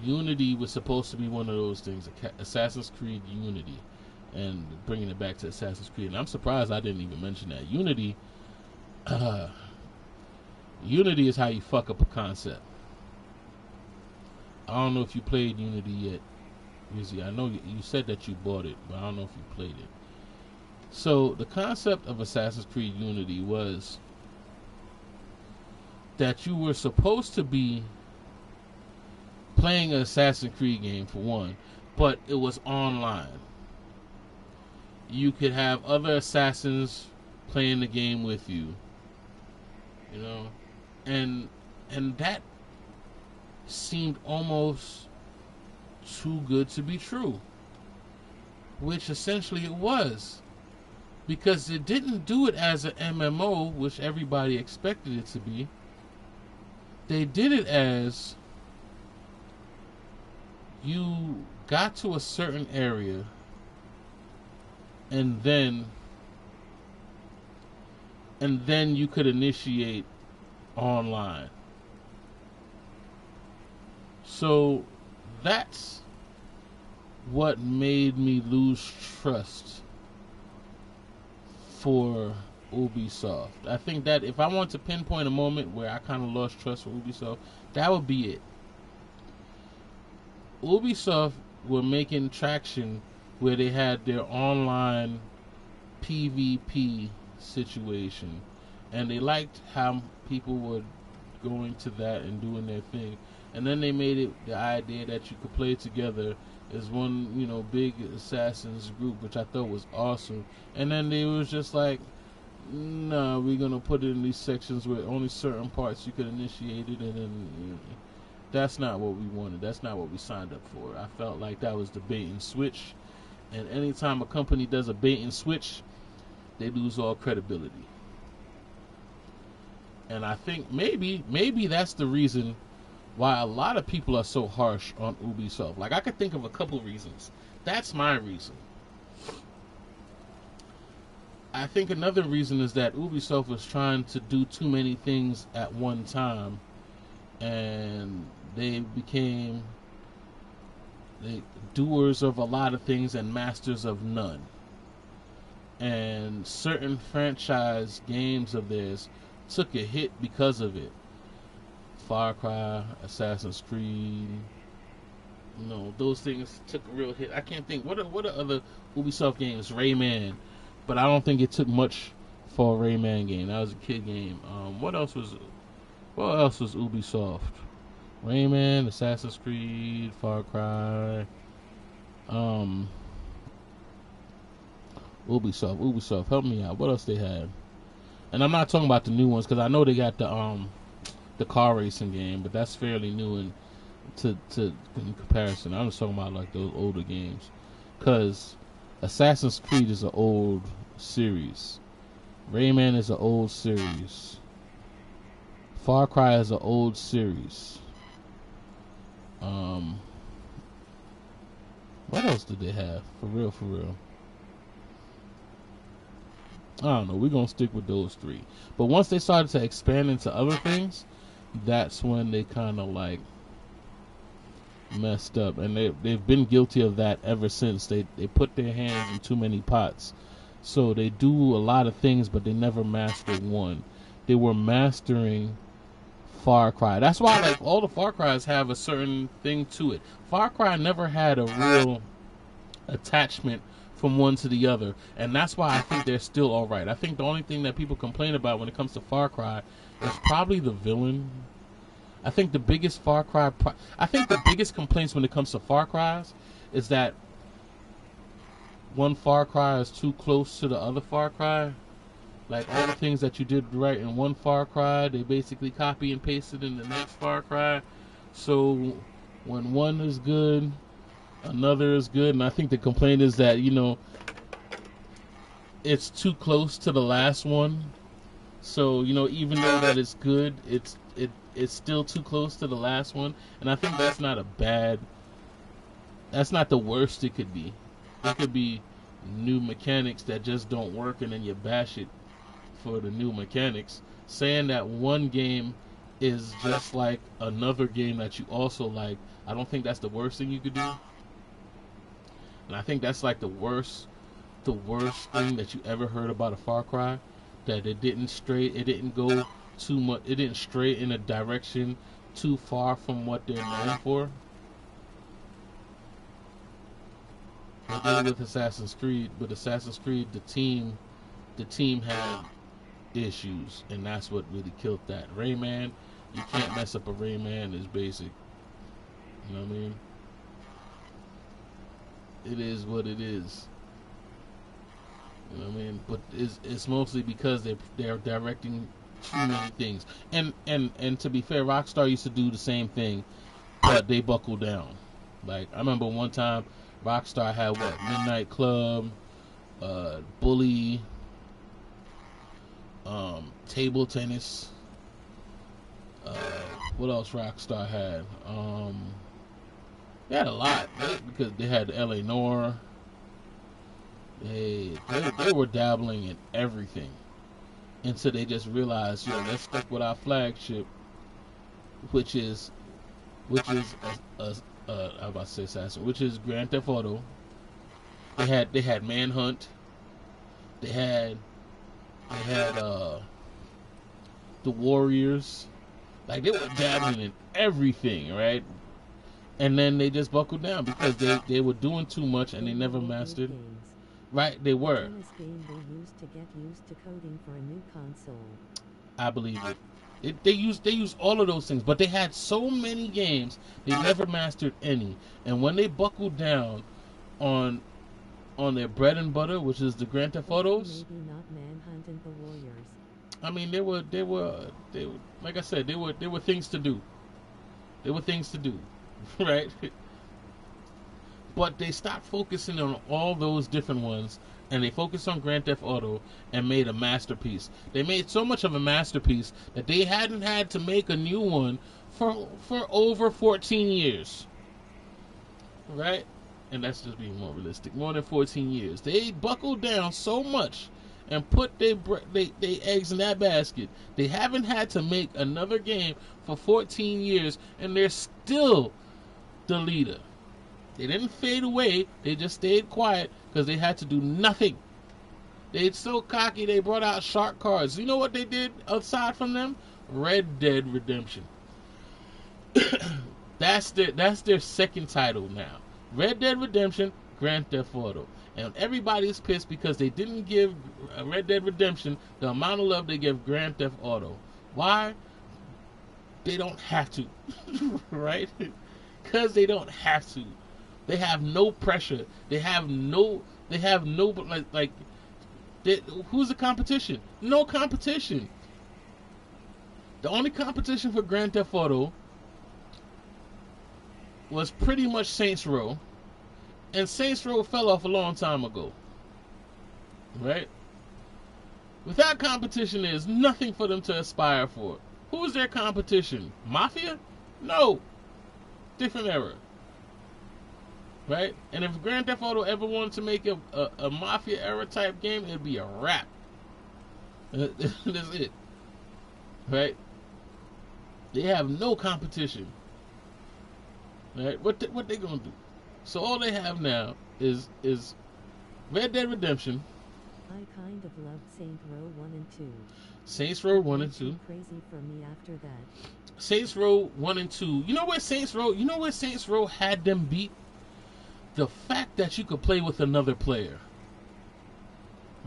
Unity was supposed to be one of those things. Assassin's Creed Unity. And bringing it back to Assassin's Creed. And I'm surprised I didn't even mention that. Unity is how you fuck up a concept. I don't know if you played Unity yet, Rizzy, I know you said that you bought it, but I don't know if you played it. So the concept of Assassin's Creed Unity was that you were supposed to be playing an Assassin's Creed game for one, but it was online. You could have other assassins playing the game with you, you know, and that seemed almost too good to be true, which essentially it was, because it didn't do it as an MMO, which everybody expected it to be. They did it as you got to a certain area and then you could initiate online. So that's what made me lose trust for Ubisoft. I think that if I want to pinpoint a moment where I kind of lost trust for Ubisoft, that would be it. Ubisoft were making traction where they had their online PvP situation, and they liked how people were going to that and doing their thing. And then they made it the idea that you could play together as one, big assassins group, which I thought was awesome. And then they was just like, no, we're gonna put it in these sections where only certain parts you could initiate it, and then that's not what we wanted. That's not what we signed up for. I felt like that was the bait and switch, and anytime a company does a bait and switch, they lose all credibility. And I think maybe that's the reason why a lot of people are so harsh on Ubisoft. Like, I could think of a couple reasons. That's my reason. I think another reason is that Ubisoft was trying to do too many things at one time, and they became the doers of a lot of things and masters of none. And certain franchise games of theirs took a hit because of it. Far Cry, Assassin's Creed, those things took a real hit. I can't think, what are other Ubisoft games? Rayman, but I don't think it took much for a Rayman game. That was a kid game. What else was Ubisoft? Rayman, Assassin's Creed, Far Cry, Ubisoft, help me out. What else they had? And I'm not talking about the new ones, because I know they got the car racing game, but that's fairly new in comparison. I'm just talking about like those older games, because Assassin's Creed is an old series. Rayman is an old series. Far Cry is an old series. What else did they have? For real. I don't know. We're going to stick with those three. But once they started to expand into other things, that's when they kind of like messed up. And they've been guilty of that ever since. They put their hands in too many pots. So they do a lot of things, but they never mastered one. They were mastering Far Cry. That's why like all the Far Cries have a certain thing to it. Far Cry never had a real attachment from one to the other, and that's why I think they're still alright. I think the only thing that people complain about when it comes to Far Cry is probably the villain. I think the biggest complaints when it comes to Far Cries is that one Far Cry is too close to the other Far Cry. Like, all the things that you did right in one Far Cry, they basically copy and paste it in the next Far Cry. So when one is good, another is good. And I think the complaint is that, it's too close to the last one. So, even though that it's good, it's still too close to the last one. And I think that's not the worst it could be. It could be new mechanics that just don't work, and then you bash it for the new mechanics. Saying that one game is just like another game that you also like, I don't think that's the worst thing you could do. And I think that's like the worst thing that you ever heard about a Far Cry, that it didn't stray in a direction too far from what they're known for. They did it with Assassin's Creed, but Assassin's Creed, the team had issues, and that's what really killed that. Rayman, you can't mess up a Rayman. Is basic. You know what I mean? It is what it is. You know what I mean? But it's mostly because they're directing too many things. And to be fair, Rockstar used to do the same thing, but they buckled down. Like, I remember one time Rockstar had what, Midnight Club, Bully, table tennis. What else Rockstar had? They had a lot, right? Because they had LA Noire. They were dabbling in everything until they just realized, let's stick with our flagship, which is I'm about to say Assassin, which is Grand Theft Auto. They had Manhunt. They had the Warriors. Like, they were dabbling in everything, right? And then they just buckled down because they were doing too much and they never mastered. Right, they were. Game they used to get used to coding for a new console. I believe it. They used all of those things, but they had so many games they never mastered any. And when they buckled down on their bread and butter, which is the Grand Theft Autos. Maybe not Manhunt and the Warriors. I mean, they were like I said, they were things to do. They were things to do, right? But they stopped focusing on all those different ones, and they focused on Grand Theft Auto and made a masterpiece. They made so much of a masterpiece that they hadn't had to make a new one for over 14 years. Right? And that's just being more realistic. More than 14 years. They buckled down so much and put their eggs in that basket. They haven't had to make another game for 14 years, and they're still the leader. They didn't fade away. They just stayed quiet because they had to do nothing. They're so cocky, they brought out shark cards. You know what they did aside from them? Red Dead Redemption. That's their second title now. Red Dead Redemption, Grand Theft Auto. And everybody's pissed because they didn't give Red Dead Redemption the amount of love they give Grand Theft Auto. Why? They don't have to. Right? Because they don't have to. They have no pressure. They have no like who's the competition? No competition. The only competition for Grand Theft Auto was pretty much Saints Row, and Saints Row fell off a long time ago. Right? Without competition, there's nothing for them to aspire for. Who is their competition? Mafia? No. Different era. Right? And if Grand Theft Auto ever wanted to make a Mafia era type game, it'd be a wrap. That's it. Right? They have no competition. Right? What they gonna do? So all they have now is Red Dead Redemption. I kind of loved Saints Row 1 and 2. Saints Row 1 and 2. Crazy for me after that. Saints Row 1 and 2. You know where Saints Row had them beat? The fact that you could play with another player.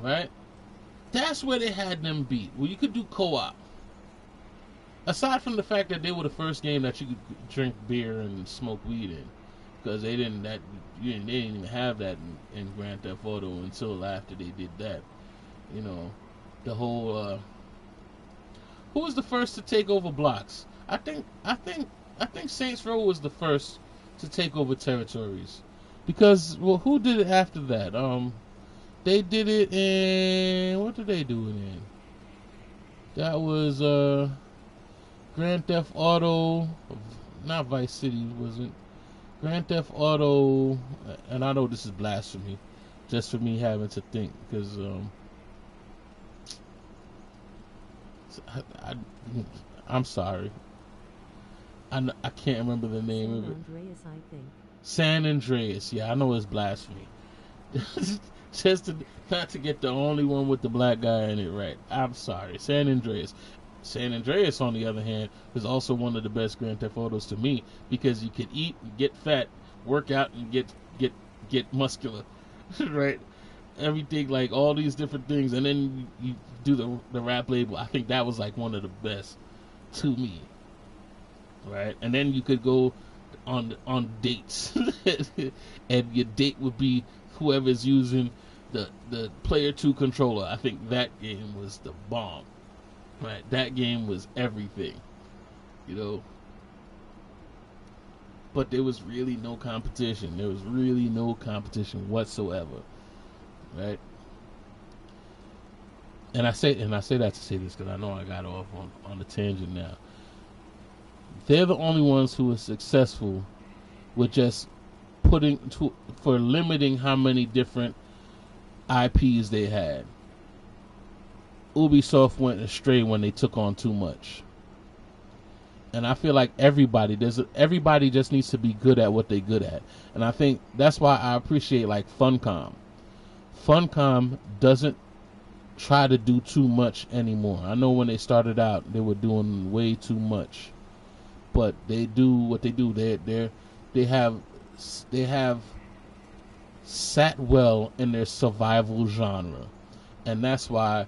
Right? That's where they had them beat. Where you could do co-op. Aside from the fact that they were the first game that you could drink beer and smoke weed in. Because they didn't even have that in Grand Theft Auto until after they did that. You know, the whole who was the first to take over blocks? I think Saints Row was the first to take over territories. Because, well, who did it after that? They did it in, what did they do it in? That was Grand Theft Auto, not Vice City, wasn't. Grand Theft Auto, and I know this is blasphemy, just for me having to think, because I'm sorry. I can't remember the name of it. San Andreas, I think. San Andreas, yeah, I know it's blasphemy. Just not to get the only one with the black guy in it right. I'm sorry, San Andreas. San Andreas, on the other hand, is also one of the best Grand Theft Autos to me because you can eat, get fat, work out, and get muscular. right? Everything, like all these different things, and then you do the rap label. I think that was like one of the best to me, right? And then you could go on dates, and your date would be whoever's using the player 2 controller. I think that game was the bomb, right? That game was everything, you know. But there was really no competition. There was really no competition whatsoever, right? And I say that to say this because I know I got off on the tangent now. They're the only ones who are successful with just for limiting how many different IPs they had. Ubisoft went astray when they took on too much. And I feel like everybody just needs to be good at what they're good at. And I think that's why I appreciate like Funcom. Funcom doesn't try to do too much anymore. I know when they started out, they were doing way too much. But they do what they do. They have sat well in their survival genre. And that's why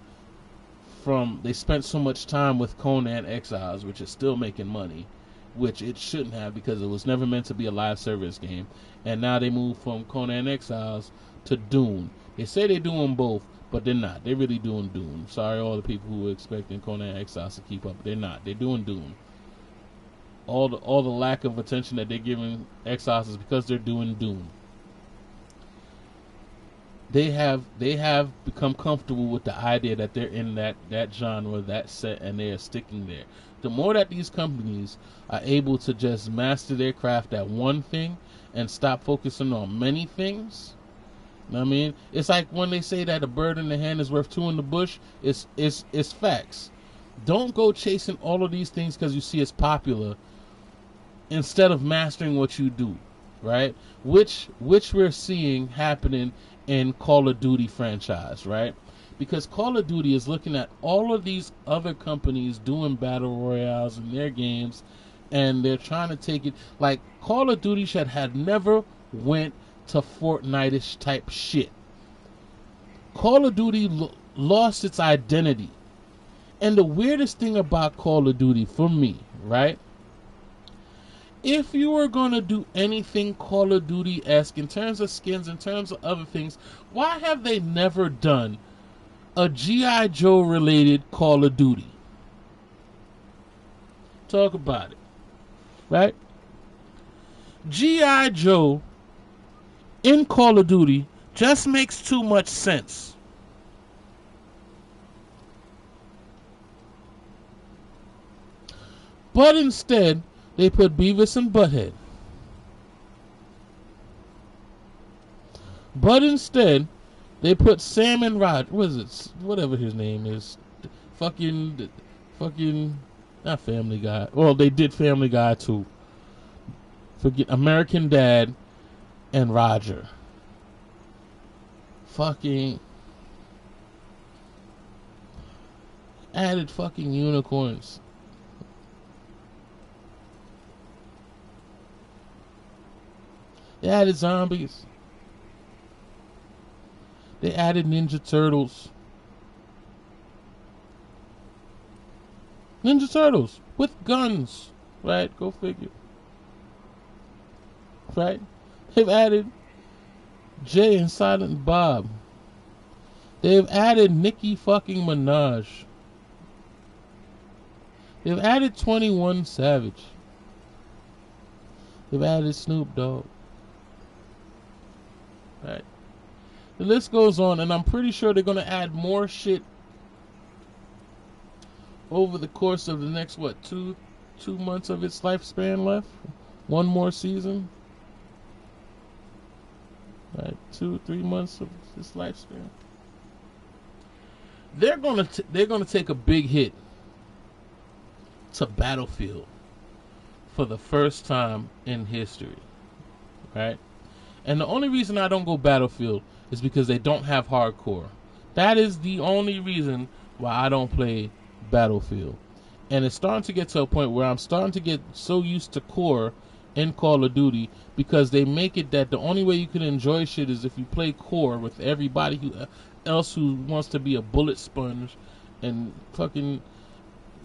they spent so much time with Conan Exiles, which is still making money, which it shouldn't have because it was never meant to be a live service game. And now they moved from Conan Exiles to Dune. They say they're doing both, but they're not. They're really doing Dune. Sorry, all the people who were expecting Conan Exiles to keep up. They're not. They're doing Dune. All the lack of attention that they're giving Exiles is because they're doing Dune. They have become comfortable with the idea that they're in that genre, that set, and they are sticking there. The more that these companies are able to just master their craft at one thing and stop focusing on many things, you know what I mean? It's like when they say that a bird in the hand is worth two in the bush. It's facts. Don't go chasing all of these things because you see it's popular instead of mastering what you do, right? Which we're seeing happening in Call of Duty franchise, right? Because Call of Duty is looking at all of these other companies doing battle royales in their games, and they're trying to take it. Like Call of Duty had never went to Fortnite-ish type shit. Call of Duty lost its identity. And the weirdest thing about Call of Duty for me, right? If you were going to do anything Call of Duty-esque in terms of skins, in terms of other things, why have they never done a G.I. Joe related Call of Duty? Talk about it, right? G.I. Joe in Call of Duty just makes too much sense. But instead, they put Beavis and Butthead. But instead, they put Sam and Rod. What is it? Whatever his name is. Fucking, not Family Guy. Well, they did Family Guy too. Forget American Dad and Roger. Fucking added fucking unicorns. They added zombies. They added Ninja Turtles. Ninja Turtles with guns. Right? Go figure. Right? They've added Jay and Silent Bob. They've added Nicki fucking Minaj. They've added 21 Savage. They've added Snoop Dogg. Right. The list goes on, and I'm pretty sure they're going to add more shit over the course of the next, two months of its lifespan left? One more season? Right, 2-3 months of its lifespan. They're gonna take a big hit to Battlefield for the first time in history, right? And the only reason I don't go Battlefield is because they don't have hardcore. That is the only reason why I don't play Battlefield. And it's starting to get to a point where I'm starting to get so used to core in Call of Duty, because they make it that the only way you can enjoy shit is if you play core with everybody else who wants to be a bullet sponge and fucking,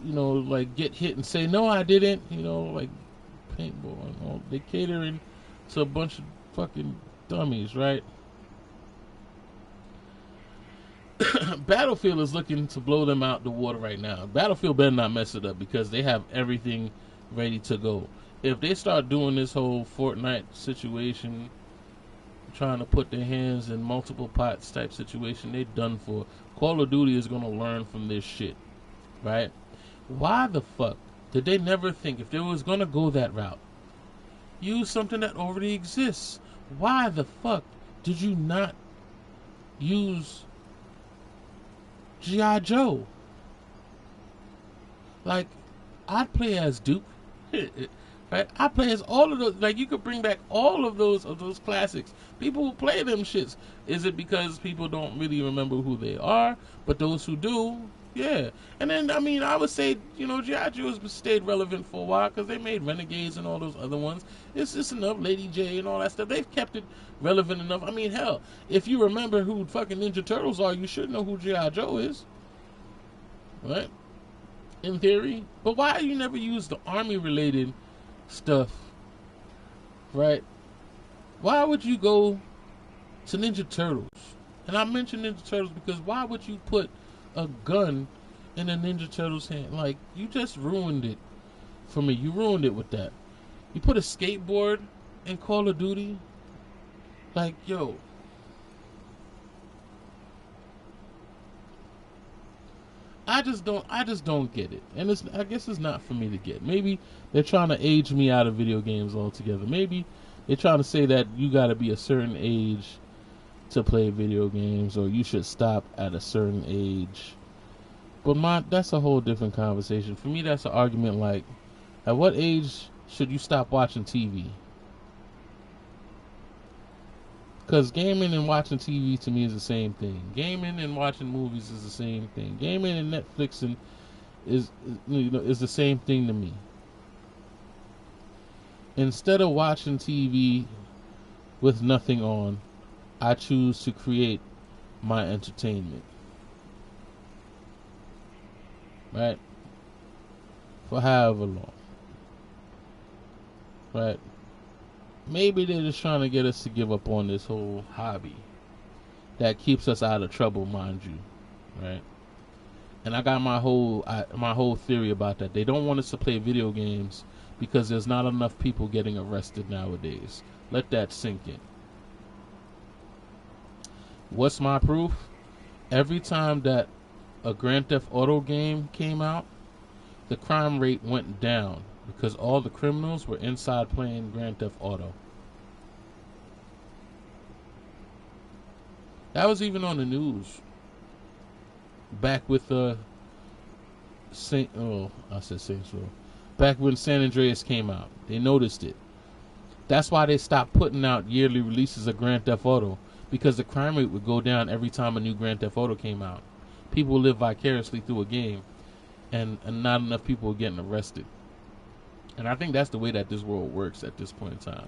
like get hit and say no I didn't, like paintball and all. They catering to a bunch of fucking dummies, right? Battlefield is looking to blow them out the water right now. Battlefield better not mess it up because they have everything ready to go. If they start doing this whole Fortnite situation, trying to put their hands in multiple pots type situation, they done for. Call of Duty is going to learn from this shit, right? Why the fuck did they never think, if they was going to go that route, use something that already exists? Why the fuck did you not use G.I. Joe? Like, I'd play as Duke. Right? I play as all of those. Like, you could bring back all of those classics. People who play them shits. Is it because people don't really remember who they are? But those who do, yeah. And then, I mean, I would say, G.I. Joe has stayed relevant for a while because they made Renegades and all those other ones. It's just enough. Lady J and all that stuff. They've kept it relevant enough. I mean, hell, if you remember who fucking Ninja Turtles are, you should know who G.I. Joe is. Right? In theory. But why you never use the army-related stuff, right? Why would you go to Ninja Turtles? And I mention Ninja Turtles because why would you put a gun in a Ninja Turtles hand? Like, you just ruined it for me. You ruined it with that. You put a skateboard in Call of Duty. Like, yo. I just don't get it. And I guess it's not for me to get. Maybe they're trying to age me out of video games altogether. Maybe they're trying to say that you got to be a certain age to play video games, or you should stop at a certain age. But that's a whole different conversation. For me, that's an argument like, at what age should you stop watching TV? Because gaming and watching TV to me is the same thing. Gaming and watching movies is the same thing. Gaming and Netflixing is the same thing to me. Instead of watching TV with nothing on, I choose to create my entertainment. Right? For however long. Right? Maybe they're just trying to get us to give up on this whole hobby that keeps us out of trouble, mind you, right? And I got my whole theory about that. They don't want us to play video games because there's not enough people getting arrested nowadays. Let that sink in. What's my proof? Every time that a Grand Theft Auto game came out, the crime rate went down because all the criminals were inside playing Grand Theft Auto. That was even on the news. Back with Saints Row. Back when San Andreas came out, they noticed it. That's why they stopped putting out yearly releases of Grand Theft Auto, because the crime rate would go down every time a new Grand Theft Auto came out. People live vicariously through a game, and not enough people are getting arrested. And I think that's the way that this world works at this point in time.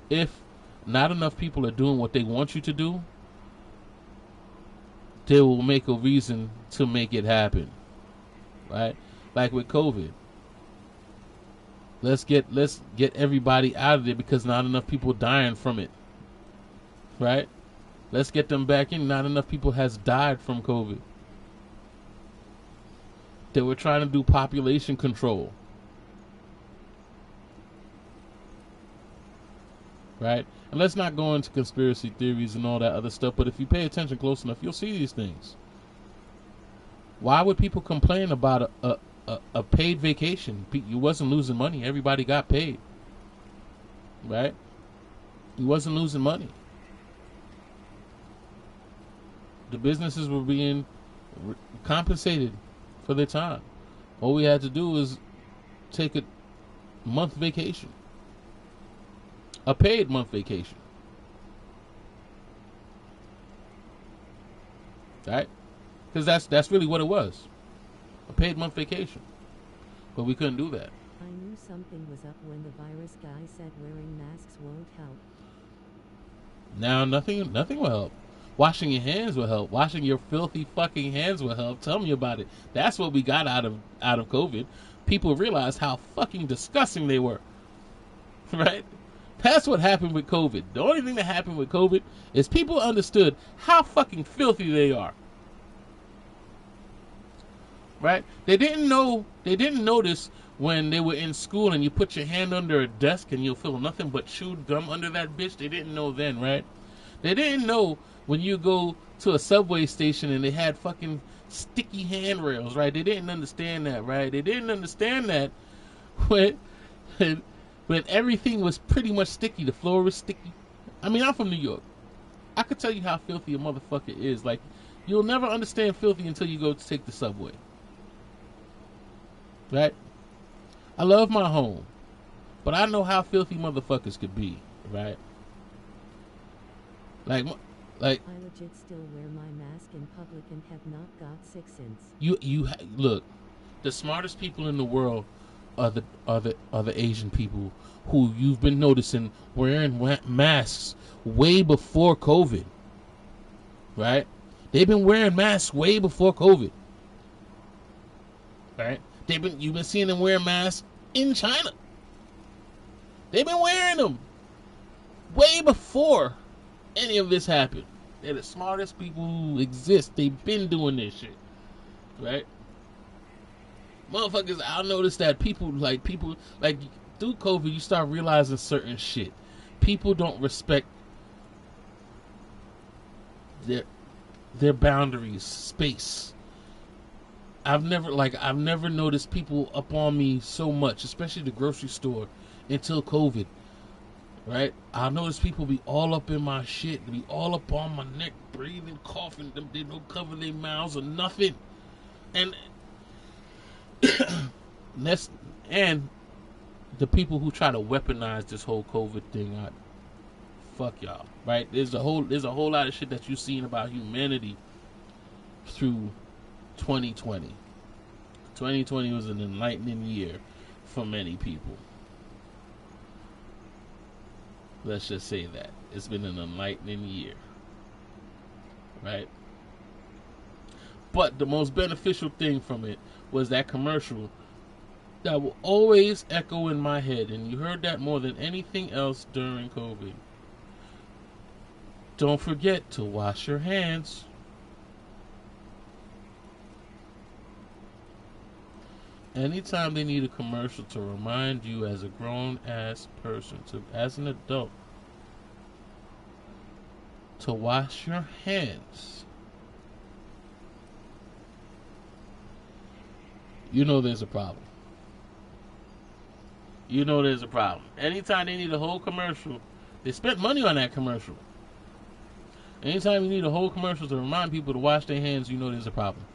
If not enough people are doing what they want you to do, they will make a reason to make it happen. Right? Like with COVID. Let's get everybody out of there because not enough people dying from it. Right? Let's get them back in. Not enough people has died from COVID. They were trying to do population control. Right? And let's not go into conspiracy theories and all that other stuff, but if you pay attention close enough, you'll see these things. Why would people complain about a paid vacation? You wasn't losing money. Everybody got paid. Right? You wasn't losing money. The businesses were being compensated for their time. All we had to do was take a month vacation. A paid month vacation. Right? Because that's really what it was. A paid month vacation. But we couldn't do that. I knew knew something was up when the virus guy said wearing masks won't help. Now nothing will help. Washing your hands will help. Washing your filthy fucking hands will help. Tell me about it. That's what we got out of COVID. People realized how fucking disgusting they were. Right? That's what happened with COVID. The only thing that happened with COVID is people understood how fucking filthy they are. Right? They didn't notice when they were in school and you put your hand under a desk and you'll feel nothing but chewed gum under that bitch. They didn't know then, right? They didn't know when you go to a subway station and they had fucking sticky handrails, right? They didn't understand that, right? They didn't understand that when everything was pretty much sticky. The floor was sticky. I mean, I'm from New York. I could tell you how filthy a motherfucker is. Like, you'll never understand filthy until you go to take the subway. Right? I love my home, but I know how filthy motherfuckers could be, right? Like I legit still wear my mask in public and have not got sick since. Look, the smartest people in the world are the Asian people who you've been noticing wearing masks way before COVID, right? They've been wearing masks way before COVID, right? You've been seeing them wear masks in China. They've been wearing them way before any of this happened. They're the smartest people who exist. They've been doing this shit, right? Motherfuckers, I noticed that people through COVID, you start realizing certain shit. People don't respect their boundaries, space. I've never noticed people up on me so much, especially the grocery store, until COVID. Right? I notice people be all up in my shit, be all up on my neck, breathing, coughing. They don't cover their mouths or nothing. And and the people who try to weaponize this whole COVID thing, fuck y'all. Right? There's a whole lot of shit that you've seen about humanity through 2020. 2020 was an enlightening year for many people. Let's just say that. It's been an enlightening year. Right? But the most beneficial thing from it was that commercial that will always echo in my head, and you heard that more than anything else during COVID. Don't forget to wash your hands. Anytime they need a commercial to remind you as a grown-ass person, as an adult, to wash your hands, you know there's a problem. You know there's a problem. Anytime they need a whole commercial, they spent money on that commercial. Anytime you need a whole commercial to remind people to wash their hands, you know there's a problem.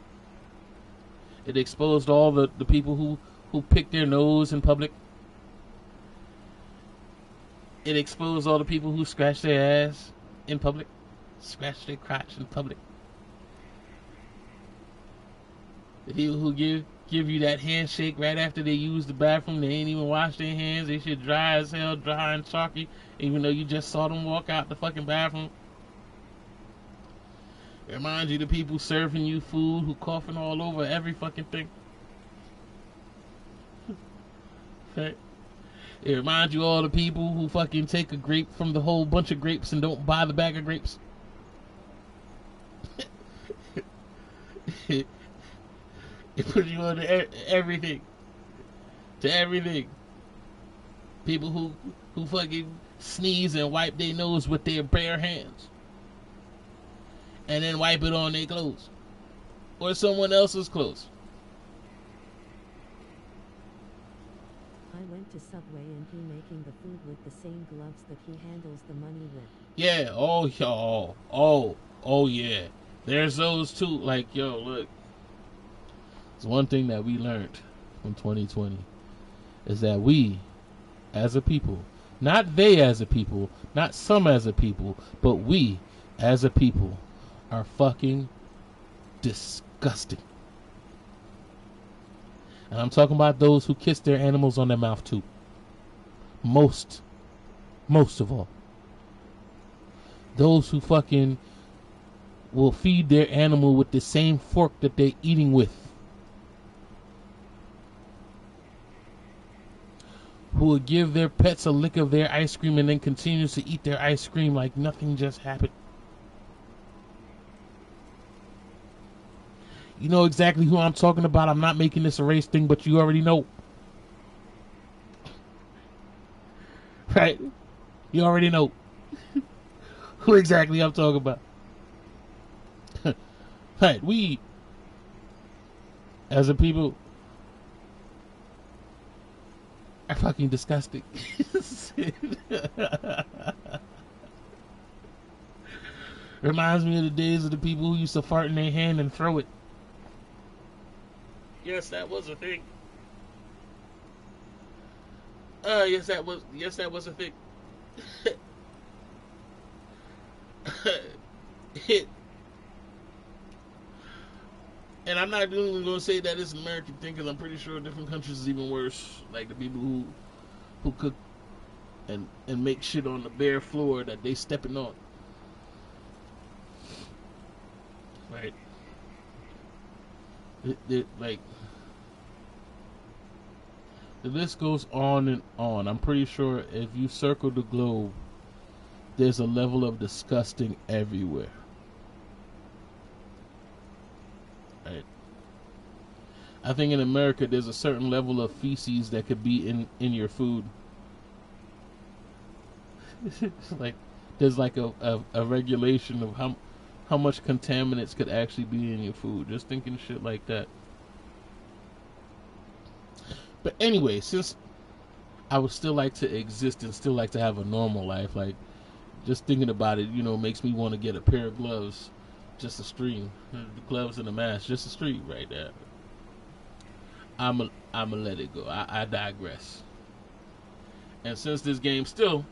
It exposed all the people who pick their nose in public. It exposed all the people who scratch their ass in public. Scratch their crotch in public. The people who give you that handshake right after they use the bathroom, they ain't even wash their hands. They shit dry as hell, dry and chalky, even though you just saw them walk out the fucking bathroom. It reminds you the people serving you food who coughing all over every fucking thing. Okay. It reminds you all the people who fucking take a grape from the whole bunch of grapes and don't buy the bag of grapes. It puts you on to everything. To everything. People who fucking sneeze and wipe their nose with their bare hands. And then wipe it on their clothes. Or someone else's clothes. I went to Subway and he making the food with the same gloves that he handles the money with. Yeah, oh yeah. There's those too. Like, yo, look. It's one thing that we learned from 2020 is that we, as a people, not they as a people, not some as a people, but we, as a people, are fucking disgusting. And I'm talking about those who kiss their animals on their mouth too. Most of all. Those who fucking will feed their animal with the same fork that they're eating with. Who will give their pets a lick of their ice cream and then continues to eat their ice cream like nothing just happened. You know exactly who I'm talking about. I'm not making this a race thing, but you already know. Right? You already know who exactly I'm talking about. Right, we, as a people, are fucking disgusting. Reminds me of the days of the people who used to fart in their hand and throw it. Yes, that was a thing. Yes, that was a thing. And I'm not even going to say that it's an American thing, because I'm pretty sure different countries is even worse. Like the people who cook and make shit on the bare floor that they stepping on. Right? Like, the list goes on and on. I'm pretty sure if you circle the globe, there's a level of disgusting everywhere. Right? I think in America there's a certain level of feces that could be in your food. It's like there's like a regulation of how much contaminants could actually be in your food. Just thinking shit like that. But anyway, since I would still like to exist and still like to have a normal life, like just thinking about it, makes me want to get a pair of gloves, just a stream, the gloves and a mask, just a stream right there. I'ma let it go. I digress. And since this game still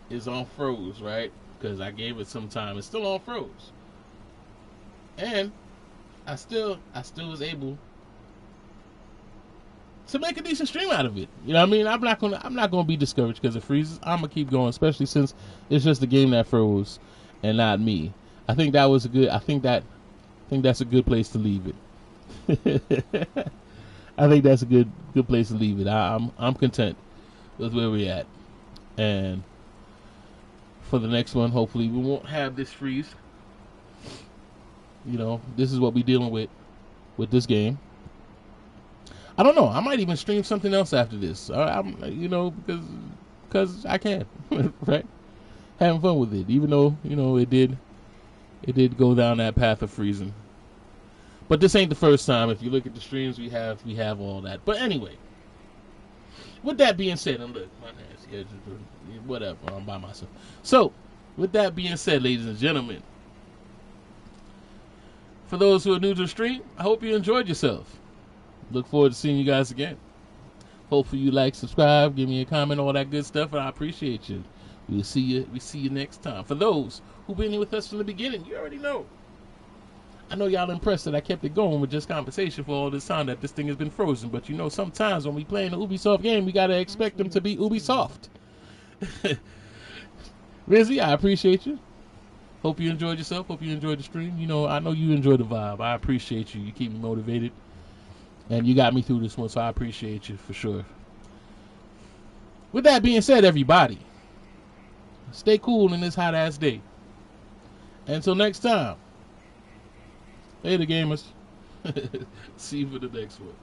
is on froze, right? Because I gave it some time, it's still on froze, and I still was able to make a decent stream out of it. You know what I mean? I'm not gonna be discouraged because it freezes. I'm gonna keep going, especially since it's just the game that froze and not me. I think that's a good place to leave it. I think that's a good place to leave it. I'm content with where we're at, and for the next one, hopefully we won't have this freeze. This is what we're dealing with this game. I don't know. I might even stream something else after this. Because I can, right? Having fun with it, even though it did go down that path of freezing. But this ain't the first time. If you look at the streams, we have all that. But anyway, with that being said, and look, my hands, whatever, I'm by myself. So, with that being said, ladies and gentlemen, for those who are new to the stream, I hope you enjoyed yourself. Look forward to seeing you guys again. Hopefully you like, subscribe, give me a comment, all that good stuff, and I appreciate you. We see you next time. For those who've been here with us from the beginning, you already know. I know y'all impressed that I kept it going with just conversation for all this time that this thing has been frozen. But sometimes when we play an Ubisoft game, we gotta expect them to be Ubisoft. Rizzy, I appreciate you. Hope you enjoyed yourself. Hope you enjoyed the stream. I know you enjoy the vibe. I appreciate you. You keep me motivated. And you got me through this one, so I appreciate you for sure. With that being said, everybody, stay cool in this hot-ass day. Until next time, later, gamers. See you for the next one.